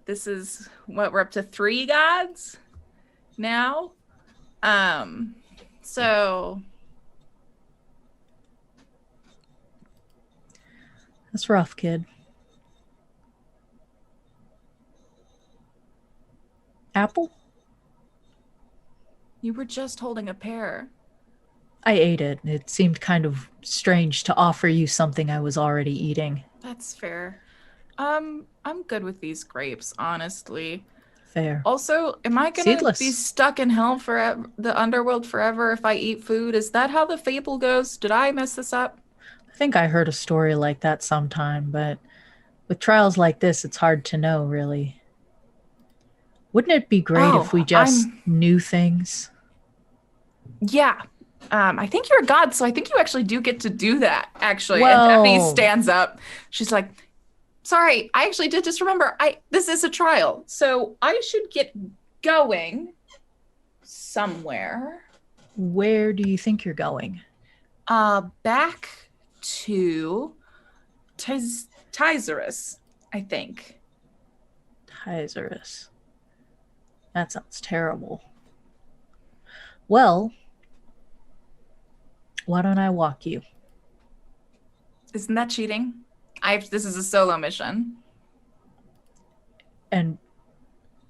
This is what we're up to 3 gods now. So That's rough, kid. Apple? you were just holding a pear. I ate it. It seemed kind of strange to offer you something I was already eating. That's fair. I'm good with these grapes, honestly. Fair. Also, am I gonna Seedless. be stuck in hell forever, the underworld forever, if I eat food? Is that how the fable goes? Did I mess this up? I think I heard a story like that sometime, but with trials like this, it's hard to know, really. Wouldn't it be great if we just knew things? Yeah. I think you're a god, so I think you actually do get to do that, actually. Well- And Daphne stands up. She's like, sorry, I actually did just remember, this is a trial, so I should get going somewhere. Where do you think you're going? Back to Tizerus, I think. Tizerus. That sounds terrible. Well, why don't I walk you? Isn't that cheating? This is a solo mission. And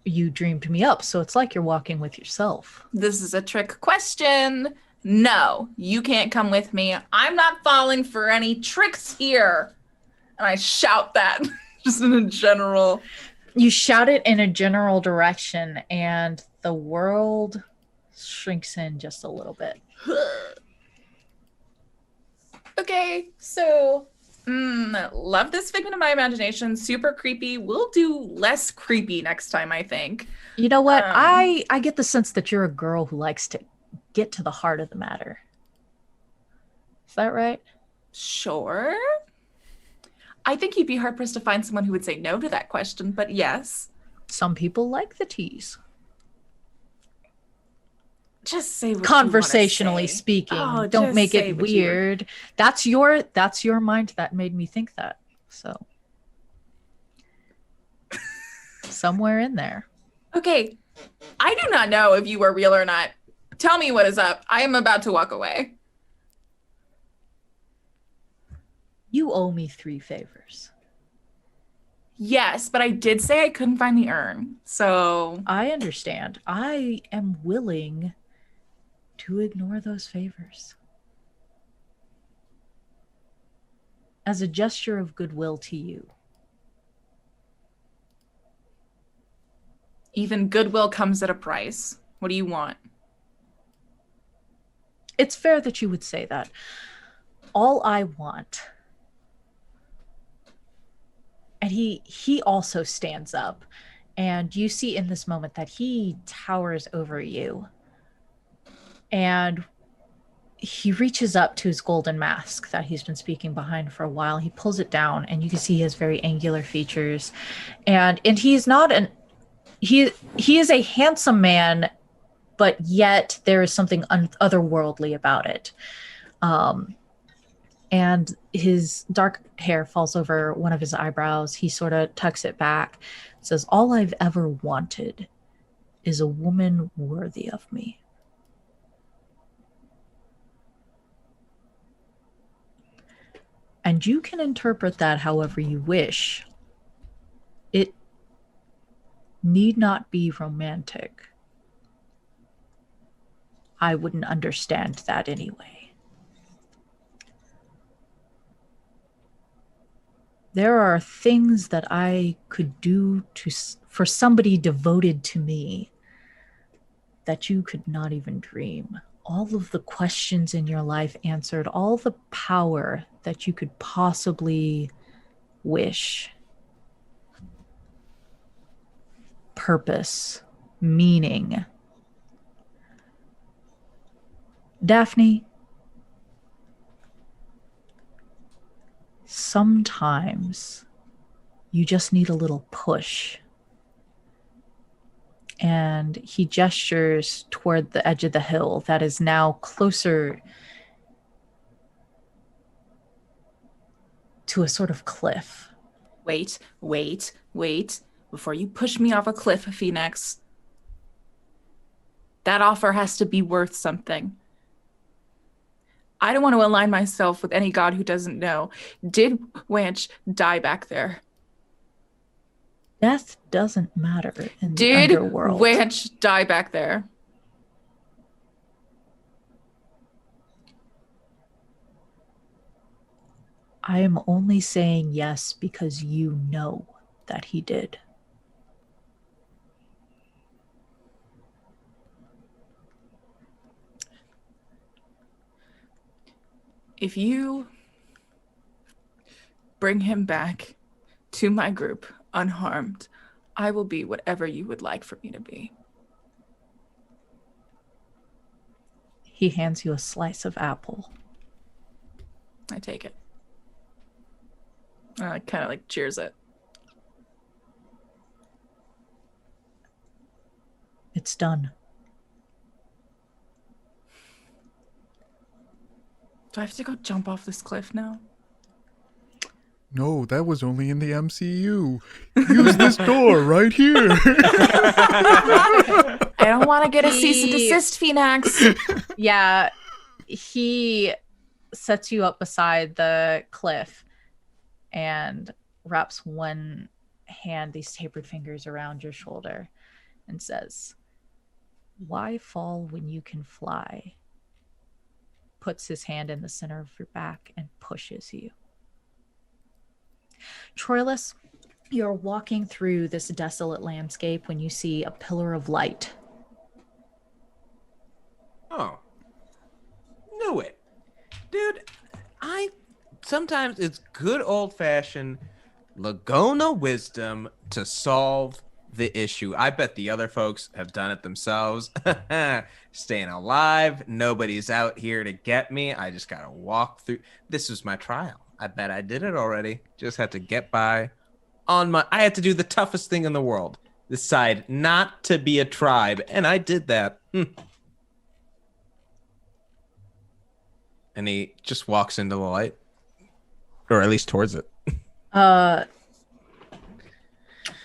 you dreamed me up, so it's like you're walking with yourself. This is a trick question. No, you can't come with me. I'm not falling for any tricks here. And I shout that just in a general. You shout it in a general direction, and the world shrinks in just a little bit. Okay, so love this figment of my imagination. Super creepy. We'll do less creepy next time, I think. You know what? I get the sense that you're a girl who likes to get to the heart of the matter. Is that right? Sure. I think you'd be hard-pressed to find someone who would say no to that question, but yes. Some people like the tease. Just say what Conversationally you wanna say. speaking. Oh, Don't just make say it what you were- weird. That's your mind that made me think that. So somewhere in there. Okay, I do not know if you are real or not. Tell me what is up. I am about to walk away. You owe me 3 favors. Yes, but I did say I couldn't find the urn. So I understand. I am willing to ignore those favors. As a gesture of goodwill to you. even goodwill comes at a price. What do you want? It's fair that you would say that. All I want. And he also stands up And you see in this moment that he towers over you. And he reaches up to his golden mask that he's been speaking behind for a while. He pulls it down, and you can see he has very angular features. And he's not he is a handsome man, but yet there is something otherworldly about it. And his dark hair falls over one of his eyebrows. He sort of tucks it back, says, "All I've ever wanted is a woman worthy of me." And you can interpret that however you wish. It need not be romantic. I wouldn't understand that anyway. There are things that I could do for somebody devoted to me that you could not even dream. All of the questions in your life answered, all the power that you could possibly wish. Purpose, meaning. Daphne, sometimes you just need a little push. And he gestures toward the edge of the hill that is now closer to a sort of cliff. Wait. Before you push me off a cliff, Phoenix. That offer has to be worth something. I don't want to align myself with any god who doesn't know. Did Wanch die back there? Death doesn't matter in the underworld. Did Wanch die back there? I am only saying yes because you know that he did. If you bring him back to my group unharmed, I will be whatever you would like for me to be. He hands you a slice of apple. I take it. I kind of like cheers it. It's done. Do I have to go jump off this cliff now? No, that was only in the MCU. Use this door right here. I don't want to get a cease and desist, Phoenix. Yeah, he sets you up beside the cliff and wraps one hand, these tapered fingers, around your shoulder and says, "Why fall when you can fly?" Puts his hand in the center of your back and pushes you. Troilus, you're walking through this desolate landscape when you see a pillar of light. Oh. Knew it. Dude, sometimes it's good old-fashioned Laguna wisdom to solve the issue. I bet the other folks have done it themselves. Staying alive. Nobody's out here to get me. I just gotta walk through. This was my trial. I bet I did it already. Just had to get by on my... I had to do the toughest thing in the world. Decide not to be a tribe. And I did that. And he just walks into the light. Or at least towards it.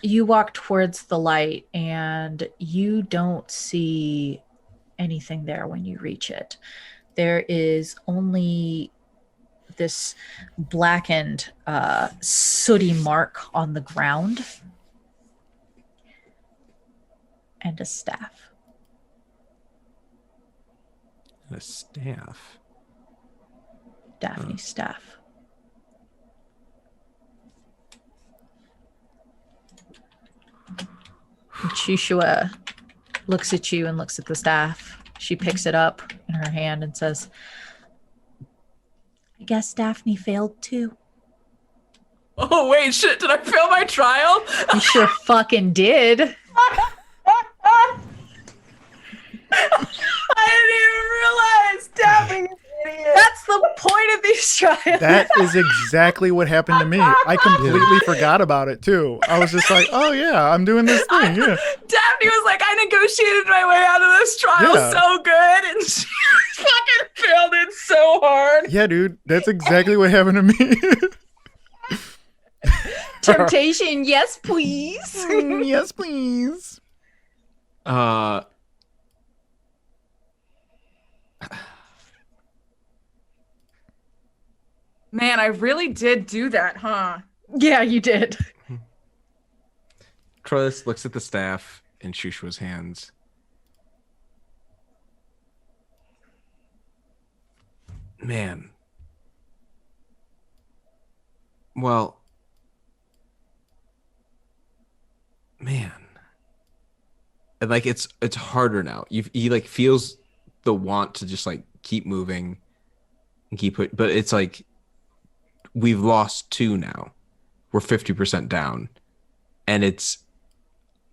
You walk towards the light and you don't see anything there when you reach it. There is only this blackened, sooty mark on the ground and a staff. A staff? Daphne's staff. Shishua looks at you and looks at the staff. She picks it up in her hand and says, "I guess Daphne failed too." Oh wait, shit! Did I fail my trial? You sure fucking did. I didn't even realize. Damn it, idiot. That's the point of these trials. That is exactly what happened to me. I completely forgot about it too. I was just like, oh yeah, I'm doing this thing. Yeah. Daphne was like, I negotiated my way out of this trial Yeah. so good, and she fucking failed it so hard. Yeah, dude, that's exactly what happened to me. Temptation, yes, please. Yes, please. Man, I really did do that, huh? Yeah, you did. Troilus looks at the staff in Shushua's hands. Man. Well. Man. And like it's harder now. He like feels the want to just like keep moving and keep it, but it's like we've lost 2 now. We're 50% down. And it's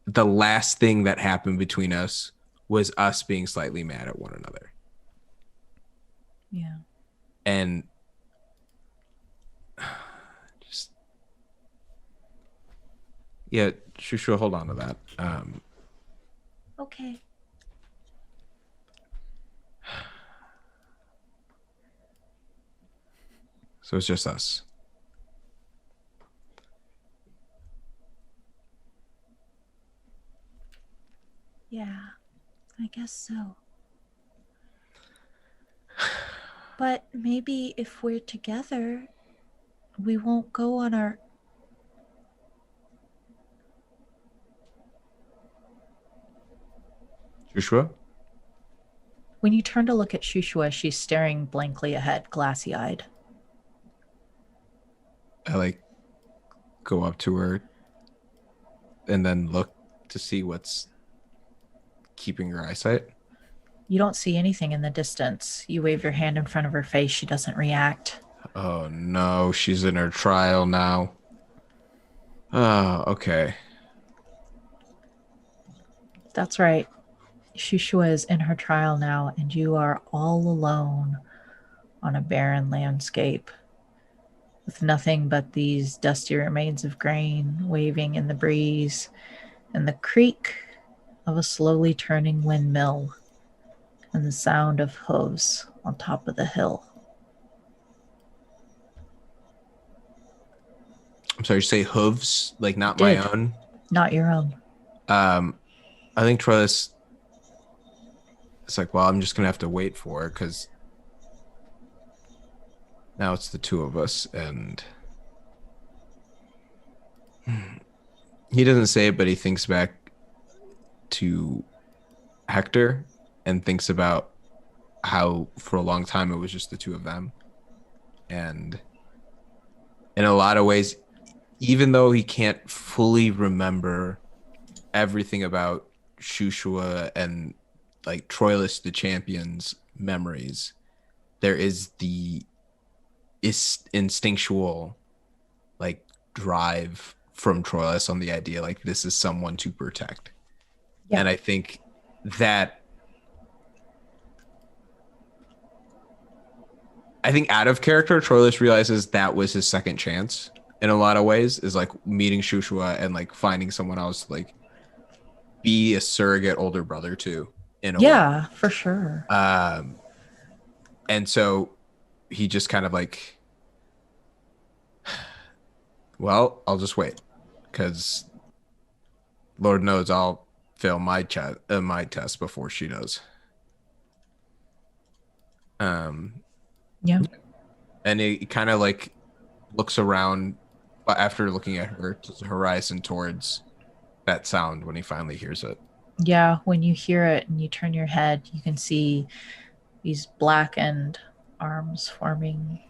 the last thing that happened between us was us being slightly mad at one another. Yeah. And just yeah, Shushu, hold on to that. Okay. So it's just us. Yeah, I guess so. But maybe if we're together, we won't go on our... Shushua? When you turn to look at Shushua, she's staring blankly ahead, glassy-eyed. I like go up to her and then look to see what's keeping her eyesight. You don't see anything in the distance. You wave your hand in front of her face. She doesn't react. Oh no, she's in her trial now. Oh, okay. That's right. Shushua is in her trial now, and you are all alone on a barren landscape with nothing but these dusty remains of grain waving in the breeze and the creak of a slowly turning windmill and the sound of hooves on top of the hill. I'm sorry, you say hooves, like not my Did. own. Not your own. I think Troilus is like, well, I'm just gonna have to wait for it because now it's the 2 of us, and he doesn't say it, but he thinks back to Hector and thinks about how for a long time it was just the 2 of them. And in a lot of ways, even though he can't fully remember everything about Shushua and like Troilus the champion's memories, there is the instinctual like drive from Troilus on the idea like this is someone to protect. Yeah. And I think that out of character, Troilus realizes that was his second chance in a lot of ways, is like meeting Shushua and like finding someone else to like be a surrogate older brother to in a way. Yeah, for sure. And so he just kind of like, well, I'll just wait because Lord knows I'll fail my test before she does. Yeah. And he kind of like looks around after looking at her to the horizon towards that sound when he finally hears it. Yeah, when you hear it and you turn your head, you can see these blackened arms forming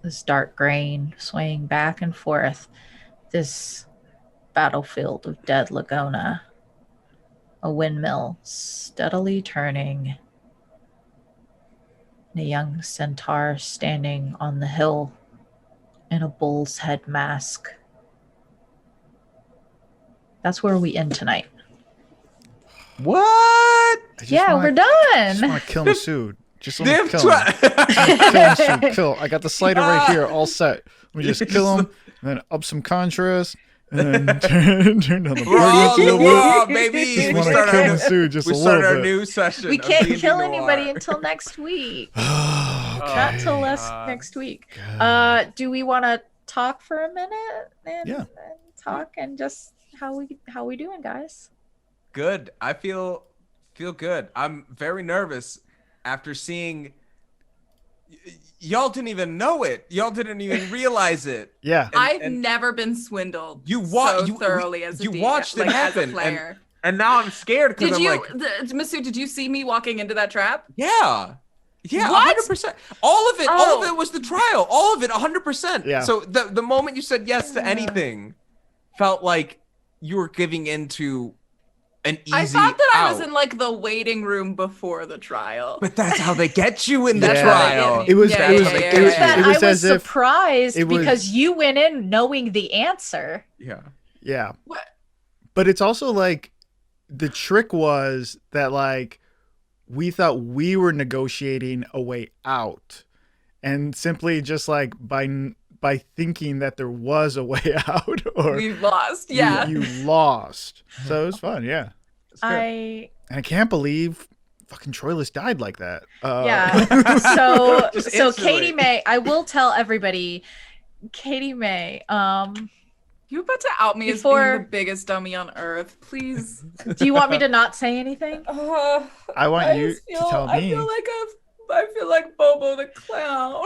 this dark grain, swaying back and forth. This battlefield of dead Lagona. A windmill steadily turning. And a young centaur standing on the hill in a bull's head mask. That's where we end tonight. What? We're done. I just want to kill Masood. Just let me kill him. Kill Masood. Kill. I got the slider right here, all set. Let me just kill him, and then up some contrast, and then turn down the Whoa, baby. Just We want to start kill our, Masood just we a start little our bit. new session. We of can't D&D kill Noir. anybody until next week. Okay. Not till next week. God. Do we want to talk for a minute and talk and just how we doing, guys? Good. I feel good. I'm very nervous after seeing. Y'all didn't even know it. Y'all didn't even realize it. Yeah. I've never been swindled You so thoroughly as a watched it happen, as a player. And now I'm scared because I'm like, Masood, did you see me walking into that trap? yeah, What? 100%. All of it Oh. was the trial. All of it, 100%. Yeah. So the moment you said yes to anything, felt like you were giving into an easy I thought that I was out. in like the waiting room before the trial. But that's how they get you in the Yeah. trial. It was. Yeah, it was. yeah, it yeah, was, yeah. That it was I as was if. surprised it was- because you went in knowing the answer. Yeah. Yeah. What? But it's also like the trick was that like we thought we were negotiating a way out, and simply just like by thinking that there was a way out, or We lost. Yeah. you lost. So it was fun. Yeah. I And I can't believe fucking Troilus died like that. Yeah. So Just so instantly. Katie May, I will tell everybody, Katie May, You about to out me as Before- being the biggest dummy on earth, please. do you want me to not say anything? I want you just to tell I me. I feel like Bobo the clown.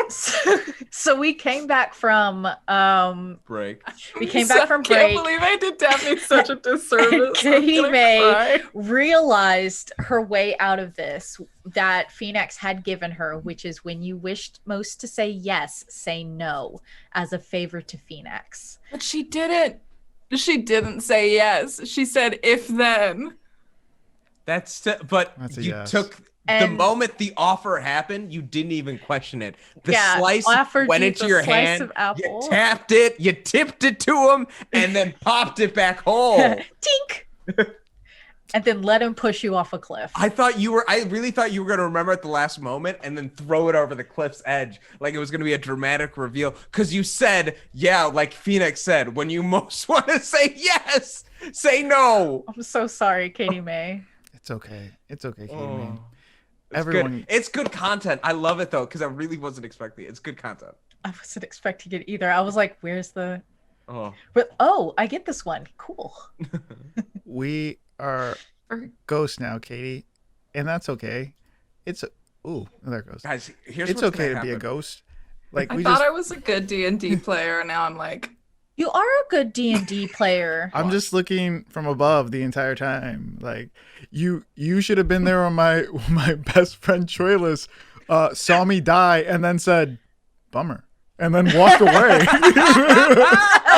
So we came back from Break. we came back from I break. can't believe I did Daphne such a disservice. Katie I'm gonna May cry. realized her way out of this that Phoenix had given her, which is when you wished most to say yes, say no as a favor to Phoenix. But she didn't. She didn't say yes. She said if then. But That's a you yes. took the And- moment the offer happened, you didn't even question it. The Yeah, slice offered went you into the your slice hand, of apple. you tapped it, you tipped it to him, and then popped it back home. Tink! And then let him push you off a cliff. I really thought you were gonna remember at the last moment and then throw it over the cliff's edge, like it was gonna be a dramatic reveal. Cause you said, yeah, like Phoenix said, when you most want to say yes, say no. I'm so sorry, Katie May. It's okay. It's okay, Katie. Oh. It's Everyone. good. It's good content. I love it though, because I really wasn't expecting it. It's good content. I wasn't expecting it either. I was like, where's the... Oh. But, oh, I get this one. Cool. We are ghosts now, Katie, and that's okay. It's ooh, there it goes. Guys, here's It's what's okay gonna to be a happen. ghost. Like I we thought just. I was a good D&D player, and now I'm like, You are a good D&D player. I'm just looking from above the entire time. Like you should have been there when my best friend Troilus saw me die and then said, "Bummer," and then walked away.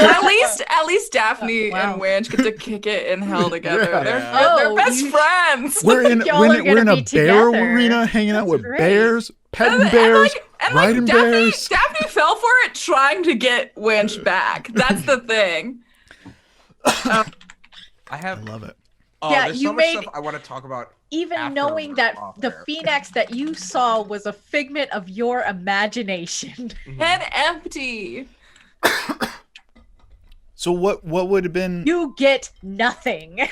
at least Daphne Wow. and Wanch get to kick it in hell together. Yeah. They're Oh, best you- friends. we're in Y'all are we're in gonna a be bear together. arena, hanging out That's with great. bears, petting bears, riding bears. Daphne fell for it trying to get Wanch back. That's the thing. I I have. love it. Oh, Yeah, there's you so much made- stuff I want to talk about. Even After knowing we're that off the air. Phoenix that you saw was a figment of your imagination. And empty. So what would have been You get nothing. Willy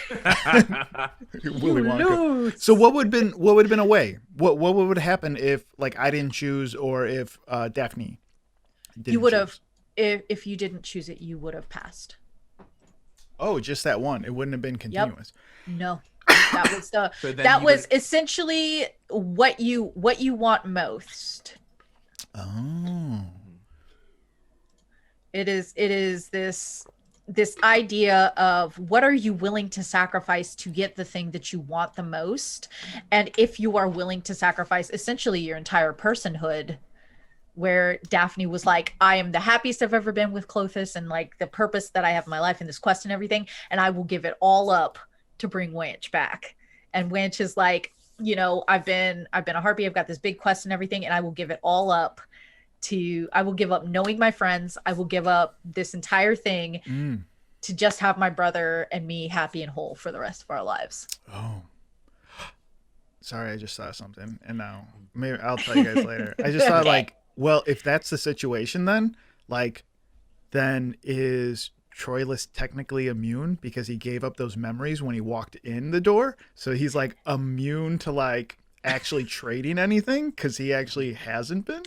You Wonka? lose. So what would have been a way? What would happen if like I didn't choose or if Daphne didn't You would have, choose? if you didn't choose it, you would have passed. Oh, just that one. It wouldn't have been continuous. No, that was the So then that you was would- essentially what you want most. Oh. It is this idea of what are you willing to sacrifice to get the thing that you want the most, and if you are willing to sacrifice essentially your entire personhood, where Daphne was like, I am the happiest I've ever been with Clothis and like the purpose that I have in my life and this quest and everything, and I will give it all up to bring Wench back. And Wench is like, you know, I've been a harpy, I've got this big quest and everything, and I will give it all up I will give up knowing my friends. I will give up this entire thing to just have my brother and me happy and whole for the rest of our lives. Oh. Sorry, I just saw something, and now maybe I'll tell you guys later. I just thought, like, well, if that's the situation, then is Troilus technically immune because he gave up those memories when he walked in the door? So he's like immune to like actually trading anything because he actually hasn't been.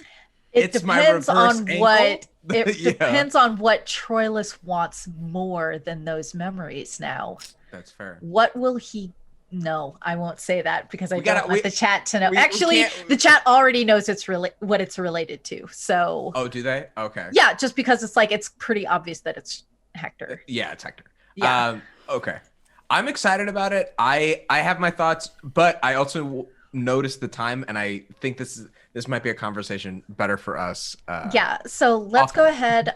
It It's my depends on reverse what ankle. it Yeah. depends on what Troilus wants more than those memories now. That's fair. What will he? No, I won't say that because I We don't gotta- want we- the chat to know. we Actually, can't- the chat already knows what it's related to. So Oh, do they? Okay. yeah, just because it's pretty obvious that it's Hector. Yeah, it's Hector. Yeah. Okay. I'm excited about it. I have my thoughts, but I also noticed the time, and I think this might be a conversation better for us. Yeah. So let's awesome. go ahead.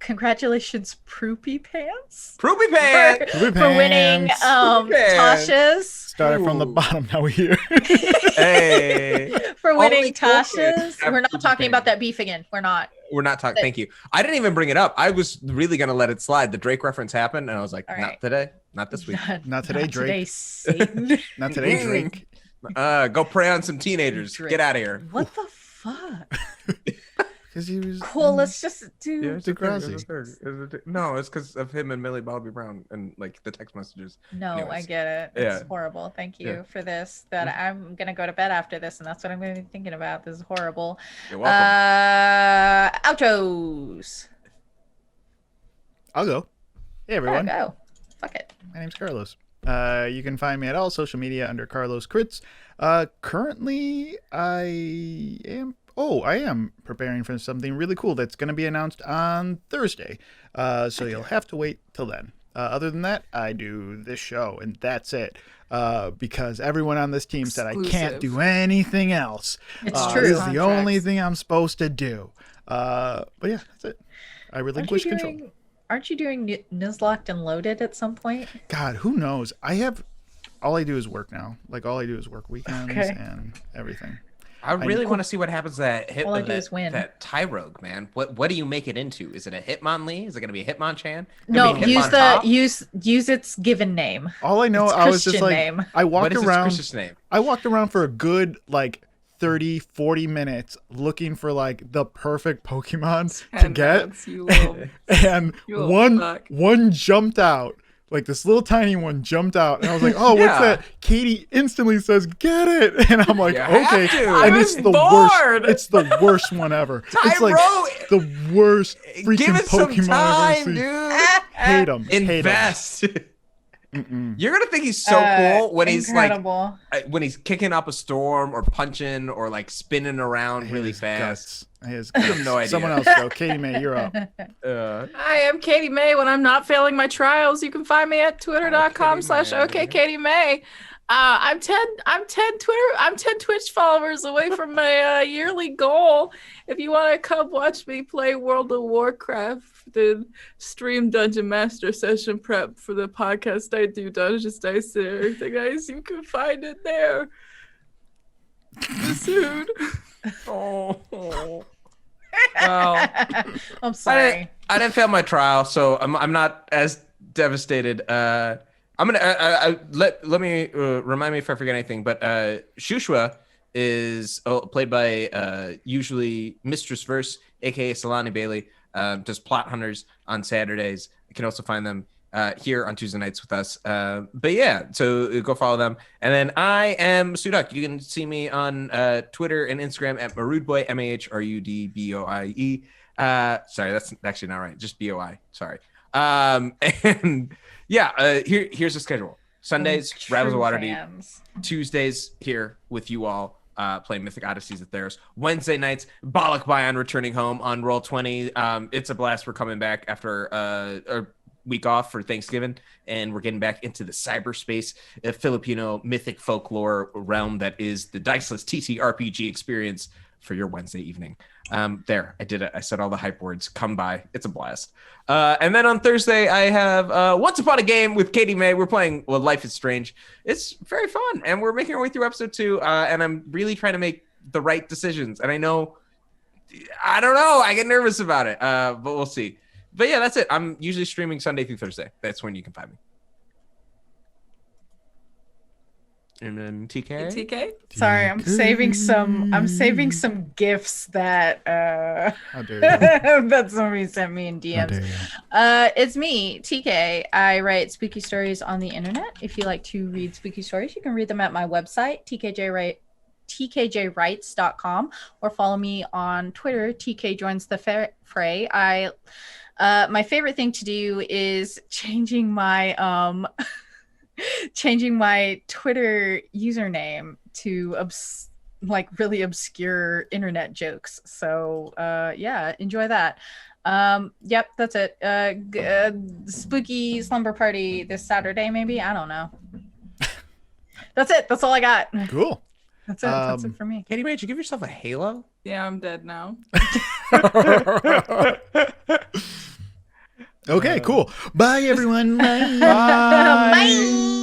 Congratulations, Proopy Pants. Proopy Pants! For winning Pants. Pants. Tasha's. Started from the Ooh. bottom, now we're here. Hey. For winning Only COVID. Tasha's. We're not Proopy talking about Pants. that beef again. We're not. We're not talking. Thank you. I didn't even bring it up. I was really gonna let it slide. The Drake reference happened, and I was like, All not right. today, not this week. Not today, Drake. Today, Satan. Not today, Drake. Go prey on some teenagers. Drake. Get out of here. What the fuck? Because he was Cool. Let's just do. Yeah, it's a thing, Degrassi. it's a thing. No, it's because of him and Millie Bobby Brown and like the text messages. No, I Anyways. get it. It's Yeah. horrible. Thank you Yeah. for this. That I'm gonna go to bed after this, and that's what I'm gonna be thinking about. This is horrible. You're welcome. Outros. I'll go. Hey, everyone. Go. Fuck it. My name's Carlos. You can find me at all social media under Carlos Crits. Currently, I am preparing for something really cool that's going to be announced on Thursday. So you'll have to wait till then. Other than that, I do this show, and that's it. Because everyone on this team said I can't Exclusive. do anything else. It's true. This is the Contracts. only thing I'm supposed to do. But yeah, that's it. I relinquish control. Aren't you doing Nuzlocke and Loaded at some point? God, who knows? All I do is work now. Like, all I do is work weekends Okay. and everything. I really want to see what happens to that hit All I do is win. that Tyrogue, man. What do you make it into? Is it a Hitmonlee? Is it gonna be a Hitmonchan? No, Gonna be use Hitmontop? use its given name. All I know, It's I was just Christian like, name. I What walked is its around. Christian name? I walked around for a good, like, 30, 40 minutes looking for, like, the perfect Pokemon to get. You little, And you little fuck. one jumped out. Like, this little tiny one jumped out. And I was like, oh, what's Yeah. that? Katie instantly says, get it. And I'm like, You have okay. to. And I it's was the bored. worst. It's the worst one ever. It's like Tyro, the worst freaking give it some Pokemon time, I've ever seen. dude. Hate them. Invest. Mm-mm. You're gonna think he's so cool when he's like Incredible. when he's kicking up a storm or punching or like spinning around really His fast. guts. His I have guts. no idea. Someone else go. Katie May, you're up. I am Katie May. When I'm not failing my trials, you can find me at twitter.com/OKKatieMay. I'm 10 Twitch followers away from my yearly goal. If you want to come watch me play World of Warcraft, then stream Dungeon Master session prep for the podcast I do, Dungeons Dice and everything else, you can find it there. Soon. Oh. Well, I'm sorry. I didn't fail my trial, so I'm not as devastated. I'm gonna let me remind me if I forget anything. But Shushua is played by usually Mistress Verse, aka Solani Bailey. Does Plot Hunters on Saturdays. You can also find them here on Tuesday nights with us. But yeah, so go follow them. And then I am Sudak. You can see me on Twitter and Instagram at Marudboy, MAHRUDBOIE. Sorry, that's actually not right. Just BOI. Sorry. And yeah, here's the schedule. Sundays, Ravels of Waterdeep. Fans. Tuesdays here with you all playing Mythic Odysseys of Theros. Wednesday nights, Balak Bayan returning home on Roll20. It's a blast. We're coming back after a week off for Thanksgiving, and we're getting back into the cyberspace Filipino mythic folklore realm that is the Diceless TTRPG experience for your Wednesday evening. There, I did it. I said all the hype words. Come by. It's a blast. And then on Thursday, I have Once Upon a Game with Katie May. We're playing Life is Strange. It's very fun, and we're making our way through episode 2, and I'm really trying to make the right decisions. And I know I don't know. I get nervous about it, but we'll see. But yeah, that's it. I'm usually streaming Sunday through Thursday. That's when you can find me. And then TK. TK? Sorry, I'm saving some gifts that How dare you? that somebody sent me in How DMs. dare you? It's me, TK. I write spooky stories on the internet. If you like to read spooky stories, you can read them at my website, tkjwrites.com, or follow me on Twitter, TK joins the fray. My favorite thing to do is changing my Twitter username to really obscure internet jokes. So yeah, enjoy that. Yep, that's it. Spooky slumber party this Saturday, maybe. I don't know. That's it. That's all I got. Cool. That's it. That's it for me. Katie Ray, did you give yourself a halo? Yeah, I'm dead now. Okay, cool. Bye, everyone. Bye. Bye.